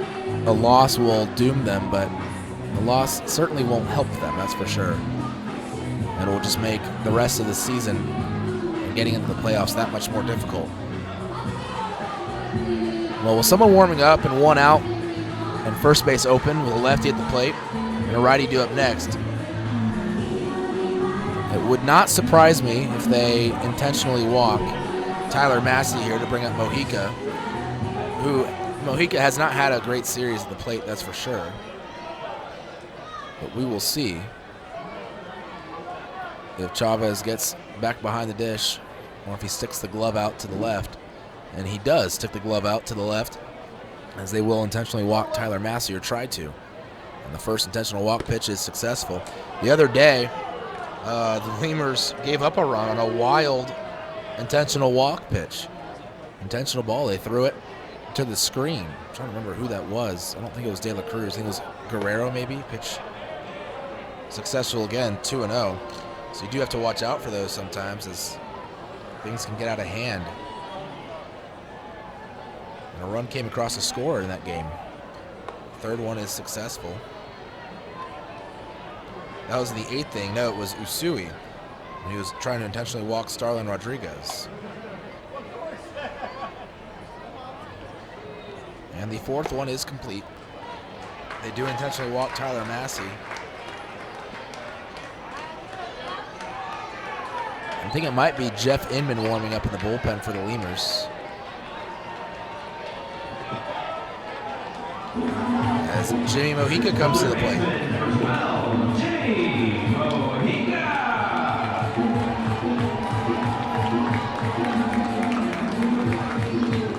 a loss will doom them, but a loss certainly won't help them, that's for sure. And it will just make the rest of the season and getting into the playoffs that much more difficult. Well, with someone warming up and one out and first base open with a lefty at the plate and a righty due up next, it would not surprise me if they intentionally walk Tyler Massey here to bring up Mojica, who Mojica has not had a great series at the plate, that's for sure. But we will see if Chavez gets back behind the dish or if he sticks the glove out to the left. And he does stick the glove out to the left, as they will intentionally walk Tyler Massey, or try to. And the first intentional walk pitch is successful. The other day, the Lemurs gave up a run on a wild intentional walk pitch. Intentional ball. They threw it to the screen. I'm trying to remember who that was. I don't think it was De La Cruz. I think it was Guerrero, maybe. Pitch successful again, 2-0. So you do have to watch out for those sometimes, as things can get out of hand. And a run came across the score in that game. Third one is successful. That was the 8th inning. No, it was Usui. He was trying to intentionally walk Starlin Rodriguez. And the 4th one is complete. They do intentionally walk Tyler Massey. I think it might be Jeff Inman warming up in the bullpen for the Lemurs. As Jimmy Mojica comes to the plate.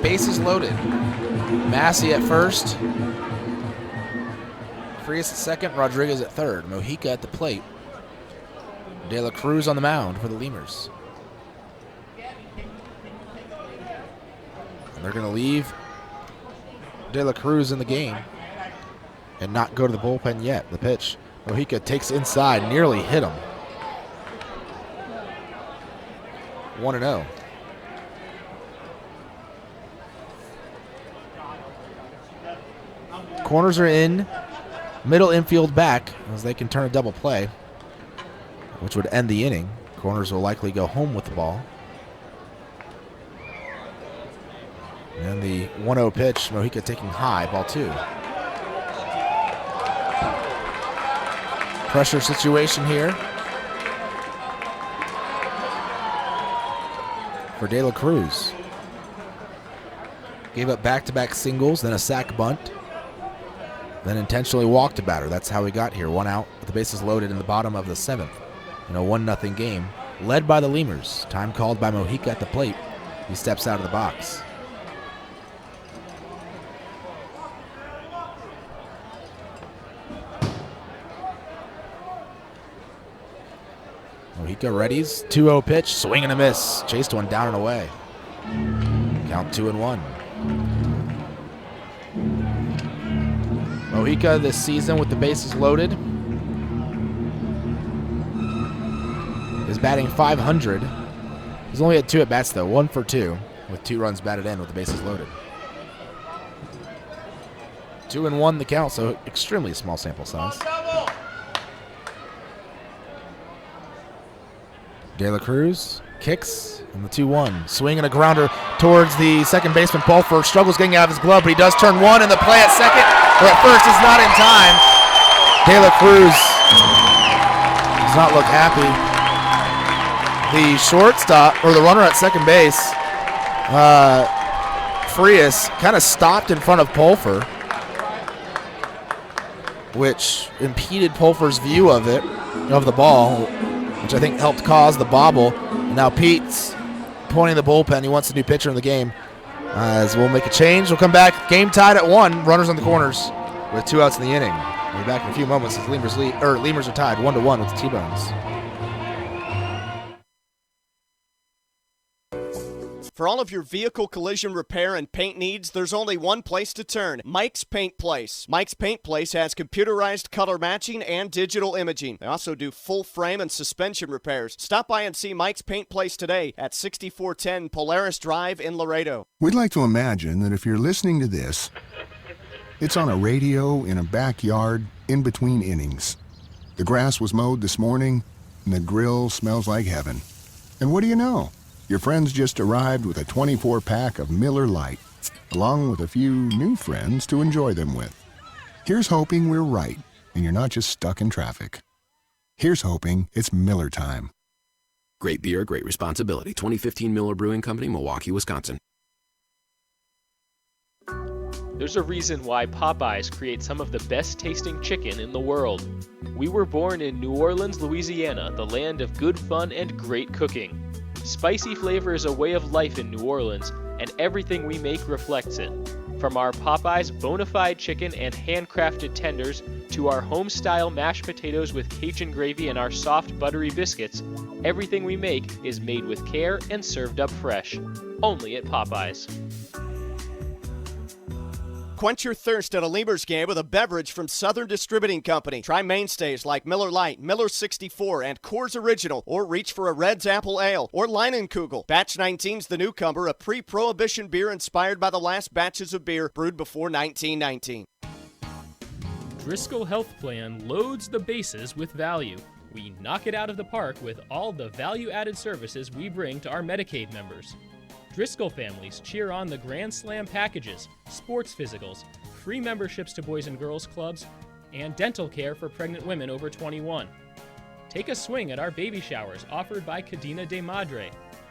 Bases loaded. Massey at first. Frias at second. Rodriguez at third. Mojica at the plate. De La Cruz on the mound for the Lemurs. And they're going to leave De La Cruz in the game and not go to the bullpen yet. The pitch. Mojica takes inside, nearly hit him. 1-0. Corners are in. Middle infield back, as they can turn a double play, which would end the inning. Corners will likely go home with the ball. And the 1-0 pitch, Mojica taking high, ball 2. Pressure situation here for De La Cruz. Gave up back-to-back singles, then a sac bunt, then intentionally walked a batter. That's how we got here. 1 out with the bases loaded in the bottom of the 7th. In a 1-0 game, led by the Lemurs. Time called by Mojica at the plate. He steps out of the box. Mojica readies. 2-0 pitch. Swing and a miss. Chased one down and away. Count 2-1. Mojica this season with the bases loaded has batting .500. He's only had 2 at-bats, though, 1 for 2, with 2 runs batted in with the bases loaded. 2-1 the count, so extremely small sample size. De La Cruz kicks in the 2-1. Swing and a grounder towards the second baseman, Pulfer. Struggles getting out of his glove, but he does turn one, and the play at second, or at first, is not in time. De La Cruz does not look happy. The shortstop, or the runner at second base, Frias, kind of stopped in front of Pulfer, which impeded Pulfer's view of the ball, which I think helped cause the bobble. And now Pete's pointing the bullpen. He wants a new pitcher in the game. As we'll make a change. We'll come back. Game tied at 1. Runners on the corners with 2 outs in the inning. We'll be back in a few moments as Lemurs are tied 1-1 with the T-Bones. For all of your vehicle collision repair and paint needs, there's only one place to turn, Mike's Paint Place. Mike's Paint Place has computerized color matching and digital imaging. They also do full frame and suspension repairs. Stop by and see Mike's Paint Place today at 6410 Polaris Drive in Laredo. We'd like to imagine that if you're listening to this, it's on a radio in a backyard in between innings. The grass was mowed this morning, and the grill smells like heaven. And what do you know? Your friends just arrived with a 24-pack of Miller Lite, along with a few new friends to enjoy them with. Here's hoping we're right, and you're not just stuck in traffic. Here's hoping it's Miller time. Great beer, great responsibility. 2015 Miller Brewing Company, Milwaukee, Wisconsin. There's a reason why Popeyes creates some of the best tasting chicken in the world. We were born in New Orleans, Louisiana, the land of good fun and great cooking. Spicy flavor is a way of life in New Orleans, and everything we make reflects it. From our Popeyes bona fide chicken and handcrafted tenders to our home-style mashed potatoes with Cajun gravy and our soft buttery biscuits, everything we make is made with care and served up fresh. Only at Popeyes. Quench your thirst at a Lemurs game with a beverage from Southern Distributing Company. Try mainstays like Miller Lite, Miller 64, and Coors Original, or reach for a Red's Apple Ale or Leinenkugel. Batch 19's the newcomer, a pre-prohibition beer inspired by the last batches of beer brewed before 1919. Driscoll Health Plan loads the bases with value. We knock it out of the park with all the value-added services we bring to our Medicaid members. Driscoll families cheer on the Grand Slam packages, sports physicals, free memberships to Boys and Girls Clubs, and dental care for pregnant women over 21. Take a swing at our baby showers offered by Cadena de Madre.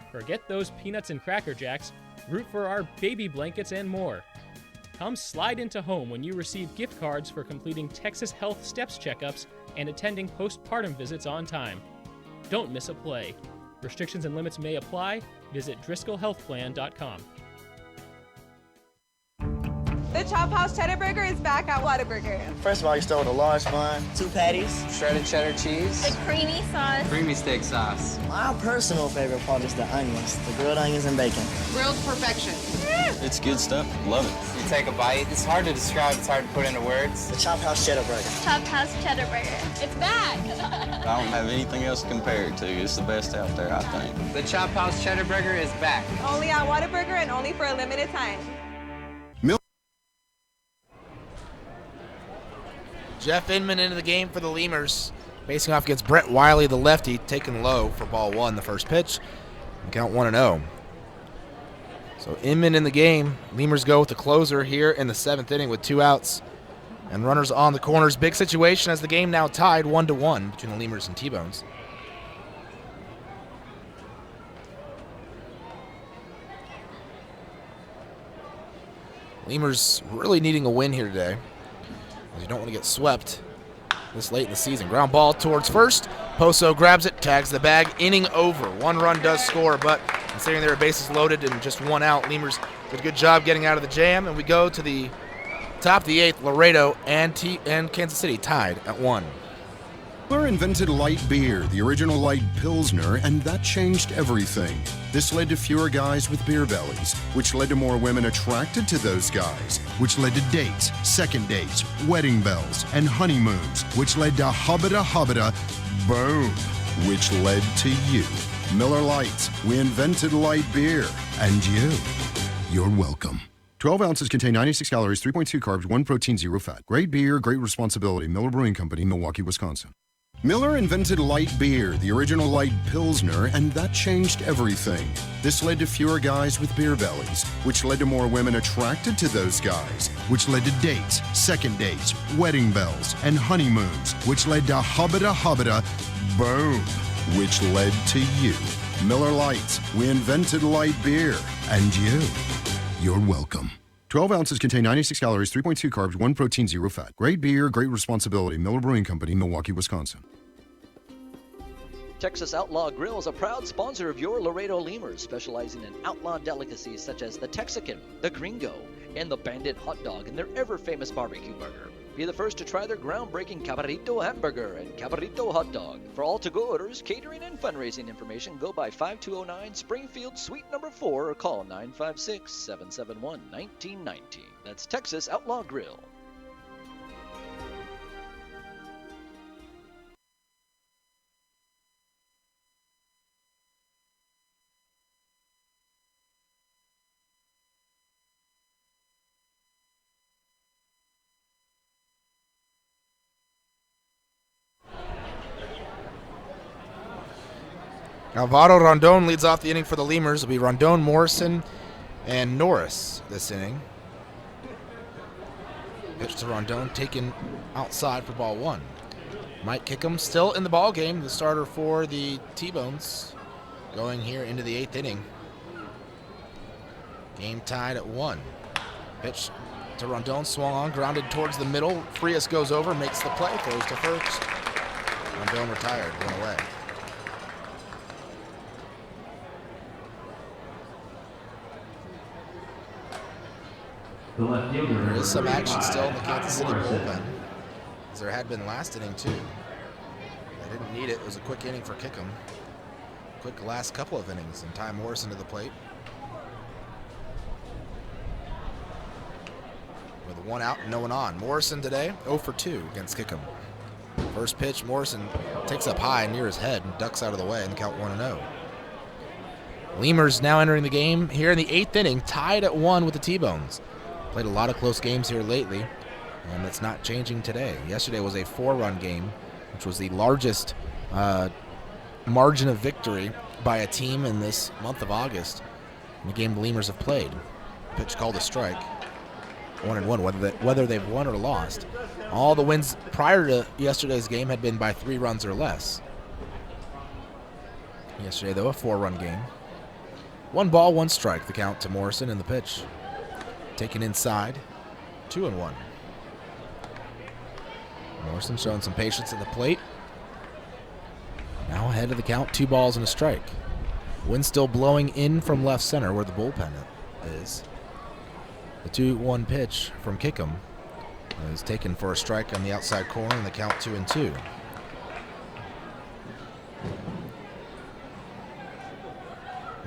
Forget those peanuts and Cracker Jacks, root for our baby blankets and more. Come slide into home when you receive gift cards for completing Texas Health Steps checkups and attending postpartum visits on time. Don't miss a play. Restrictions and limits may apply. Visit DriscollHealthPlan.com. The Chop House Cheddar Burger is back at Whataburger. First of all, you start with a large bun, 2 patties, shredded cheddar cheese, The creamy sauce. creamy steak sauce. My personal favorite part is the onions, the grilled onions and bacon. Grilled perfection. It's good stuff. Love it. You take a bite, it's hard to describe, it's hard to put into words. The Chop House Cheddar Burger. Chop House Cheddar Burger. It's back. I don't have anything else to compare it to. It's the best out there, I think. The Chop House Cheddar Burger is back. Only at Whataburger and only for a limited time. Jeff Inman into the game for the Lemurs. Facing off against Brett Wiley, the lefty, taken low for ball 1, the first pitch. Count 1-0. So Inman in the game. Lemurs go with the closer here in the 7th inning with 2 outs. And runners on the corners. Big situation as the game now tied 1-1 between the Lemurs and T-Bones. Lemurs really needing a win here today, as you don't want to get swept this late in the season. Ground ball towards first. Poso grabs it, tags the bag, inning over. 1 run does score, but considering there are bases loaded and just 1 out, Lemurs did a good job getting out of the jam, and we go to the top of the 8th. Laredo and Kansas City tied at 1. Miller invented light beer, the original light Pilsner, and that changed everything. This led to fewer guys with beer bellies, which led to more women attracted to those guys, which led to dates, second dates, wedding bells, and honeymoons, which led to hubbada hubbada, boom. which led to you. Miller Lite, we invented light beer. And you're welcome. 12 ounces contain 96 calories, 3.2 carbs, 1 protein, 0 fat. Great beer, great responsibility. Miller Brewing Company, Milwaukee, Wisconsin. Miller invented light beer, the original light Pilsner, and that changed everything. This led to fewer guys with beer bellies, which led to more women attracted to those guys, which led to dates, second dates, wedding bells, and honeymoons, which led to hubbada, boom, which led to you. Miller Lite, we invented light beer, and you're welcome. 12 ounces contain 96 calories, 3.2 carbs, 1 protein, 0 fat. Great beer, great responsibility. Miller Brewing Company, Milwaukee, Wisconsin. Texas Outlaw Grill is a proud sponsor of your Laredo Lemurs, specializing in outlaw delicacies such as the Texican, the Gringo, and the Bandit hot dog and their ever-famous barbecue burger. Be the first to try their groundbreaking Cabrito hamburger and Cabrito hot dog. For all to-go orders, catering, and fundraising information, go by 5209 Springfield Suite number 4 or call 956-771-1919. That's Texas Outlaw Grill. Alvaro Rondon leads off the inning for the Lemurs. It'll be Rondon, Morrison, and Norris this inning. Pitch to Rondon, taken outside for ball 1. Mike Kickham still in the ball game, the starter for the T-Bones, going here into the 8th inning. Game tied at 1. Pitch to Rondon, swung on, grounded towards the middle. Frias goes over, makes the play, throws to first. Rondon retired, went away. There is some action still in the Kansas City bullpen, as there had been last inning too. They didn't need it. It was a quick inning for Kickham. Quick last couple of innings, and Ty Morrison to the plate. With 1 out and no one on. Morrison today 0 for 2 against Kickham. First pitch, Morrison takes up high near his head and ducks out of the way, and count 1-0. Lemurs now entering the game here in the 8th inning, tied at 1 with the T-Bones. Played a lot of close games here lately, and it's not changing today. Yesterday was a 4-run game, which was the largest margin of victory by a team in this month of August in the game the Lemurs have played. Pitch called a strike. 1-1, whether they've won or lost. All the wins prior to yesterday's game had been by 3 runs or less. Yesterday, though, a 4-run game. 1 ball, 1 strike, the count to Morrison in the pitch. Taken inside, 2-1. Morrison showing some patience at the plate. Now ahead of the count, 2 balls and a strike. Wind still blowing in from left center where the bullpen is. The 2-1 pitch from Kickham is taken for a strike on the outside corner, and the count 2-2.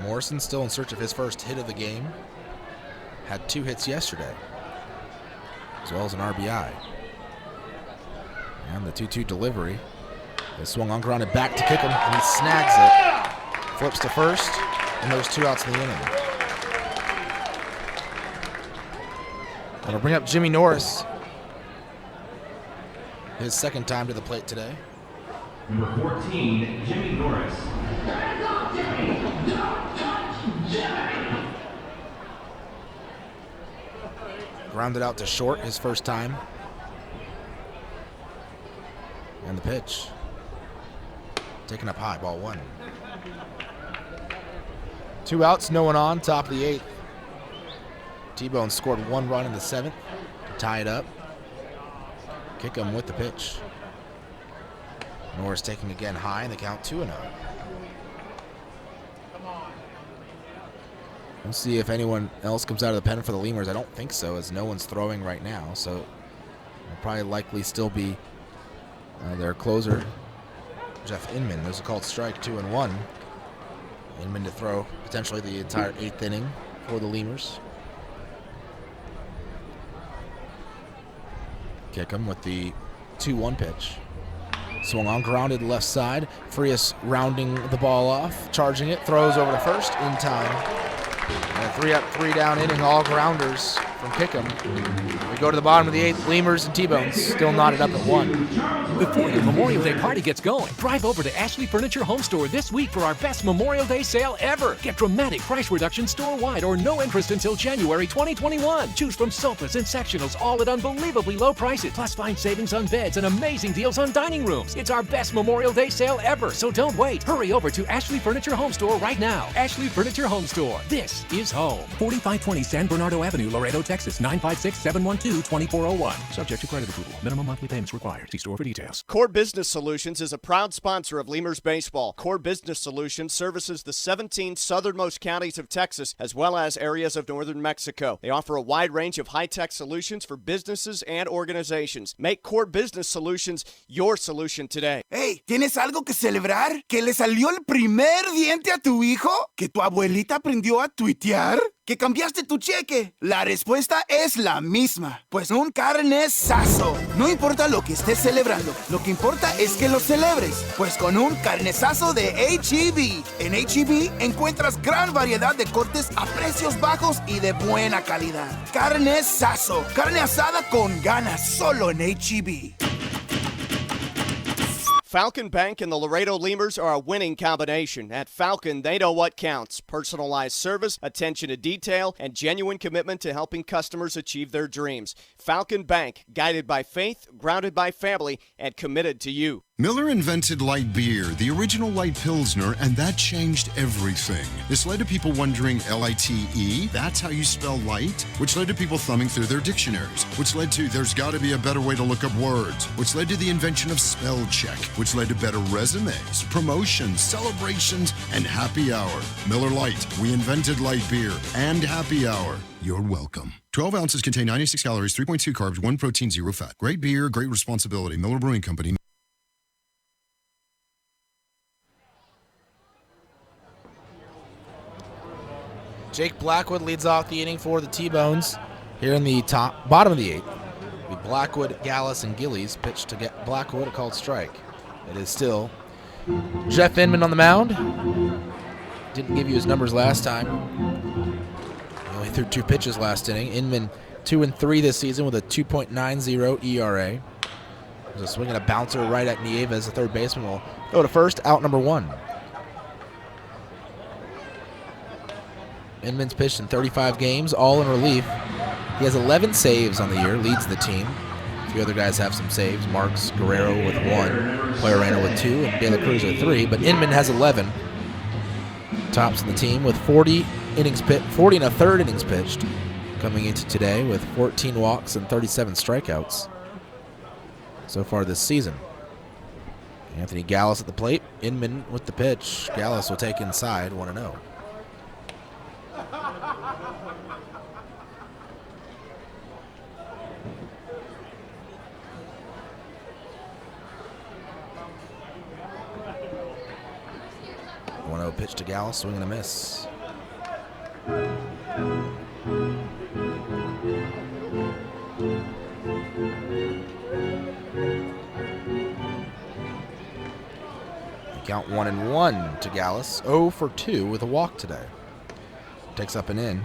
Morrison still in search of his first hit of the game. Had 2 hits yesterday, as well as an RBI. And the 2-2 delivery is swung on, grounded back to Kickham, and he snags it. Flips to first, and there's 2 outs in the inning. That'll bring up Jimmy Norris. His second time to the plate today. Number 14, Jimmy Norris. Grounded out to short his first time. And the pitch. Taken up high, ball 1. 2 outs, no one on, top of the 8th. T-Bone scored 1 run in the 7th to tie it up. Kickham with the pitch. Norris taking again high, and the count 2-0. We'll see if anyone else comes out of the pen for the Lemurs. I don't think so, as no one's throwing right now. So it'll probably likely still be their closer, Jeff Inman. There's a called strike, 2-1. Inman to throw potentially the entire 8th inning for the Lemurs. Kickham with the 2-1 pitch. Swung on, grounded left side. Frias rounding the ball off, charging it, throws over to first in time. And a 3-up, 3-down inning, all grounders from Pickham. We go to the bottom of the 8th. Lemurs and T-Bones still knotted up at 1. Before your Memorial Day party gets going, drive over to Ashley Furniture Home Store this week for our best Memorial Day sale ever. Get dramatic price reductions store-wide or no interest until January 2021. Choose from sofas and sectionals, all at unbelievably low prices. Plus find savings on beds and amazing deals on dining rooms. It's our best Memorial Day sale ever, so don't wait. Hurry over to Ashley Furniture Home Store right now. Ashley Furniture Home Store. This is home. 4520 San Bernardo Avenue, Laredo, Texas, 956-712-2401. Subject to credit approval. Minimum monthly payments required. See store for details. Core Business Solutions is a proud sponsor of Lemurs Baseball. Core Business Solutions services the 17 southernmost counties of Texas as well as areas of northern Mexico. They offer a wide range of high-tech solutions for businesses and organizations. Make Core Business Solutions your solution today. Hey, ¿tienes algo que celebrar? ¿Que le salió el primer diente a tu hijo? ¿Que tu abuelita aprendió a tuitear? ¿Que cambiaste tu cheque? La respuesta es la misma, pues un carnesazo. No importa lo que estés celebrando, lo que importa es que lo celebres, pues con un carnesazo de H-E-B. En H-E-B encuentras gran variedad de cortes a precios bajos y de buena calidad. Carnesazo, carne asada con ganas, solo en H-E-B. Falcon Bank and the Laredo Lemurs are a winning combination. At Falcon, they know what counts. Personalized service, attention to detail, and genuine commitment to helping customers achieve their dreams. Falcon Bank, guided by faith, grounded by family, and committed to you. Miller invented light beer, the original light Pilsner, and that changed everything. This led to people wondering, L-I-T-E, that's how you spell light? Which led to people thumbing through their dictionaries, which led to there's got to be a better way to look up words, which led to the invention of spell check, which led to better resumes, promotions, celebrations, and happy hour. Miller Lite, we invented light beer and happy hour. You're welcome. 12 ounces contain 96 calories, 3.2 carbs, 1 protein, 0 fat. Great beer, great responsibility. Miller Brewing Company. Jake Blackwood leads off the inning for the T-Bones here in the bottom of the 8th. With Blackwood, Gallus, and Gillies pitched to get Blackwood a called strike. It is still Jeff Inman on the mound. Didn't give you his numbers last time. He only threw 2 pitches last inning. Inman 2-3 this season with a 2.90 ERA. There's a swing and a bouncer right at Nieves. The third baseman will go to first, out number 1. Inman's pitched in 35 games, all in relief. He has 11 saves on the year, leads the team. A few other guys have some saves. Marks Guerrero with 1, Poirena with 2, and De La Cruz with 3. But Inman has 11. Tops in the team with 40 innings pitched, 40 1/3 innings pitched, coming into today with 14 walks and 37 strikeouts so far this season. Anthony Gallus at the plate. Inman with the pitch. Gallus will take inside, 1-0. Pitch to Gallus, swing and a miss. Count 1-1 to Gallus. 0 for 2 with a walk today. Takes up and in.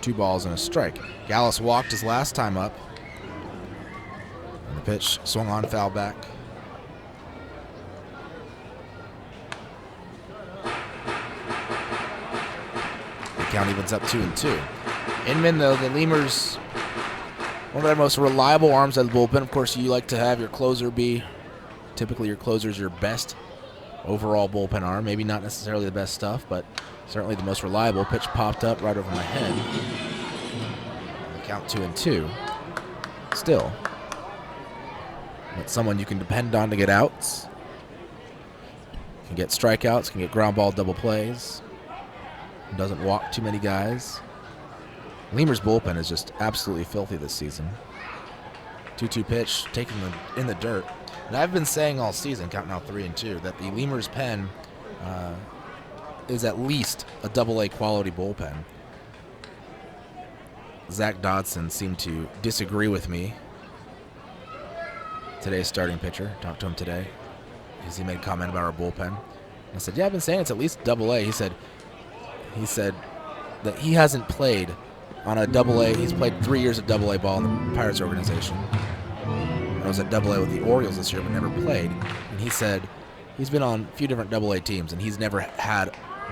Two balls and a strike. Gallus walked his last time up. And the pitch swung on, foul back. The count evens up 2-2. Inman, though, the Lemurs, one of their most reliable arms out of the bullpen. Of course, you like to have your closer be, typically your closer is your best overall bullpen arm. Maybe not necessarily the best stuff, but certainly the most reliable. Pitch popped up right over my head. Count 2-2. Still, that's someone you can depend on to get outs. Can get strikeouts, can get ground ball double plays. Doesn't walk too many guys. Lemurs bullpen is just absolutely filthy this season. 2-2 pitch, taking in the dirt. And I've been saying all season, counting out 3-2, that the Lemurs pen is at least a AA quality bullpen. Zach Dodson seemed to disagree with me. Today's starting pitcher. Talked to him today because he made a comment about our bullpen. I said, yeah, I've been saying it's at least AA. He said that he hasn't played on a AA. He's played 3 years of AA ball in the Pirates organization. I was at AA with the Orioles this year, but never played. And he said he's been on a few different AA teams, and he's never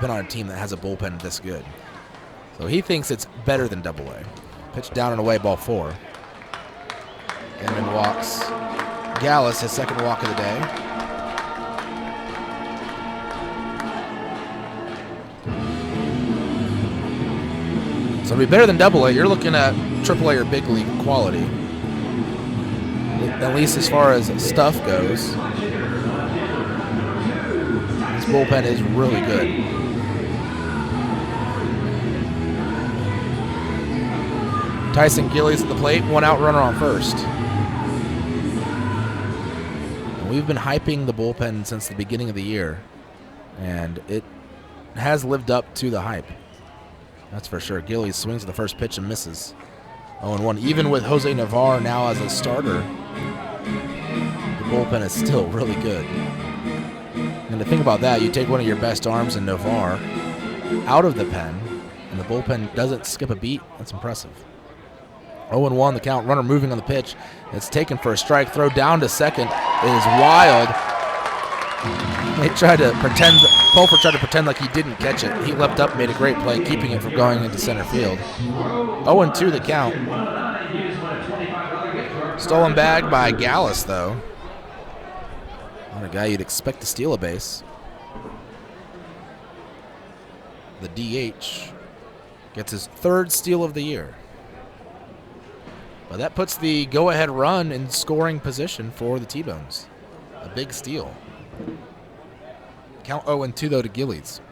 been on a team that has a bullpen this good. So he thinks it's better than AA. Pitch down and away, ball 4. Inman walks Gallus, his second walk of the day. So to be better than AA, you're looking at AAA or big league quality. At least as far as stuff goes. This bullpen is really good. Tyson Gillies at the plate, 1 out runner on first. We've been hyping the bullpen since the beginning of the year, and it has lived up to the hype. That's for sure. Gillies swings at the first pitch and misses. 0-1. Even with Jose Navarre now as a starter, the bullpen is still really good. And to think about that, you take one of your best arms in Navarre out of the pen, and the bullpen doesn't skip a beat. That's impressive. 0-1, the count. Runner moving on the pitch. It's taken for a strike. Throw down to second. It is wild. They tried to pretend, Pulford tried to pretend like he didn't catch it. He leapt up, made a great play, keeping it from going into center field. 0-2 the count. Stolen bag by Gallus, though. Not a guy you'd expect to steal a base. The DH gets his 3rd steal of the year. But that puts the go-ahead run in scoring position for the T-Bones. A big steal. Count 0-2 though to Gillies.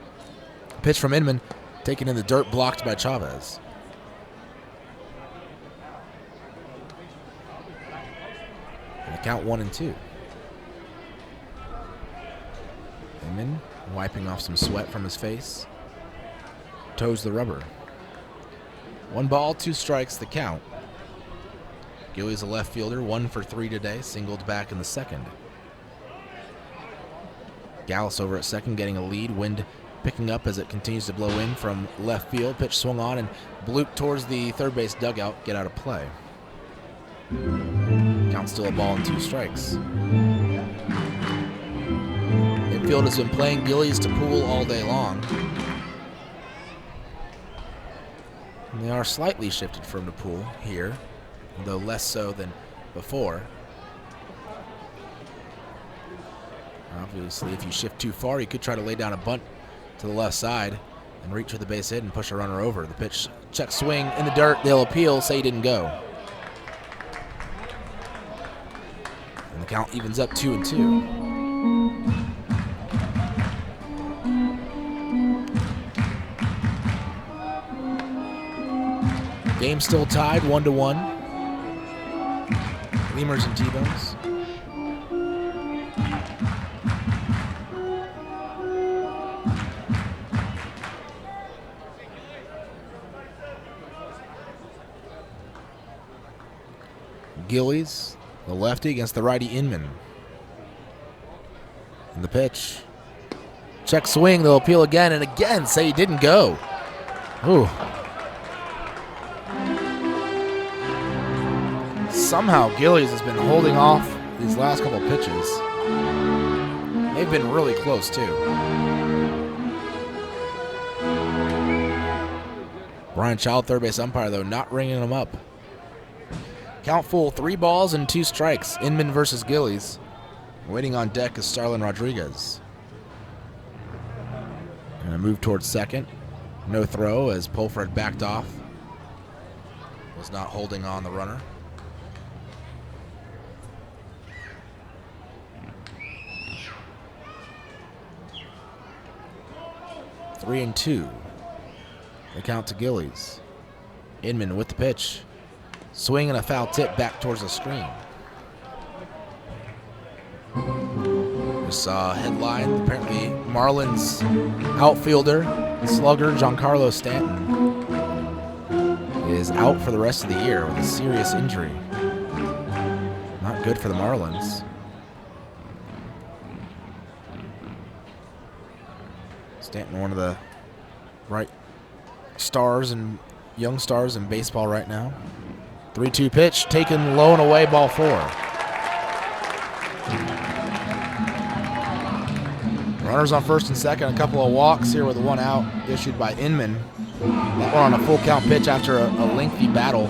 Pitch from Inman, taken in the dirt, blocked by Chavez. And the count 1-2. Inman wiping off some sweat from his face. Toes the rubber. 1 ball, 2 strikes, the count. Gillies a left fielder, 1 for 3 today, singled back in the second. Gallus over at second, getting a lead. Wind picking up as it continues to blow in from left field. Pitch swung on and blooped towards the third base dugout. Get out of play. Count still a ball and 2 strikes. Infield has been playing Gillies to Poole all day long. And they are slightly shifted from to Poole here, though less so than before. Obviously, if you shift too far, you could try to lay down a bunt to the left side and reach for the base hit and push a runner over. The pitch, check swing in the dirt. They'll appeal, say he didn't go. And the count evens up 2-2. Game still tied, 1-1. Lemurs and T-Bones. Gillies, the lefty against the righty Inman. And the pitch. Check swing, they'll appeal again and again, say he didn't go. Ooh. Somehow Gillies has been holding off these last couple pitches. They've been really close too. Brian Child, third base umpire, though, not ringing him up. Count full, 3 balls and 2 strikes. Inman versus Gillies. Waiting on deck is Starlin Rodriguez. Gonna move towards second. No throw as Pulford backed off. Was not holding on the runner. Three and 2. The count to Gillies. Inman with the pitch. Swing and a foul tip back towards the screen. We saw a headline. Apparently Marlins outfielder, slugger Giancarlo Stanton is out for the rest of the year with a serious injury. Not good for the Marlins. Stanton, one of the bright stars and young stars in baseball right now. 3-2 pitch, taken low and away, ball 4. Runners on first and second, a couple of walks here with 1 out issued by Inman. That one on a full count pitch after a lengthy battle.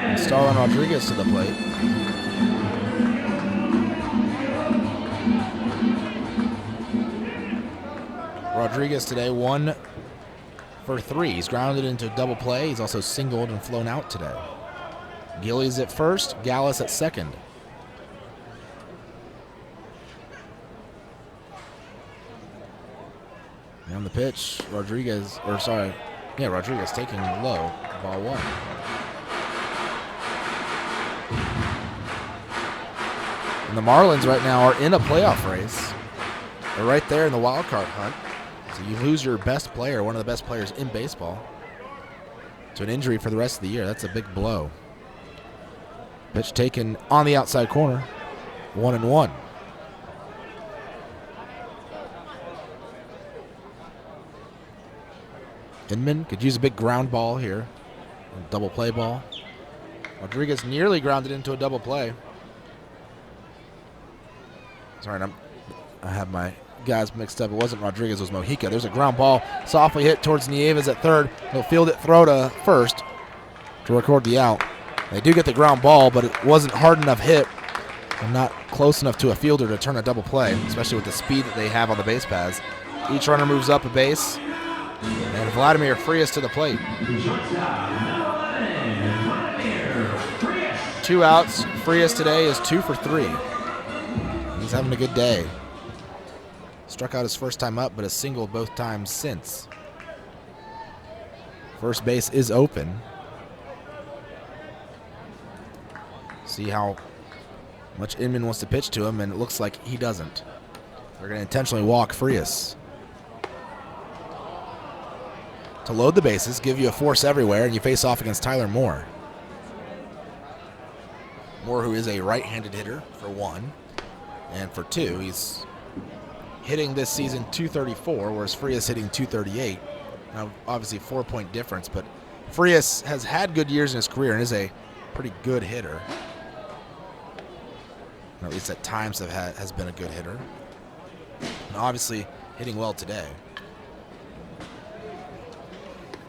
And Starlin Rodriguez to the plate. Rodriguez today 1 for 3. He's grounded into a double play. He's also singled and flown out today. Gillies at first, Gallus at second. And on the pitch, Rodriguez taking low, ball 1. And the Marlins right now are in a playoff race. They're right there in the wild card hunt. So you lose your best player, one of the best players in baseball, to an injury for the rest of the year. That's a big blow. Pitch taken on the outside corner, 1-1. Inman could use a big ground ball here, a double play ball. Rodriguez nearly grounded into a double play. Sorry, I have my guys mixed up. It wasn't Rodriguez, it was Mojica. There's a ground ball softly hit towards Nieves at third. He'll field it, throw to first to record the out. They do get the ground ball, but it wasn't hard enough hit and not close enough to a fielder to turn a double play, especially with the speed that they have on the base paths. Each runner moves up a base, and Vladimir Frias to the plate. 2 outs. Frias today is 2 for 3. He's having a good day. Struck out his first time up, but has singled both times since. First base is open. See how much Inman wants to pitch to him, and it looks like he doesn't. They're going to intentionally walk Frias. To load the bases, give you a force everywhere, and you face off against Tyler Moore. Moore, who is a right-handed hitter, for 1. And for 2, he's hitting this season 234, whereas Frias hitting 238. Now, obviously, 4-point difference, but Frias has had good years in his career and is a pretty good hitter. Or at least at times has been a good hitter. And obviously, hitting well today.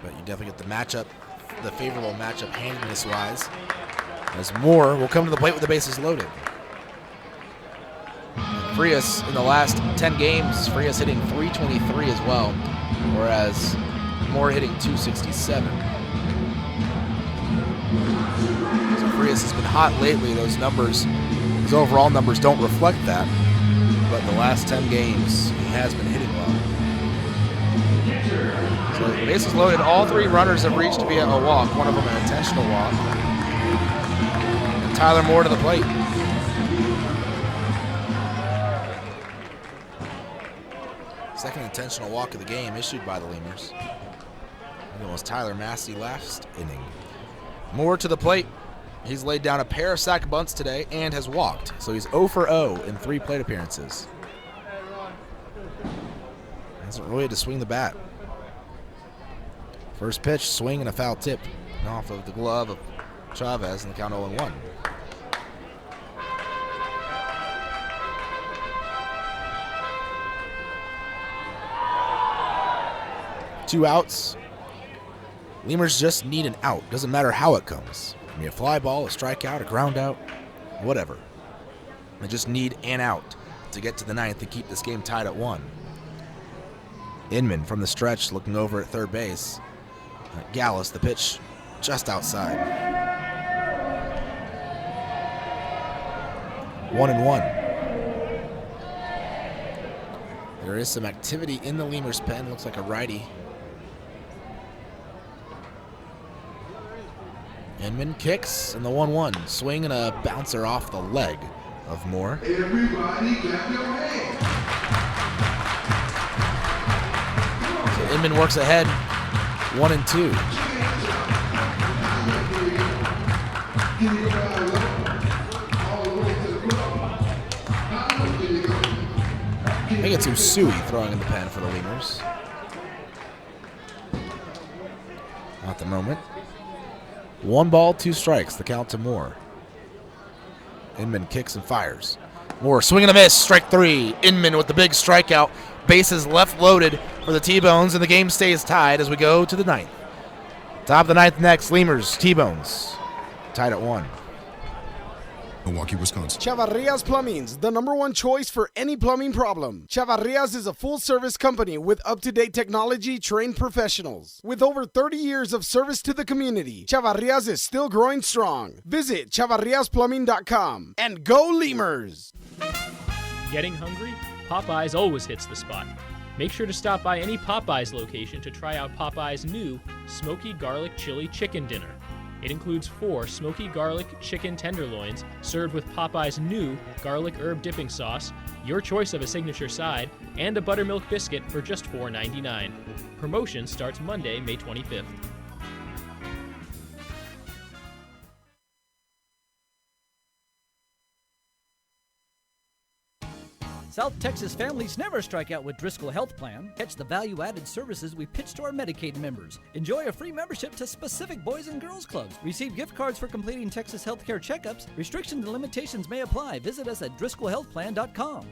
But you definitely get the matchup, the favorable matchup handedness-wise, as Moore will come to the plate with the bases loaded. Frias, in the last 10 games, Frias hitting 323 as well, whereas Moore hitting 267. So Frias has been hot lately. Those numbers, his overall numbers don't reflect that, but in the last 10 games, he has been hitting well. So the bases loaded. All 3 runners have reached via a walk, one of them an intentional walk. And Tyler Moore to the plate. Second intentional walk of the game issued by the Lemurs. It was Tyler Massey last inning. Moore to the plate. He's laid down a pair of sac bunts today and has walked. So he's 0 for 0 in 3 plate appearances. Hasn't really had to swing the bat. First pitch, swing and a foul tip off of the glove of Chavez, and the count 0-1. Two outs. Lemurs just need an out. Doesn't matter how it comes. It can be a fly ball, a strikeout, a ground out, whatever. They just need an out to get to the 9th and keep this game tied at 1. Inman from the stretch looking over at third base. Gallus, the pitch just outside. 1-1. There is some activity in the Lemurs pen. Looks like a righty. Inman kicks, and the 1-1. Swing and a bouncer off the leg. of Moore. Everybody clap your hands. So Inman works ahead, 1 and 2. I think it's Usui throwing in the pen for the Lemurs. At the moment. 1 ball, 2 strikes, the count to Moore. Inman kicks and fires. Moore swing and a miss, strike 3. Inman with the big strikeout. Bases left loaded for the T-Bones, and the game stays tied as we go to the 9th. Top of the 9th next, Lemurs, T-Bones. Tied at 1. Milwaukee, Wisconsin. Chavarrias Plumbing's the #1 choice for any plumbing problem. Chavarrias is a full-service company with up-to-date technology, trained professionals. With over 30 years of service to the community, Chavarrias is still growing strong. Visit chavarriasplumbing.com and go Lemurs! Getting hungry? Popeyes always hits the spot. Make sure to stop by any Popeyes location to try out Popeyes' new Smoky Garlic Chili Chicken Dinner. It includes 4 smoky garlic chicken tenderloins served with Popeye's new garlic herb dipping sauce, your choice of a signature side, and a buttermilk biscuit for just $4.99. Promotion starts Monday, May 25th. South Texas families never strike out with Driscoll Health Plan. Catch the value-added services we pitch to our Medicaid members. Enjoy a free membership to specific boys and girls clubs. Receive gift cards for completing Texas healthcare checkups. Restrictions and limitations may apply. Visit us at DriscollHealthPlan.com.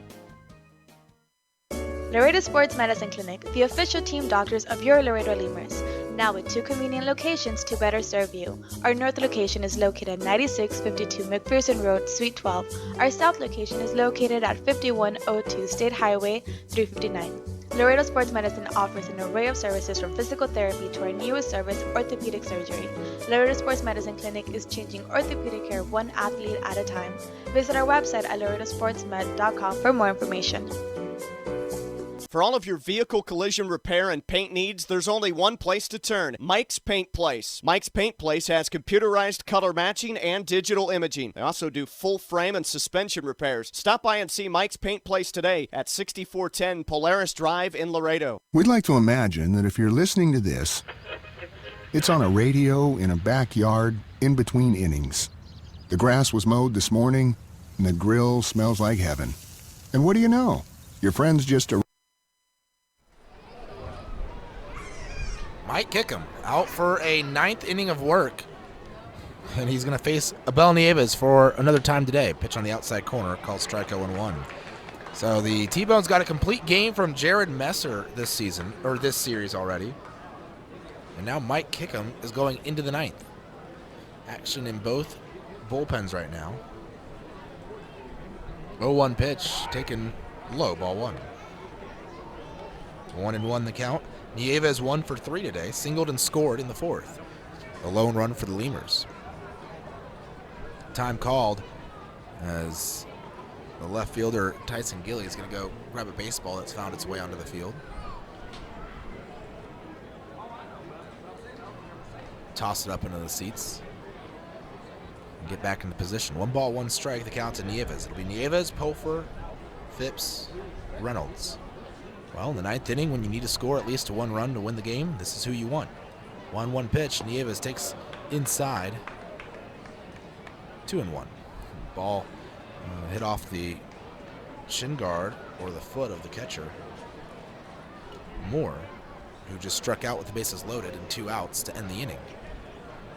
Laredo Sports Medicine Clinic, the official team doctors of your Laredo Lemurs. Now with 2 convenient locations to better serve you. Our north location is located at 9652 McPherson Road, Suite 12. Our south location is located at 5102 State Highway 359. Laredo Sports Medicine offers an array of services from physical therapy to our newest service, orthopedic surgery. Laredo Sports Medicine Clinic is changing orthopedic care 1 athlete at a time. Visit our website at laredosportsmed.com for more information. For all of your vehicle collision repair and paint needs, there's only one place to turn, Mike's Paint Place. Mike's Paint Place has computerized color matching and digital imaging. They also do full frame and suspension repairs. Stop by and see Mike's Paint Place today at 6410 Polaris Drive in Laredo. We'd like to imagine that if you're listening to this, it's on a radio in a backyard in between innings. The grass was mowed this morning, and the grill smells like heaven. And what do you know? Your friends just Mike Kickham out for a 9th inning of work. And he's going to face Abel Nieves for another time today. Pitch on the outside corner, called strike 0-1. So the T-Bones got a complete game from Jared Messer this season, or this series already. And now Mike Kickham is going into the 9th. Action in both bullpens right now. 0-1 pitch, taken low, ball 1. 1-1 the count. Nieves 1 for 3 today, singled and scored in the 4th. A lone run for the Lemurs. Time called as the left fielder Tyson Gilley is going to go grab a baseball that's found its way onto the field. Toss it up into the seats. And get back into position. 1 ball, 1 strike, the count to Nieves. It'll be Nieves, Pulfer, Phipps, Reynolds. Well, in the 9th inning, when you need to score at least 1 run to win the game, this is who you want. 1-1 pitch. Nieves takes inside. 2-1. Ball hit off the shin guard or the foot of the catcher. Moore, who just struck out with the bases loaded and 2 outs to end the inning.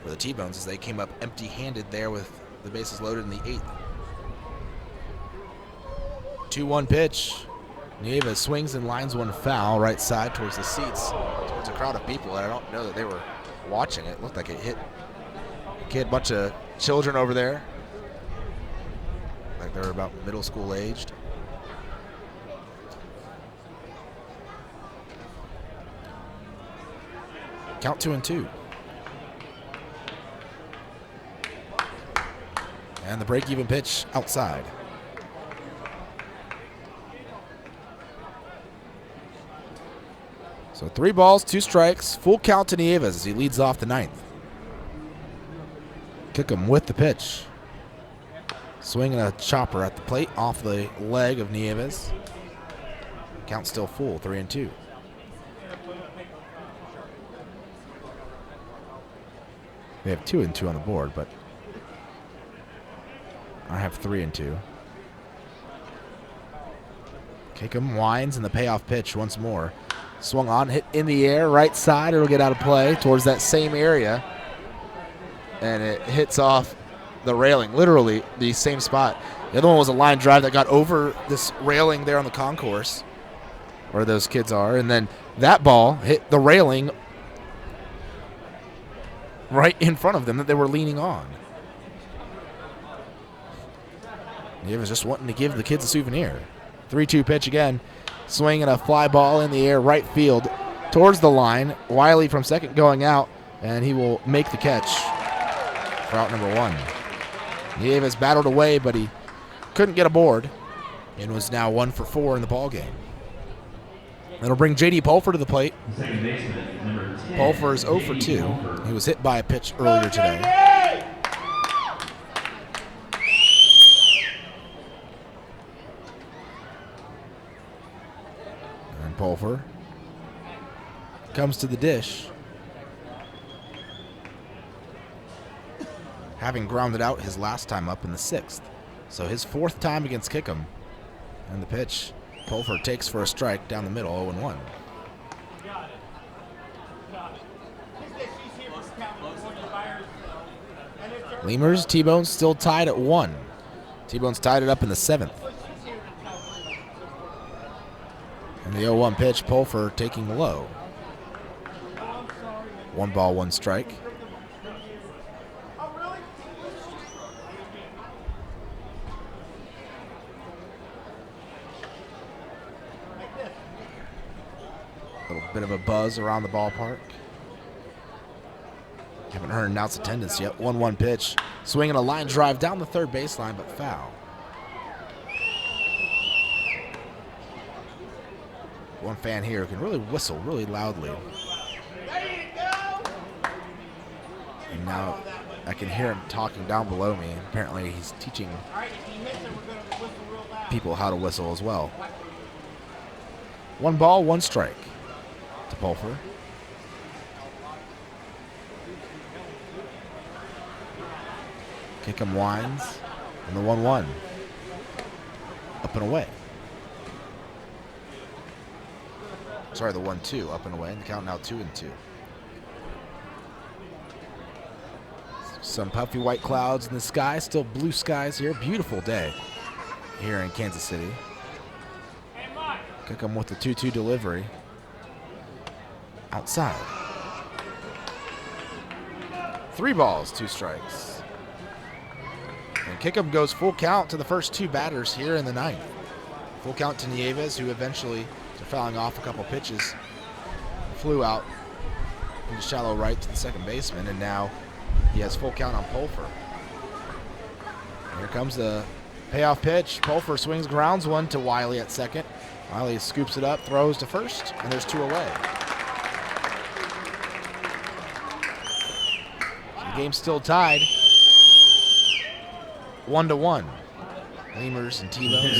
For the T-Bones, as they came up empty-handed there with the bases loaded in the 8th. 2-1 pitch. Nieves swings and lines 1 foul right side towards the seats, towards a crowd of people. I don't know that they were watching it. It looked like it hit a bunch of children over there. Like they were about middle school aged. Count 2-2. And the break-even pitch outside. So 3 balls, 2 strikes, full count to Nieves as he leads off the 9th. Kickham with the pitch. Swinging a chopper at the plate off the leg of Nieves. Count still full, 3-2. They have 2-2 on the board, but I have 3-2. Kickham winds and the payoff pitch once more. Swung on, hit in the air, right side. It'll get out of play towards that same area. And it hits off the railing, literally the same spot. The other one was a line drive that got over this railing there on the concourse where those kids are. And then that ball hit the railing right in front of them that they were leaning on. He was just wanting to give the kids a souvenir. 3-2 pitch again. Swinging a fly ball in the air, right field towards the line. Wiley from second going out, and he will make the catch for out number 1. Nieves battled away, but he couldn't get aboard and was now 1 for 4 in the ball game. That'll bring J.D. Pulfer to the plate. Pulfer is 0 for 2. He was hit by a pitch earlier today. And Pulfer comes to the dish, having grounded out his last time up in the 6th. So his 4th time against Kickham. And the pitch, Pulfer takes for a strike down the middle, 0-1. Lemurs, T-Bones still tied at 1. T-Bones tied it up in the 7th. And the 0-1 pitch, Pulfer taking low. 1 ball, 1 strike. A little bit of a buzz around the ballpark. Haven't heard announced attendance yet. 1-1 pitch. Swinging a line drive down the third baseline, but foul. One fan here can really whistle really loudly. And now I can hear him talking down below me. Apparently he's teaching people how to whistle as well. 1 ball, 1 strike to Pulfer. Kickham winds, and the 1-1. Up and away. Sorry, the 1-2, up and away, and the count now 2-2. Some puffy white clouds in the sky, still blue skies here. Beautiful day here in Kansas City. Kickham with the 2-2 delivery. Outside. 3 balls, 2 strikes. And Kickham goes full count to the first 2 batters here in the 9th. Full count to Nieves, who eventually, after fouling off a couple pitches, flew out into shallow right to the second baseman, and now he has full count on Pulfer. Here comes the payoff pitch. Pulfer swings, grounds one to Wiley at second. Wiley scoops it up, throws to first, and there's 2 away. The game's still tied. 1-1. Lemurs and T-Bones.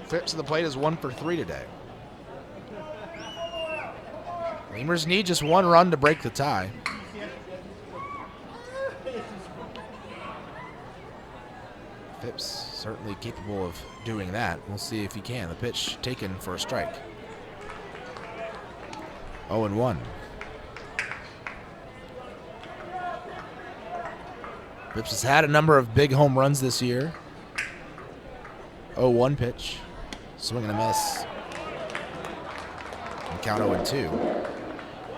Phipps to the plate is 1 for 3 today. Lemurs need just 1 run to break the tie. Phipps certainly capable of doing that. We'll see if he can. The pitch taken for a strike. 0-1. Phipps has had a number of big home runs this year. 0-1 pitch. Swing and a miss. And count 0-2.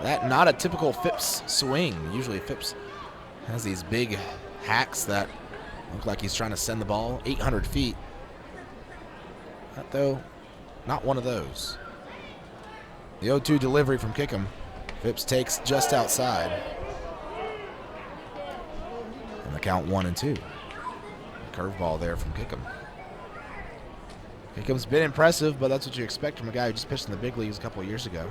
That not a typical Phipps swing. Usually Phipps has these big hacks that look like he's trying to send the ball 800 feet. That, though, not one of those. The 0-2 delivery from Kickham. Phipps takes just outside. And the count 1-2. Curveball there from Kickham. Kickham's been impressive, but that's what you expect from a guy who just pitched in the big leagues a couple of years ago.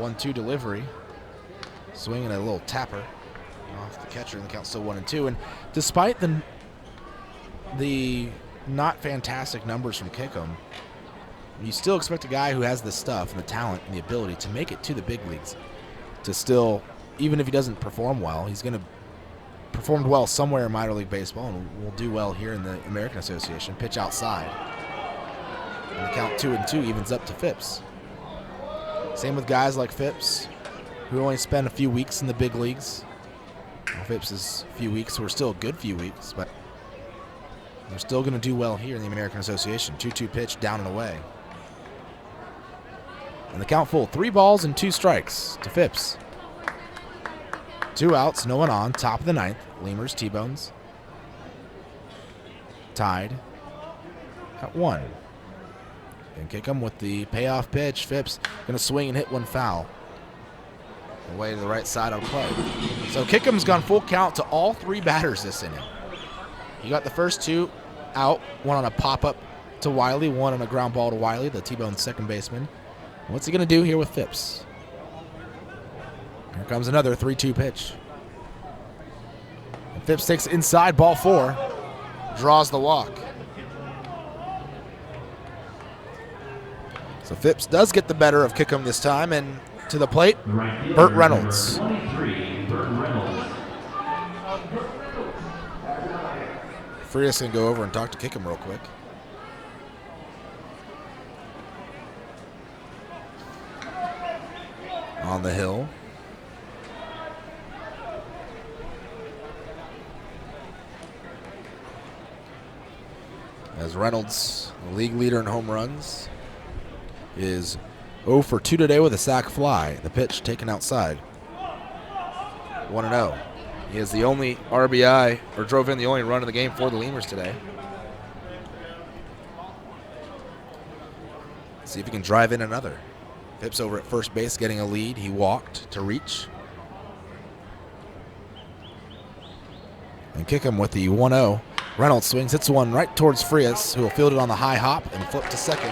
1-2 delivery. Swinging a little tapper off the catcher, and the count's still 1-2. And despite the not fantastic numbers from Kickham, you still expect a guy who has the stuff and the talent and the ability to make it to the big leagues to still, even if he doesn't perform well, he's going to perform well somewhere in minor league baseball and will do well here in the American Association. Pitch outside. And the count 2-2 evens up to Phipps. Same with guys like Phipps, who only spent a few weeks in the big leagues. Well, Phipps' few weeks were still a good few weeks, but they're still going to do well here in the American Association. 2-2 pitch, down and away. And the count full, 3 balls and 2 strikes to Phipps. 2 outs, no one on, top of the 9th. Lemurs, T-Bones. Tied at 1. And Kickham with the payoff pitch. Phipps going to swing and hit one foul. Away to the right side of play. So Kickham's gone full count to all 3 batters this inning. He got the first 2 out, one on a pop-up to Wiley, one on a ground ball to Wiley, the T-Bone's second baseman. What's he going to do here with Phipps? Here comes another 3-2 pitch. And Phipps takes inside, ball 4. Draws the walk. So Phipps does get the better of Kickham this time, and to the plate, Burt Reynolds. Frias can go over and talk to Kickham real quick. On the hill. As Reynolds, the league leader in home runs, is 0 for 2 today with a sac fly. The pitch taken outside. 1-0. He is the only RBI, or drove in the only run of the game for the Lemurs today. See if he can drive in another. Phipps over at first base getting a lead. He walked to reach. And Kickham with the 1-0. Reynolds swings, hits one right towards Frias, who will field it on the high hop and flip to second.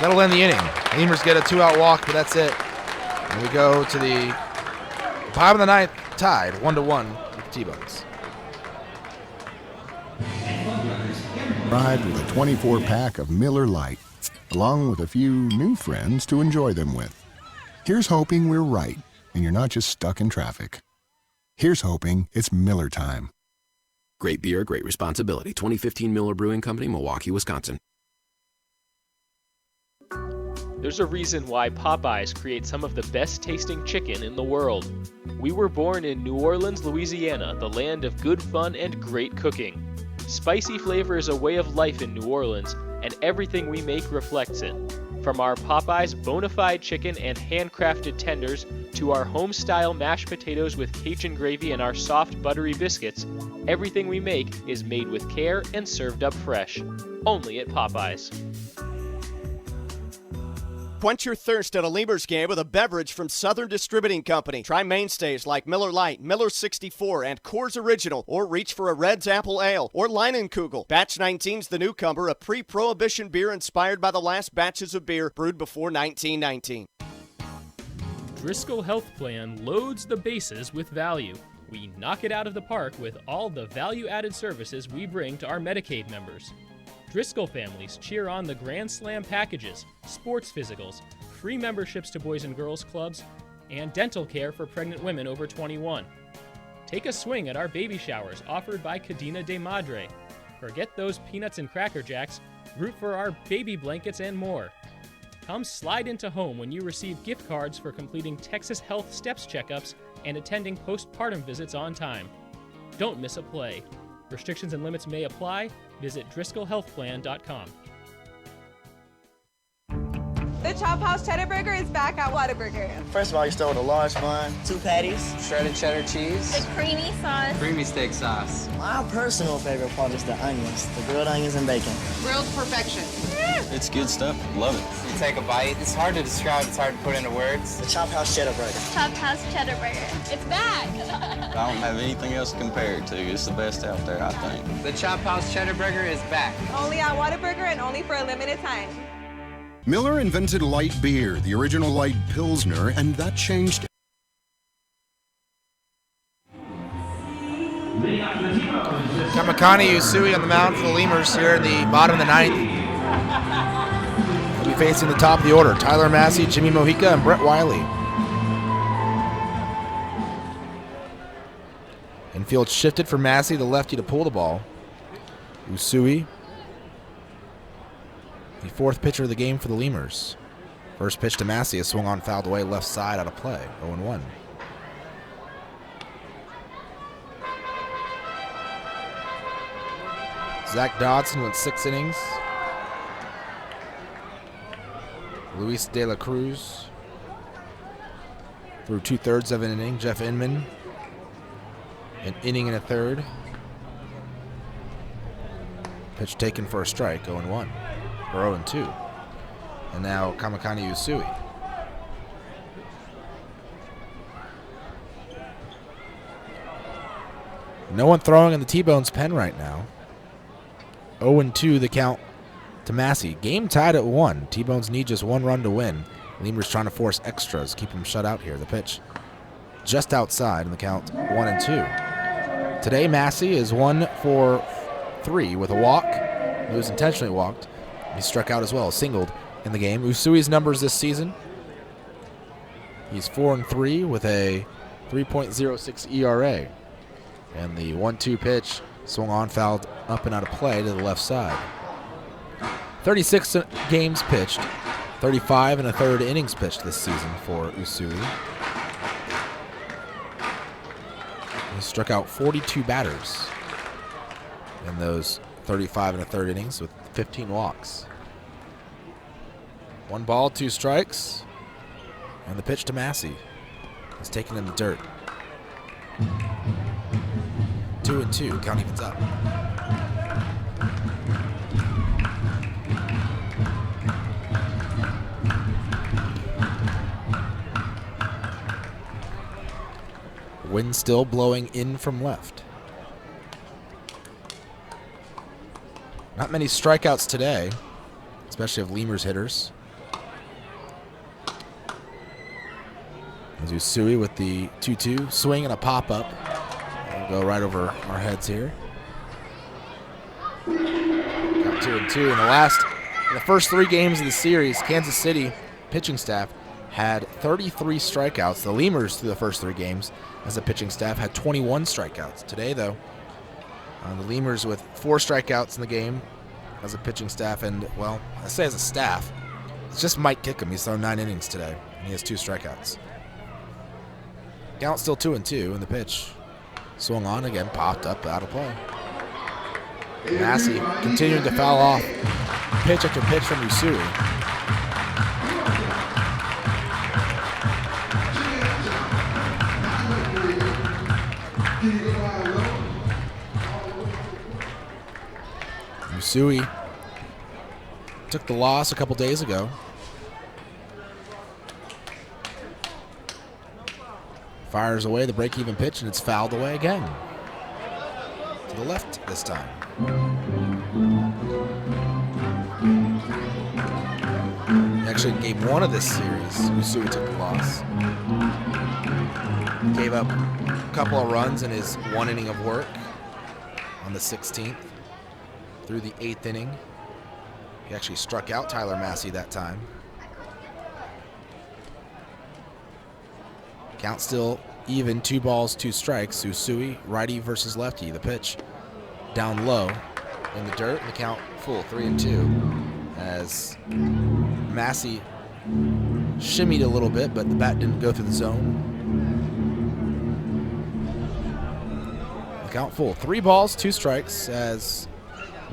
That'll end the inning. Lemurs get a 2-out walk, but that's it. And we go to the bottom of the 9th, tied 1-1 with T-Bones. Ride with a 24-pack of Miller Lite, along with a few new friends to enjoy them with. Here's hoping we're right and you're not just stuck in traffic. Here's hoping it's Miller time. Great beer, great responsibility. 2015 Miller Brewing Company, Milwaukee, Wisconsin. There's a reason why Popeyes creates some of the best tasting chicken in the world. We were born in New Orleans, Louisiana, the land of good fun and great cooking. Spicy flavor is a way of life in New Orleans, and everything we make reflects it. From our Popeyes bona fide chicken and handcrafted tenders to our home-style mashed potatoes with Cajun gravy and our soft, buttery biscuits, everything we make is made with care and served up fresh. Only at Popeyes. Quench your thirst at a Lemurs game with a beverage from Southern Distributing Company. Try mainstays like Miller Lite, Miller 64, and Coors Original, or reach for a Red's Apple Ale or Leinenkugel. Batch 19's the newcomer, a pre-prohibition beer inspired by the last batches of beer brewed before 1919. Driscoll Health Plan loads the bases with value. We knock it out of the park with all the value-added services we bring to our Medicaid members. Driscoll families cheer on the Grand Slam packages, sports physicals, free memberships to Boys and Girls Clubs, and dental care for pregnant women over 21. Take a swing at our baby showers offered by Cadena de Madre. Forget those peanuts and Cracker Jacks, root for our baby blankets and more. Come slide into home when you receive gift cards for completing Texas Health Steps checkups and attending postpartum visits on time. Don't miss a play. Restrictions and limits may apply. Visit DriscollHealthPlan.com. The Chop House Cheddar Burger is back at Whataburger. First of all, you start with a large bun, 2 patties, shredded cheddar cheese, The creamy sauce. creamy steak sauce. My personal favorite part is the onions, the grilled onions and bacon. Grilled perfection. It's good stuff. Love it. You take a bite. It's hard to describe. It's hard to put into words. The Chop House Cheddar Burger. Chop House Cheddar Burger. It's back. I don't have anything else to compare it to. It's the best out there, I think. The Chop House Cheddar Burger is back. Only at Whataburger and only for a limited time. Miller invented light beer, the original light Pilsner, and that changed. Kamakani Usui on the mound for the Lemurs here in the bottom of the ninth. He'll be facing the top of the order. Tyler Massey, Jimmy Mojica, and Brett Wiley. Infield shifted for Massey, the lefty, to pull the ball. Usui, the fourth pitcher of the game for the Lemurs. First pitch to Massey, a swung on, fouled away, left side out of play, 0-1. Zach Dodson went 6 innings. Luis De La Cruz threw 2/3 of an inning. Jeff Inman, an inning and a third. Pitch taken for a strike, 0-1, or 0-2. And now Kamakani Usui. No one throwing in the T-Bone's pen right now. 0-2 the count to Massey. Game tied at 1. T-Bones need just 1 run to win. Lemurs trying to force extras, keep them shut out here. The pitch just outside, and the count 1-2. Today Massey is 1 for 3 with a walk. He was intentionally walked. He struck out as well, singled in the game. Usui's numbers this season: he's 4-3 with a 3.06 ERA. And the 1-2 pitch swung on, fouled up and out of play to the left side. 36 games pitched, 35 and a third innings pitched this season for Usui. He struck out 42 batters in those 35 and a third innings with 15 walks. 1 ball, 2 strikes, and the pitch to Massey is taken in the dirt. 2-2, count evens up. Wind still blowing in from left. Not many strikeouts today, especially of Lemurs hitters. As Usui with the 2-2 swing and a pop-up. Go right over our heads here. Got 2-2 in the first 3 games of the series. Kansas City pitching staff had 33 strikeouts. The Lemurs through the first 3 games as a pitching staff had 21 strikeouts. Today though, the Lemurs with 4 strikeouts in the game as a pitching staff, and well, I say as a staff, it's just Mike Kickham. He's thrown 9 innings today and he has 2 strikeouts. Count still 2-2, and the pitch swung on again, popped up, out of play. Massey continuing to foul off pitch after pitch from Usui. Usui took the loss a couple days ago. Fires away the break-even pitch, and it's fouled away again. To the left this time. Actually, in game 1 of this series, Usui took the loss. Gave up a couple of runs in his 1 inning of work on the 16th. Through the 8th inning. He actually struck out Tyler Massey that time. Count still even, 2 balls, 2 strikes. Usui, righty versus lefty. The pitch down low in the dirt, and the count full, 3-2. As Massey shimmied a little bit, but the bat didn't go through the zone. The count full, 3 balls, 2 strikes, as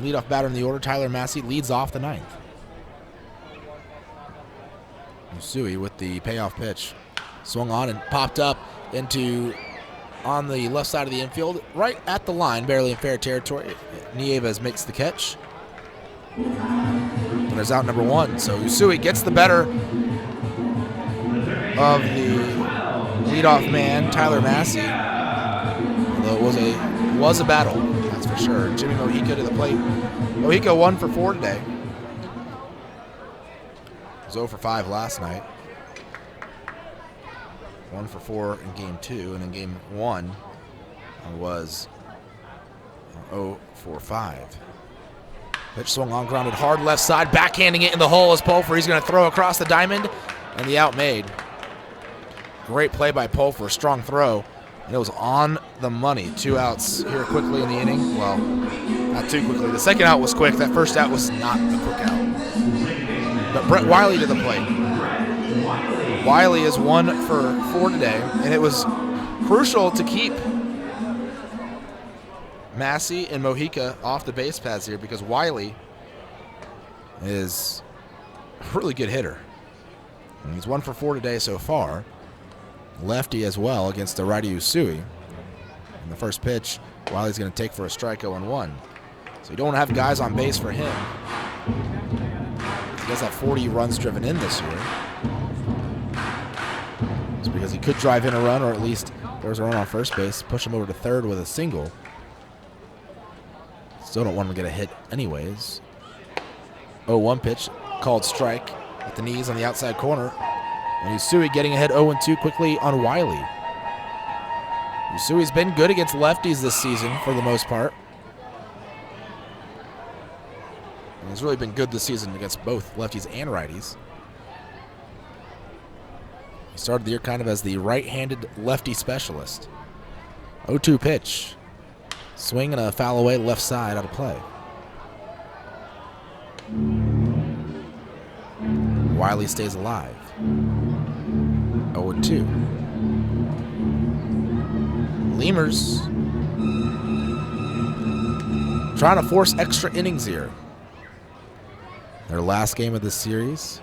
leadoff batter in the order, Tyler Massey, leads off the 9th. Usui with the payoff pitch. Swung on and popped up into on the left side of the infield, right at the line, barely in fair territory. Nieves makes the catch. Runners out number 1. So Usui gets the better of the leadoff man, Tyler Massey. Although it was a battle, that's for sure. Jimmy Mojica to the plate. Mojica 1 for 4 today. was 0 for 5 last night. 1 for 4 in game 2, and in game 1 was 0 for 5. Pitch swung on, grounded hard left side, backhanding it in the hole is Pulfer. He's going to throw across the diamond, and the out made. Great play by Pulfer, strong throw, and it was on the money. 2 outs here quickly in the inning. Well, not too quickly. The second out was quick. That first out was not a quick out. But Brett Wiley to the plate. Wiley is 1 for 4 today, and it was crucial to keep Massey and Mojica off the base paths here because Wiley is a really good hitter. And he's 1 for 4 today so far. Lefty as well against the righty Usui. And the first pitch, Wiley's going to take for a strike 0-1. So you don't want to have guys on base for him. He does have 40 runs driven in this year. It's because he could drive in a run, or at least there's a run on first base, push him over to third with a single. Still don't want him to get a hit anyways. 0-1 pitch, called strike at the knees on the outside corner. And Usui getting ahead 0-2 quickly on Wiley. Usui's been good against lefties this season for the most part. And he's really been good this season against both lefties and righties. He started the year kind of as the right-handed lefty specialist. 0-2 pitch. Swing and a foul away left side out of play. Wiley stays alive. 0-2. Lemurs trying to force extra innings here. Their last game of this series.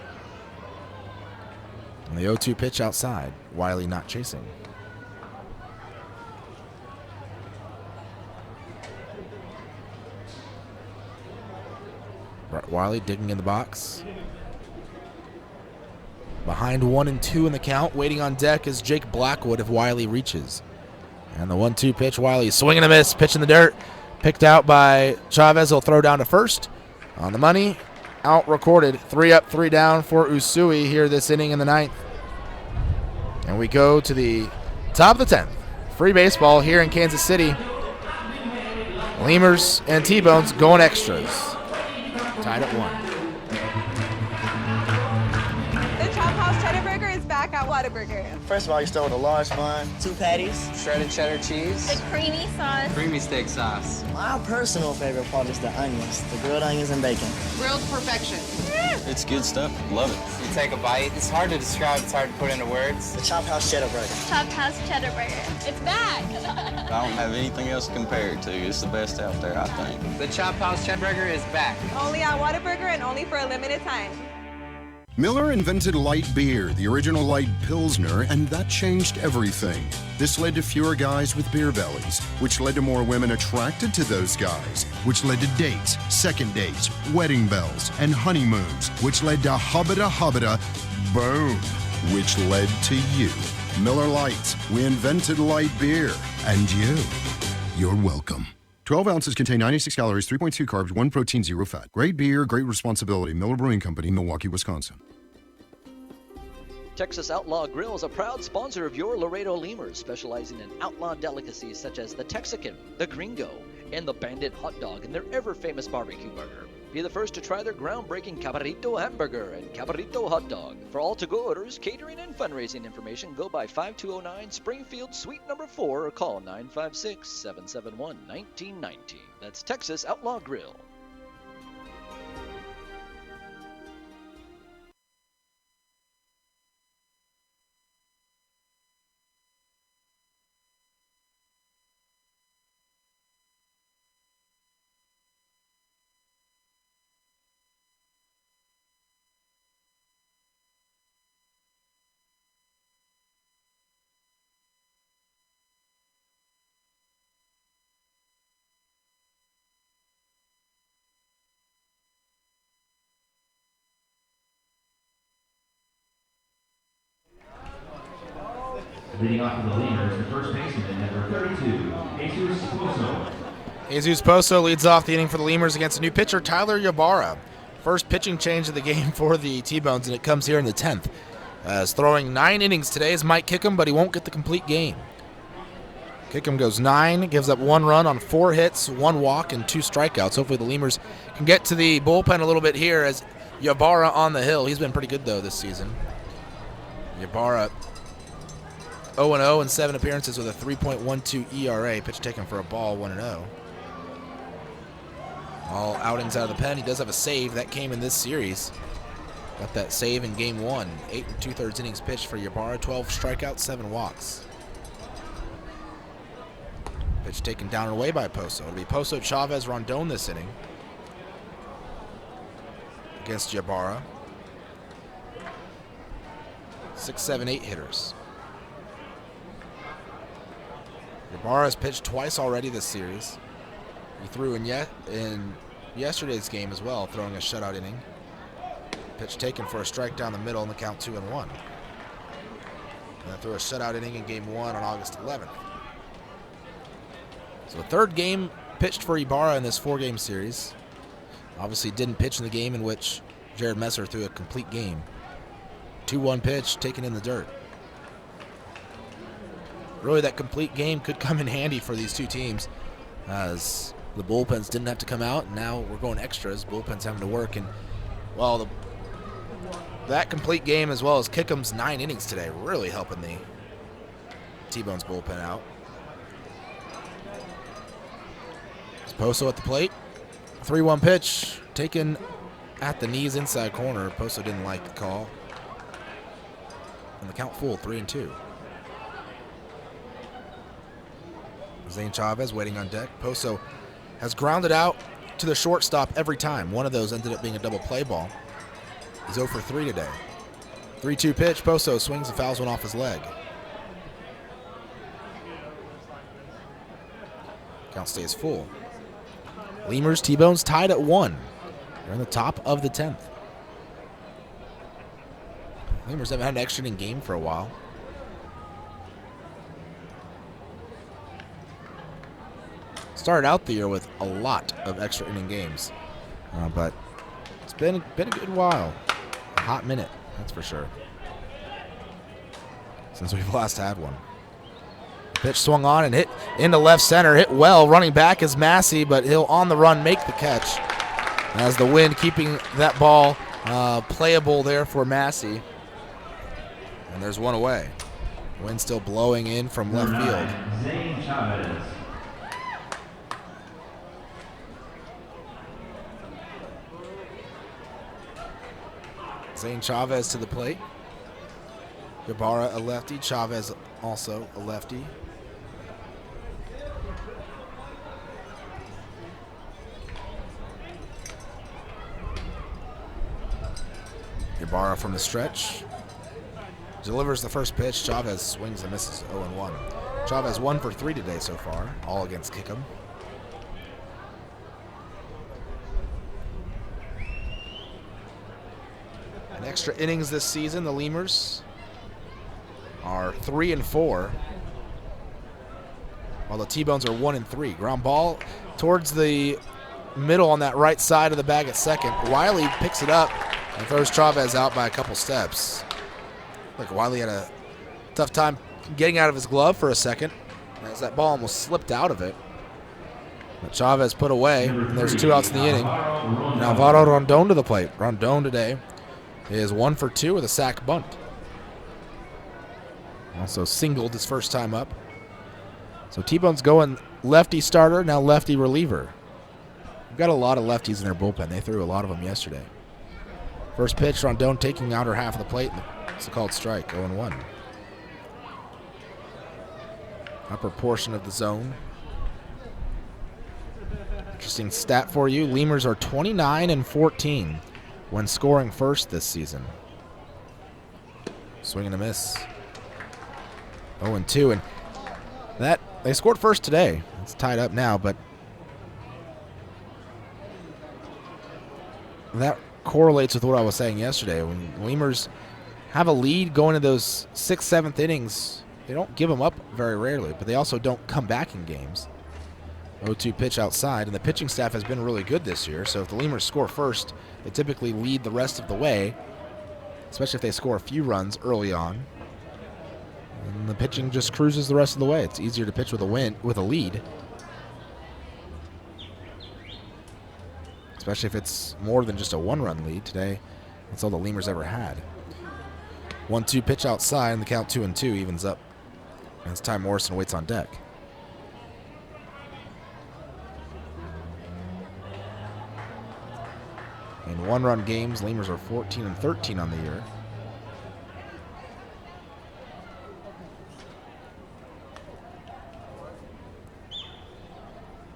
And the 0-2 pitch outside. Wiley not chasing. Brett Wiley digging in the box. Behind 1-2 in the count. Waiting on deck is Jake Blackwood if Wiley reaches. And the 1-2 pitch, Wiley swing and a miss. Pitch in the dirt. Picked out by Chavez. He'll throw down to first. On the money. Out recorded. 3 up, 3 down for Usui here this inning in the 9th. And we go to the top of the 10th. Free baseball here in Kansas City. Lemurs and T-Bones going extras. Tied at 1. The Chop House Cheddar Burger is back at Whataburger. First of all, you start with a large bun, 2 patties, shredded cheddar cheese, The creamy sauce. creamy steak sauce. My personal favorite part is the onions, the grilled onions and bacon. Grilled perfection. It's good stuff. Love it. You take a bite. It's hard to describe. It's hard to put into words. The Chop House Cheddar Burger. Chop House Cheddar Burger. It's back. I don't have anything else to compare it to. It's the best out there, I think. The Chop House Cheddar Burger is back. Only at Whataburger and only for a limited time. Miller invented light beer, the original light Pilsner, and that changed everything. This led to fewer guys with beer bellies, which led to more women attracted to those guys, which led to dates, second dates, wedding bells, and honeymoons, which led to hubbada, boom, which led to you. Miller Lights, we invented light beer, and you're welcome. 12 ounces contain 96 calories, 3.2 carbs, 1 protein, 0 fat. Great beer, great responsibility. Miller Brewing Company, Milwaukee, Wisconsin. Texas Outlaw Grill is a proud sponsor of your Laredo Lemurs, specializing in outlaw delicacies such as the Texican, the Gringo, and the Bandit hot dog and their ever-famous barbecue burger. Be the first to try their groundbreaking Cabrito hamburger and Cabrito hot dog. For all to-go orders, catering, and fundraising information, go by 5209 Springfield Suite number 4 or call 956-771-1919. That's Texas Outlaw Grill. Leading off for the Lemurs, the first baseman, number 32, Jesus Pozo. Jesus Pozo leads off the inning for the Lemurs against a new pitcher, Tyler Ybarra. First pitching change of the game for the T-Bones, and it comes here in the 10th. As throwing 9 innings today is Mike Kickham, but he won't get the complete game. Kickham goes 9, gives up 1 run on 4 hits, 1 walk, and 2 strikeouts. Hopefully the Lemurs can get to the bullpen a little bit here as Ybarra on the hill. He's been pretty good, though, this season. Ybarra 0-0 in 7 appearances with a 3.12 ERA. Pitch taken for a ball, 1-0. All outings out of the pen. He does have a save. That came in this series. Got that save in game 1. 8 2/3 innings pitched for Ybarra. 12 strikeouts, 7 walks. Pitch taken down and away by Poso. It'll be Poso, Chavez, Rondon this inning against Ybarra. 6, 7, 8 hitters. Ybarra has pitched twice already this series. He threw in yesterday's game as well, throwing a shutout inning. Pitch taken for a strike down the middle in the count 2-1. And then threw a shutout inning in game 1 on August 11th. So the 3rd game pitched for Ybarra in this 4-game series. Obviously didn't pitch in the game in which Jared Messer threw a complete game. 2-1 pitch taken in the dirt. Really, that complete game could come in handy for these two teams as the bullpens didn't have to come out, and now we're going extras. Bullpens having to work, and well, that complete game as well as Kickham's 9 innings today really helping the T-Bones bullpen out. It's Poso at the plate. 3-1 pitch taken at the knees inside corner. Poso didn't like the call. And the count full, 3-2. Zane Chavez waiting on deck. Poso has grounded out to the shortstop every time. One of those ended up being a double play ball. He's 0 for 3 today. 3-2 pitch. Poso swings and fouls one off his leg. Count stays full. Lemurs, T-Bones tied at 1. They're in the top of the 10th. Lemurs haven't had an extra inning game for a while. Started out the year with a lot of extra inning games, but it's been a good while, a hot minute, that's for sure, since we've last had one. Pitch swung on and hit into left center, hit well. Running back is Massey, but he'll on the run make the catch as the wind keeping that ball playable there for Massey. And there's one away. Wind still blowing in from left field. Zane Chavez. Zane Chavez to the plate. Ybarra a lefty, Chavez also a lefty. Ybarra from the stretch. Delivers the first pitch. Chavez swings and misses 0-1. Chavez 1 for 3 today so far, all against Kickham. In extra innings this season, the Lemurs are 3-4, while the T-Bones are 1-3. Ground ball towards the middle on that right side of the bag at second. Wiley picks it up and throws Chavez out by a couple steps. Look, Wiley had a tough time getting out of his glove for a second as that ball almost slipped out of it. But Chavez put away, and there's 2 outs in the inning. And Alvaro Rondon to the plate. Rondon today is 1 for 2 with a sac bunt. Also singled his first time up. So T-Bone's going lefty starter, now lefty reliever. We've got a lot of lefties in their bullpen. They threw a lot of them yesterday. First pitch, Rondon taking outer half of the plate. It's a called strike, 0-1. Upper portion of the zone. Interesting stat for you. Lemurs are 29-14 when scoring first this season. Swing and a miss. 0-2, and that they scored first today. It's tied up now, but that correlates with what I was saying yesterday. When Lemurs have a lead going to those 6th, 7th innings, they don't give them up very rarely, but they also don't come back in games. 0-2 pitch outside, and the pitching staff has been really good this year, so if the Lemurs score first, they typically lead the rest of the way, especially if they score a few runs early on. And the pitching just cruises the rest of the way. It's easier to pitch with a lead. Especially if it's more than just a one-run lead. Today, that's all the Lemurs ever had. 1-2 pitch outside, and the count 2-2 evens up. And it's Ty Morrison waits on deck. In one-run games, Lemurs are 14-13 on the year.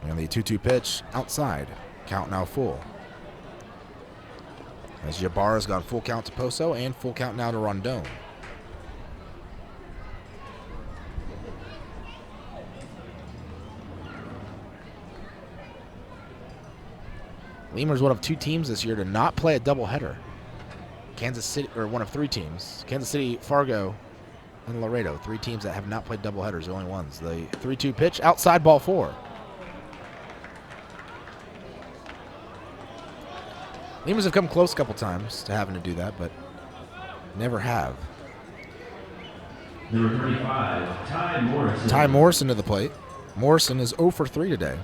And the 2-2 pitch outside. Count now full. As Ybarra's gone full count to Poso and full count now to Rondon. Lemurs one of 2 teams this year to not play a doubleheader. Kansas City, or one of 3 teams. Kansas City, Fargo, and Laredo. 3 teams that have not played doubleheaders, the only ones. The 3-2 pitch, outside, ball 4. Lemurs have come close a couple times to having to do that, but never have. Number 35, Ty Morrison. Ty Morrison to the plate. Morrison is 0 for 3 today.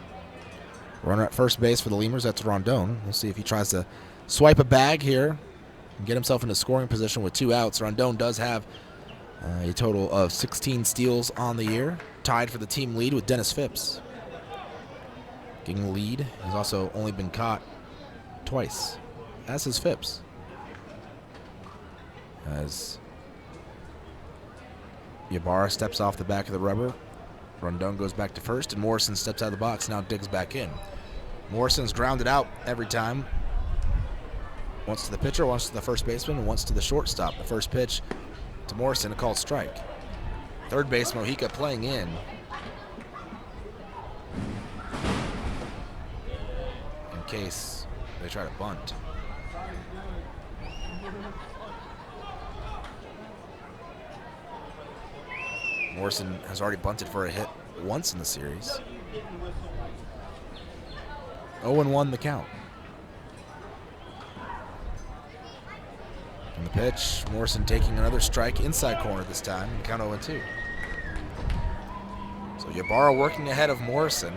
Runner at first base for the Lemurs, that's Rondon. We'll see if he tries to swipe a bag here and get himself into scoring position with 2 outs. Rondon does have a total of 16 steals on the year, tied for the team lead with Dennis Phipps. Getting the lead. He's also only been caught twice, as has Phipps. As Ybarra steps off the back of the rubber, Rondon goes back to first, and Morrison steps out of the box, now digs back in. Morrison's grounded out every time. Once to the pitcher, once to the first baseman, and once to the shortstop. The first pitch to Morrison, a called strike. Third base, Mojica playing in. In case they try to bunt. Morrison has already bunted for a hit once in the series. 0-1 the count. And the pitch, Morrison taking another strike inside corner this time, and count 0-2. So Ybarra working ahead of Morrison.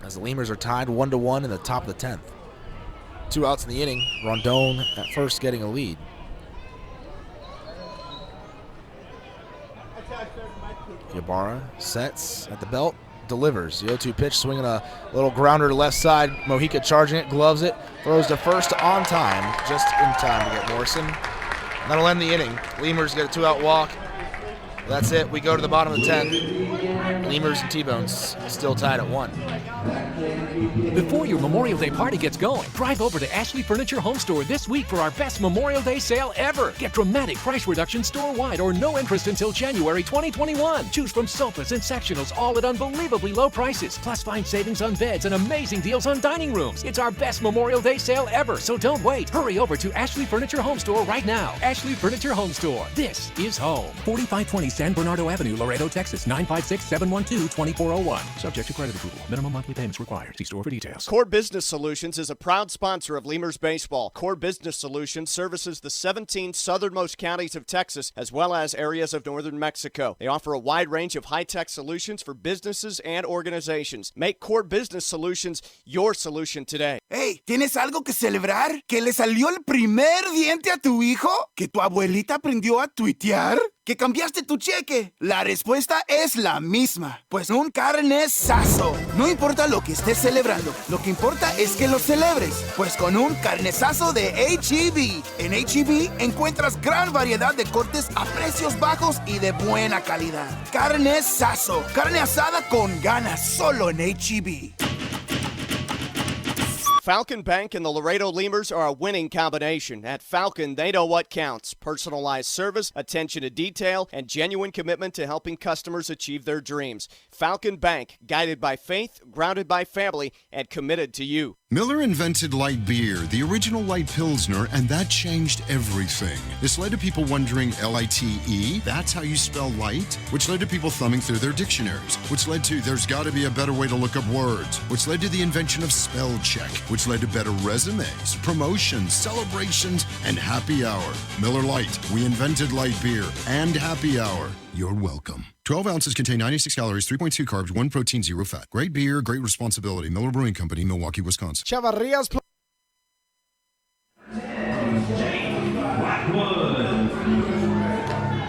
As the Lemurs are tied 1-1 in the top of the 10th. 2 outs in the inning. Rondon at first getting a lead. Ybarra sets at the belt, delivers. The 0-2 pitch, swinging a little grounder to left side. Mojica charging it, gloves it, throws to first on time, just in time to get Morrison. That'll end the inning. Lemurs get a 2-out walk. That's it. We go to the bottom of the 10th. Lemurs and T-Bones still tied at 1. Before your Memorial Day party gets going, drive over to Ashley Furniture Home Store this week for our best Memorial Day sale ever. Get dramatic price reduction store-wide or no interest until January 2021. Choose from sofas and sectionals, all at unbelievably low prices. Plus, find savings on beds and amazing deals on dining rooms. It's our best Memorial Day sale ever, so don't wait. Hurry over to Ashley Furniture Home Store right now. Ashley Furniture Home Store. This is home. 4520 San Bernardo Avenue, Laredo, Texas, 956-712-2401. Subject to credit approval. Minimum monthly payments required. See store for details. Core Business Solutions is a proud sponsor of Lemurs Baseball. Core Business Solutions services the 17 southernmost counties of Texas as well as areas of northern Mexico. They offer a wide range of high-tech solutions for businesses and organizations. Make Core Business Solutions your solution today. Hey, ¿tienes algo que celebrar? ¿Que le salió el primer diente a tu hijo? ¿Que tu abuelita aprendió a tuitear? ¿Que cambiaste tu cheque? La respuesta es la misma. Pues un carnesazo. No importa lo que estés celebrando, lo que importa es que lo celebres. Pues con un carnesazo de H-E-B. En H-E-B encuentras gran variedad de cortes a precios bajos y de buena calidad. Carnesazo. Carne asada con ganas solo en H-E-B. Falcon Bank and the Laredo Lemurs are a winning combination. At Falcon, they know what counts. Personalized service, attention to detail, and genuine commitment to helping customers achieve their dreams. Falcon Bank, guided by faith, grounded by family, and committed to you. Miller invented light beer, the original light Pilsner, and that changed everything. This led to people wondering, L-I-T-E, that's how you spell light? Which led to people thumbing through their dictionaries, which led to there's got to be a better way to look up words, which led to the invention of spell check, which led to better resumes, promotions, celebrations, and happy hour. Miller Lite, we invented light beer and happy hour. You're welcome. 12 ounces contain 96 calories, 3.2 carbs, 1 protein, 0 fat. Great beer, great responsibility. Miller Brewing Company, Milwaukee, Wisconsin. Chavarria's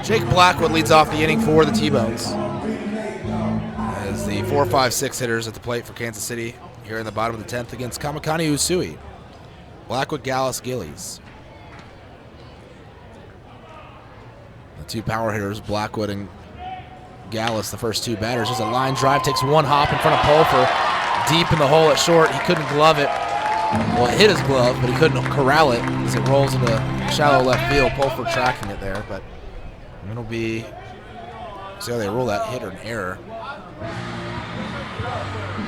Jake Blackwood leads off the inning for the T-Bones. As the 4, 5, 6 hitters at the plate for Kansas City here in the bottom of the 10th against Kamakani Usui. Blackwood, Gallus, Gillies. The two power hitters, Blackwood and Gallus, the first two batters. There's a line drive, takes one hop in front of Pulfer, deep in the hole at short. He couldn't glove it. Well, it hit his glove, but he couldn't corral it as it rolls into shallow left field. Pulfer tracking it there, but it'll be, see how they roll that, hit or an error.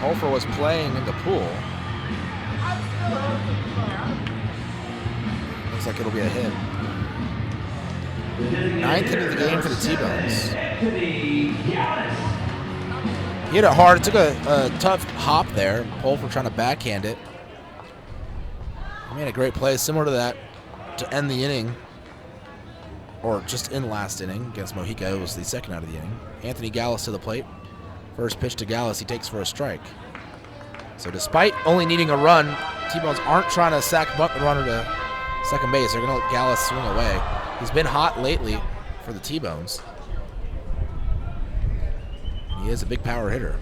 Pulfer was playing in the pool. Looks like it'll be a hit. 9th hit of the game for the T-Bones. He hit it hard. It took a tough hop there. Pulfer trying to backhand it. He made a great play similar to that to end the inning, or just in last inning against Mojica. It was the second out of the inning. Anthony Gallus to the plate. First pitch to Gallus, he takes for a strike. So despite only needing a run, T-Bones aren't trying to sack bunt the runner to second base. They're going to let Gallus swing away. He's been hot lately for the T-Bones. He is a big power hitter.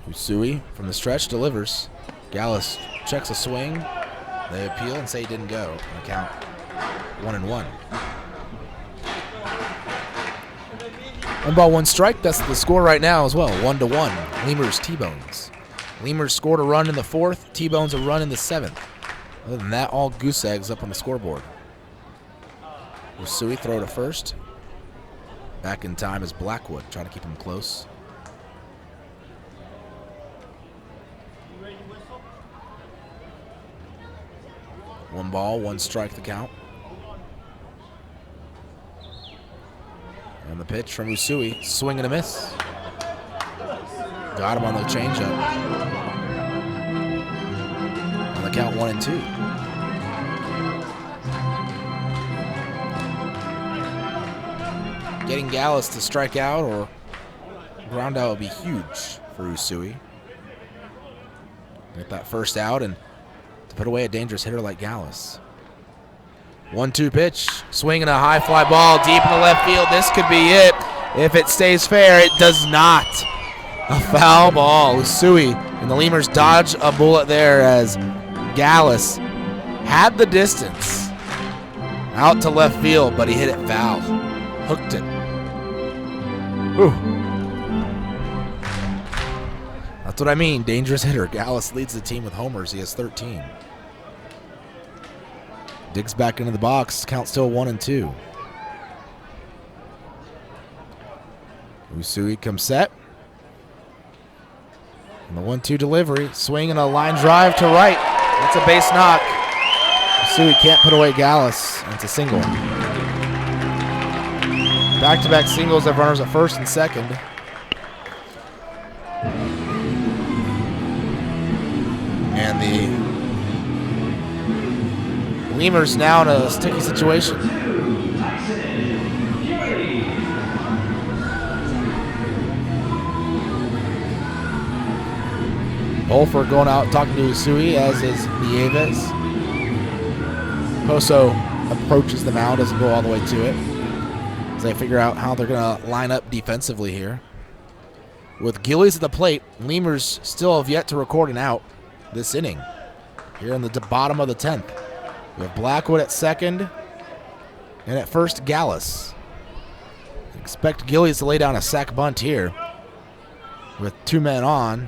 Usui from the stretch delivers. Gallus checks a swing. They appeal and say he didn't go. On the count 1-1. 1 ball, 1 strike. That's the score right now as well. 1-1. Lemurs, T-Bones. Lemurs scored a run in the 4th. T-Bones a run in the 7th. Other than that, all goose eggs up on the scoreboard. Usui throw to first. Back in time is Blackwood, trying to keep him close. One ball, 1 strike the count. And the pitch from Usui, swing and a miss. Got him on the changeup. On the count 1-2. Getting Gallus to strike out or ground out would be huge for Usui. Get that first out and to put away a dangerous hitter like Gallus. 1-2 pitch, swinging a high fly ball deep in the left field. This could be it. If it stays fair, it does not. A foul ball. Usui and the Lemurs dodge a bullet there as Gallus had the distance out to left field, but he hit it foul. Hooked it. Whew. That's what I mean, dangerous hitter. Gallus leads the team with homers. He has 13. Digs back into the box. Count still 1-2. Usui comes set. And the 1-2 delivery. Swing and a line drive to right. That's a base knock. Usui can't put away Gallus. And it's a single. Back-to-back singles have runners at first and second. And the Lemurs now in a sticky situation. Pulfer going out talking to Usui, as is Nieves. Poso approaches the mound, doesn't go all the way to it. They figure out how they're going to line up defensively here. With Gillies at the plate, Lemurs still have yet to record an out this inning. Here in the bottom of the 10th. We have Blackwood at second, and at first, Gallus. Expect Gillies to lay down a sac bunt here. With 2 men on.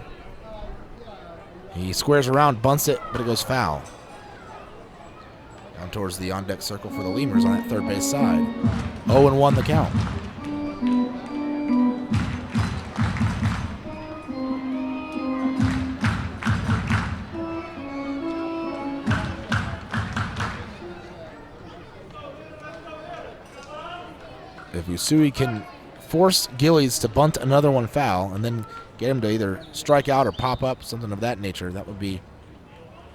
He squares around, bunts it, but it goes foul. Down towards the on-deck circle for the Lemurs on that third base side. 0-1 the count. if Usui can force Gillies to bunt another one foul and then get him to either strike out or pop up, something of that nature, that would be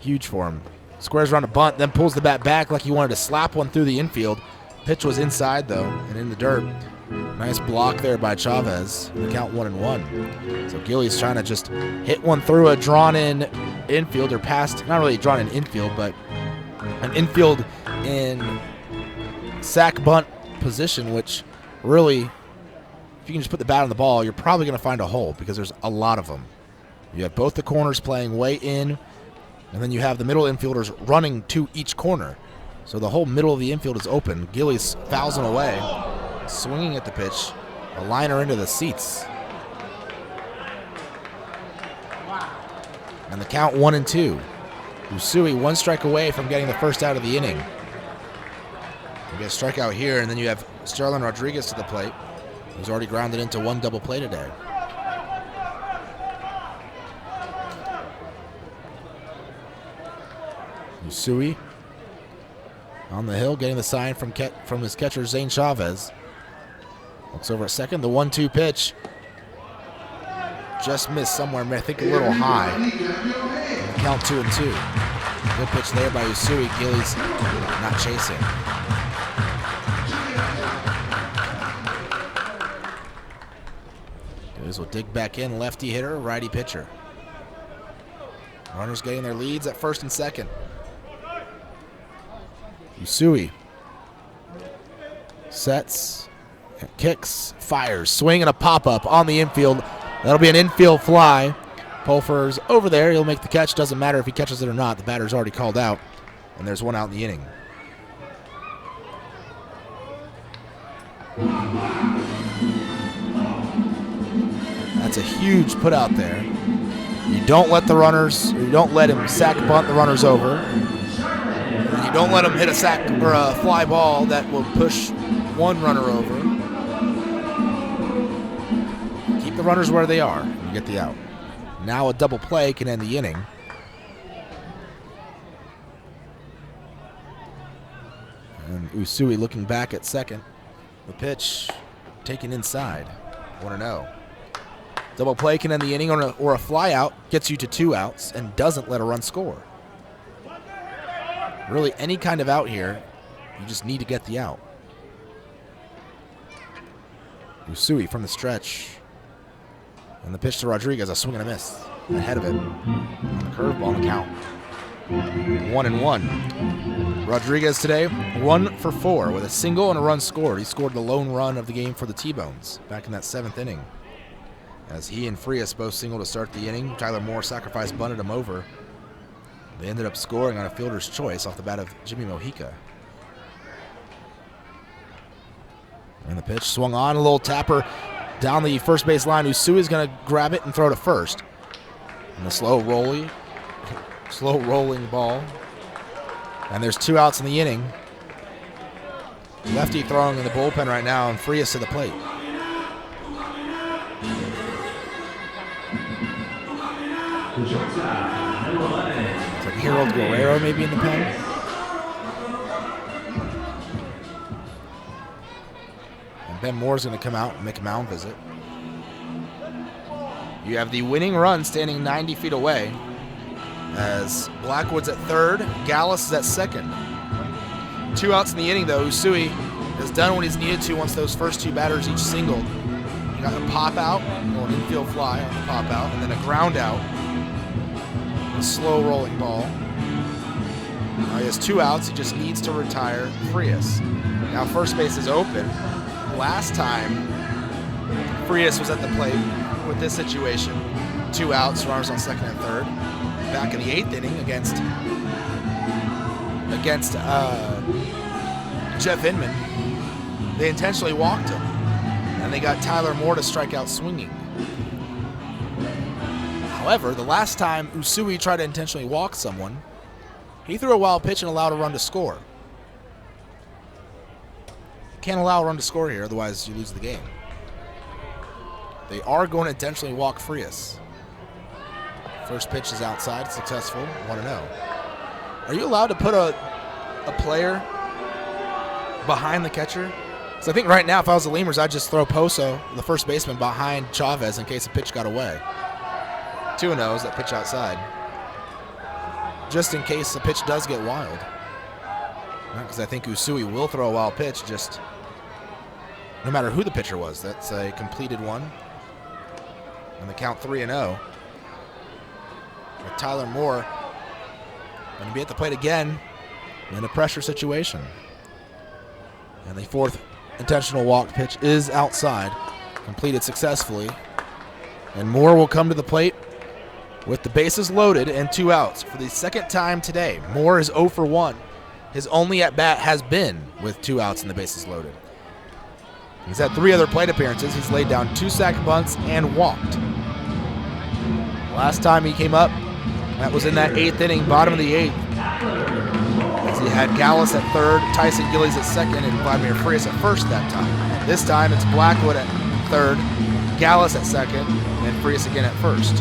huge for him. Squares around a bunt, then pulls the bat back like he wanted to slap one through the infield. Pitch was inside, though, and in the dirt. Nice block there by Chavez. The count 1-1. So Gillies trying to just hit one through a drawn-in infield, or past, not really drawn-in infield, but an infield in sack bunt position, which really, if you can just put the bat on the ball, you're probably going to find a hole because there's a lot of them. You have both the corners playing way in, and then you have the middle infielders running to each corner. So the whole middle of the infield is open. Gillies fouls him away, swinging at the pitch, a liner into the seats. And the count 1-2. Usui 1 strike away from getting the first out of the inning. You get a strikeout here, and then you have Sterling Rodriguez to the plate, who's already grounded into 1 double play today. Usui on the hill, getting the sign from his catcher, Zane Chavez. Looks over at second. The 1-2 pitch just missed somewhere, I think a little high. And the count 2-2. Good pitch there by Usui. Gillies not chasing. Gillies will dig back in. Lefty hitter, righty pitcher. Runners getting their leads at first and second. Usui sets, kicks, fires, swing, and a pop-up on the infield. That'll be an infield fly. Pulfer's over there. He'll make the catch. Doesn't matter if he catches it or not. The batter's already called out, and there's 1 out in the inning. That's a huge put out there. You don't let the runners, or you don't let him sack bunt the runners over. You don't let him hit a sack or a fly ball that will push 1 runner over. Keep the runners where they are. You get the out. Now a double play can end the inning. And Usui looking back at second. The pitch taken inside. 1-0. Double play can end the inning, or a fly out gets you to 2 outs and doesn't let a run score. Really, any kind of out here, you just need to get the out. Usui from the stretch. And the pitch to Rodriguez, a swing and a miss. Ahead of it. On the curveball on the count. 1-1. Rodriguez today, 1 for 4 with a single and a run scored. He scored the lone run of the game for the T-Bones back in that 7th inning. As he and Frias both singled to start the inning, Tyler Moore sacrifice bunted him over. They ended up scoring on a fielder's choice off the bat of Jimmy Mojica. And the pitch swung on, a little tapper down the first base line. Usui's going to grab it and throw to first. And the slow rolling ball. And there's 2 outs in the inning. Lefty throwing in the bullpen right now, and Frias to the plate. It's like Harold Guerrero maybe in the pen. And Ben Moore's going to come out and make a mound visit. You have the winning run standing 90 feet away as Blackwood's at third, Gallus is at second. 2 outs in the inning, though. Usui has done what he's needed to once those first 2 batters each singled. He got a pop out, or an infield fly on the pop out, and then a ground out. A slow rolling ball. Now he has 2 outs. He just needs to retire Frias. Now first base is open. Last time Frias was at the plate with this situation, 2 outs, runners on second and third. Back in the 8th inning against Jeff Inman, they intentionally walked him, and they got Tyler Moore to strike out swinging. However, the last time Usui tried to intentionally walk someone, he threw a wild pitch and allowed a run to score. You can't allow a run to score here, otherwise you lose the game. They are going to intentionally walk Frias. First pitch is outside, successful, 1-0. Are you allowed to put a player behind the catcher So I think right now, if I was the Lemurs, I'd just throw Poso, the first baseman, behind Chavez in case a pitch got away. 2-0 is that pitch outside. Just in case the pitch does get wild. Because I think Usui will throw a wild pitch, just no matter who the pitcher was. That's a completed one. And the count 3-0. With Tyler Moore going to be at the plate again in a pressure situation. And the fourth intentional walk pitch is outside, completed successfully. And Moore will come to the plate with the bases loaded and 2 outs for the second time today. Moore is 0 for 1. His only at-bat has been with 2 outs and the bases loaded. He's had 3 other plate appearances. He's laid down 2 sac bunts and walked. Last time he came up, that was in that 8th inning, bottom of the 8th. As he had Gallus at third, Tyson Gillies at second, and Vladimir Frias at first that time. This time it's Blackwood at third, Gallus at second, and Frias again at first.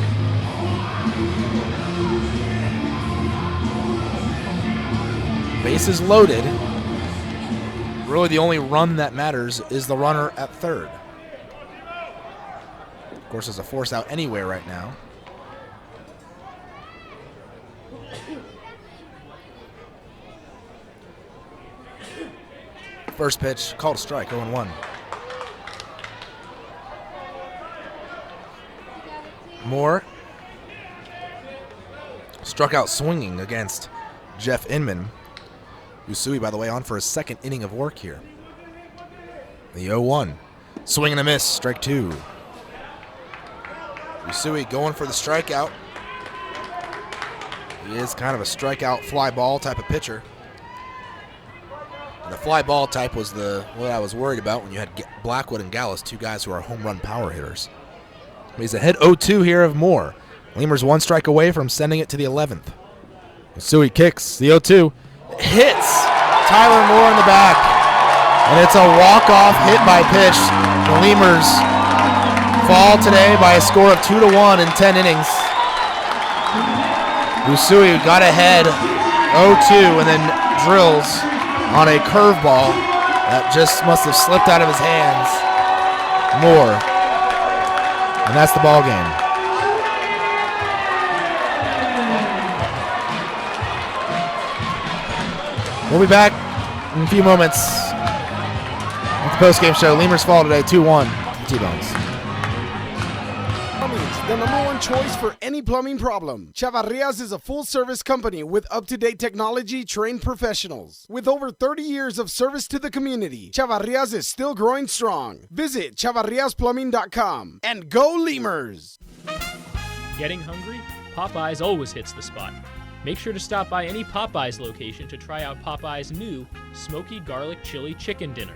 Bases loaded. Really the only run that matters is the runner at third. Of course, there's a force out anywhere right now. First pitch, called a strike, 0-1. Moore struck out swinging against Jeff Inman. Usui, by the way, on for his second inning of work here. The 0-1. Swing and a miss, strike 2. Usui going for the strikeout. He is kind of a strikeout fly ball type of pitcher. And the fly ball type was what I was worried about when you had Blackwood and Gallus, 2 guys who are home run power hitters. But he's ahead 0-2 here of Moore. Lemurs 1 strike away from sending it to the 11th. Usui kicks the 0-2. Hits Tyler Moore in the back. And it's a walk-off hit by pitch. The Lemurs fall today by a score of 2-1 in 10 innings. Usui got ahead 0-2 and then drills on a curveball that just must have slipped out of his hands. Moore. And that's the ball game. We'll be back in a few moments with the postgame show. Lemurs fall today 2-1 to the T-Bones. The #1 choice for any plumbing problem. Chavarrias is a full-service company with up-to-date technology, trained professionals. With over 30 years of service to the community, Chavarrias is still growing strong. Visit chavarriasplumbing.com and go Lemurs! Getting hungry? Popeyes always hits the spot. Make sure to stop by any Popeyes location to try out Popeyes' new Smoky Garlic Chili Chicken Dinner.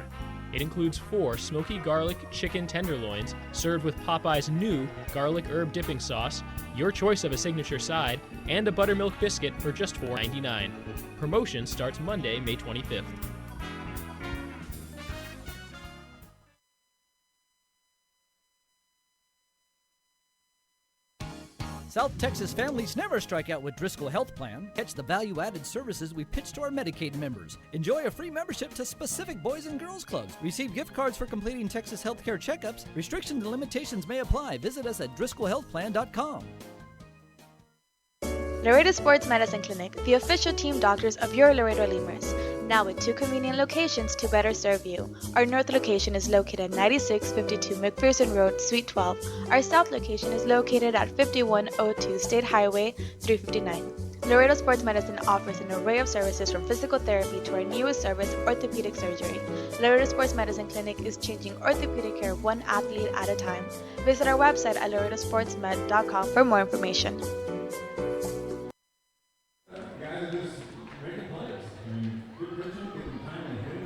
It includes 4 smoky garlic chicken tenderloins served with Popeyes' new garlic herb dipping sauce, your choice of a signature side, and a buttermilk biscuit for just $4.99. Promotion starts Monday, May 25th. South Texas families never strike out with Driscoll Health Plan. Catch the value-added services we pitch to our Medicaid members. Enjoy a free membership to specific boys and girls clubs. Receive gift cards for completing Texas healthcare checkups. Restrictions and limitations may apply. Visit us at DriscollHealthPlan.com. Laredo Sports Medicine Clinic, the official team doctors of your Laredo Lemurs. Now with 2 convenient locations to better serve you. Our north location is located at 9652 McPherson Road, Suite 12. Our south location is located at 5102 State Highway 359. Laredo Sports Medicine offers an array of services from physical therapy to our newest service, orthopedic surgery. Laredo Sports Medicine Clinic is changing orthopedic care 1 athlete at a time. Visit our website at laredosportsmed.com for more information.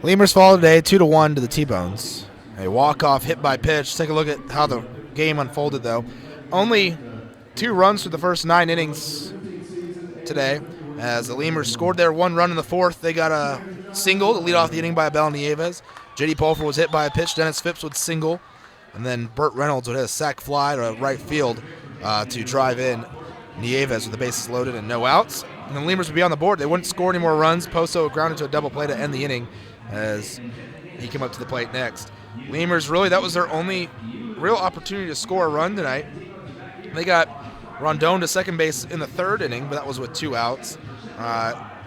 Lemurs fall today 2-1 to the T-Bones. A walk-off hit by pitch. Take a look at how the game unfolded, though. Only 2 runs through the first 9 innings today. As the Lemurs scored their 1 run in the 4th, they got a single to lead off the inning by Abel Nieves. J.D. Pulver was hit by a pitch. Dennis Phipps would single. And then Burt Reynolds would hit a sac fly to right field to drive in Nieves with the bases loaded and no outs. and the Lemurs would be on the board. They wouldn't score any more runs. Poso grounded to a double play to end the inning as he came up to the plate next. Lemurs, really, that was their only real opportunity to score a run tonight. They got Rondon to second base in the third inning, but that was with 2 outs.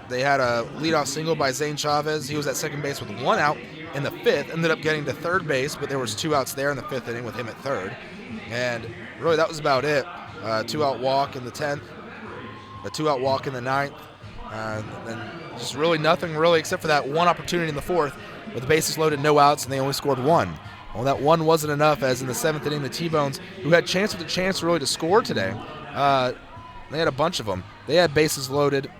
They had a leadoff single by Zane Chavez. He was at second base with 1 out in the 5th. Ended up getting to third base, but there was 2 outs there in the 5th inning with him at third. And really, that was about it. 2-out walk in the 10th, a 2-out walk in the 9th, and just really nothing really except for that one opportunity in the 4th with the bases loaded, no outs, and they only scored 1. Well, that one wasn't enough, as in the 7th inning, the T-Bones, who had chance with a chance really to score today, they had a bunch of them. They had bases loaded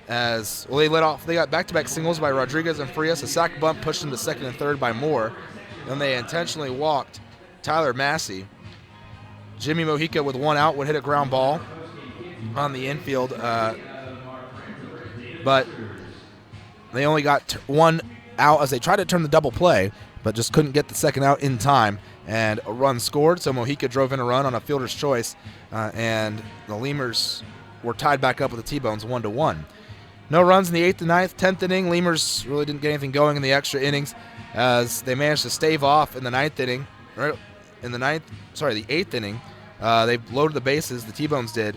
as, well, they got back-to-back singles by Rodriguez and Frias, a sac bunt pushed them to second and third by Moore. Then they intentionally walked Tyler Massey. Jimmy Mojica with 1 out would hit a ground ball on the infield, but they only got 1 out as they tried to turn the double play, but just couldn't get the second out in time, and a run scored. So Mojica drove in a run on a fielder's choice, and the Lemurs were tied back up with the T-Bones 1-1. No runs in the 8th and 9th. 10th inning, Lemurs really didn't get anything going in the extra innings as they managed to stave off in the 9th inning. Right in the 8th inning, they loaded the bases, the T-Bones did,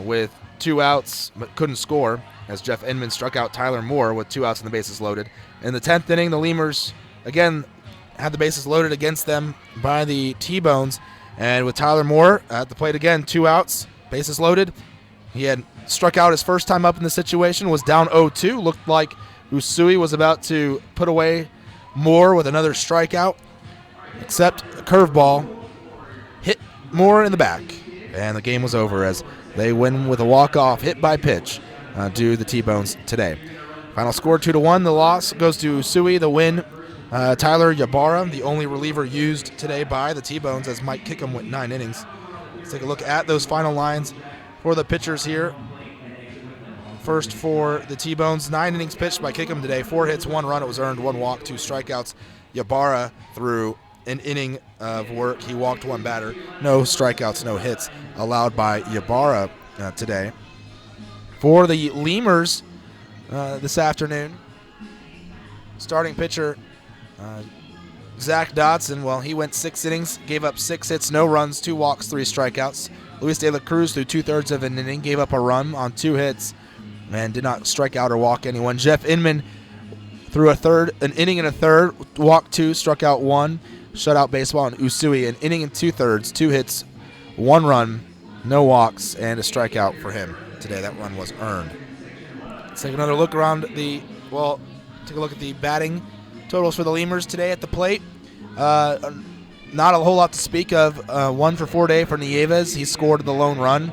with 2 outs, but couldn't score as Jeff Inman struck out Tyler Moore with 2 outs and the bases loaded. In the 10th inning, the Lemurs, again, had the bases loaded against them by the T-Bones, and with Tyler Moore at the plate again, 2 outs, bases loaded. He had struck out his first time up in the situation, was down 0-2. Looked like Usui was about to put away Moore with another strikeout, except a curveball hit Moore in the back, and the game was over as they win with a walk-off hit by pitch to the T-Bones today. Final score 2-1. The loss goes to Usui. The win, Tyler Ybarra, the only reliever used today by the T-Bones, as Mike Kickham went 9 innings. Let's take a look at those final lines for the pitchers here. First for the T-Bones, 9 innings pitched by Kickham today. 4 hits, 1 run. It was earned, 1 walk, 2 strikeouts. Ybarra threw an inning of work. He walked 1 batter. No strikeouts, no hits allowed by Ybarra today. For the Lemurs this afternoon, starting pitcher Zach Dodson, well, he went 6 innings, gave up 6 hits, no runs, 2 walks, 3 strikeouts. Luis De La Cruz threw 2/3 of an inning, gave up a run on 2 hits, and did not strike out or walk anyone. Jeff Inman threw an inning and a third, walked 2, struck out 1, shutout baseball. And Usui, an inning and 2/3, 2 hits, 1 run, no walks, and a strikeout for him today. That run was earned. Let's take another look around take a look at the batting totals for the Lemurs today at the plate. Not a whole lot to speak of. 1 for 4 day for Nieves. He scored the lone run.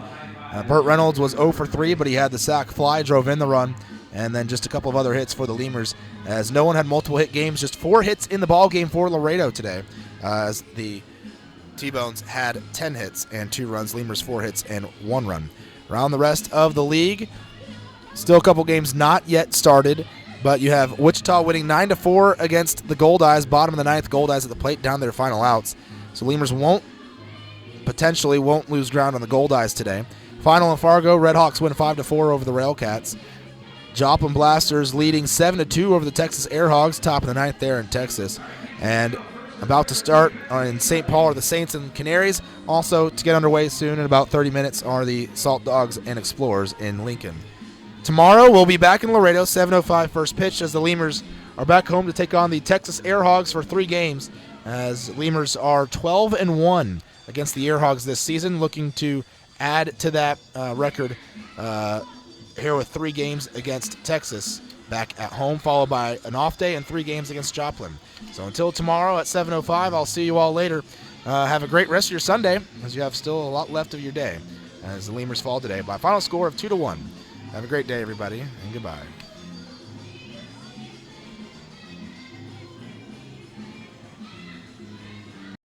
Burt Reynolds was 0 for 3, but he had the sac fly, drove in the run, and then just a couple of other hits for the Lemurs, as no one had multiple hit games. Just 4 hits in the ball game for Laredo today, as the T-Bones had 10 hits and 2 runs. Lemurs 4 hits and 1 run. Around the rest of the league, still a couple games not yet started, but you have Wichita winning 9-4 against the Goldeyes, bottom of the 9th. Goldeyes at the plate, down their final outs. So Lemurs potentially won't lose ground on the Goldeyes today. Final in Fargo, Red Hawks win 5-4 over the Railcats. Joplin Blasters leading 7-2 over the Texas Airhogs, top of the 9th there in Texas. And about to start in St. Paul are the Saints and Canaries. Also to get underway soon in about 30 minutes are the Salt Dogs and Explorers in Lincoln. Tomorrow we'll be back in Laredo, 7:05 first pitch, as the Lemurs are back home to take on the Texas Airhogs for 3 games, as Lemurs are 12-1 against the Airhogs this season, looking to add to that record here with 3 games against Texas back at home, followed by an off day and 3 games against Joplin. So until tomorrow at 7:05, I'll see you all later. Have a great rest of your Sunday, as you have still a lot left of your day, as the Lemurs fall today by a final score of 2-1. Have a great day, everybody, and goodbye.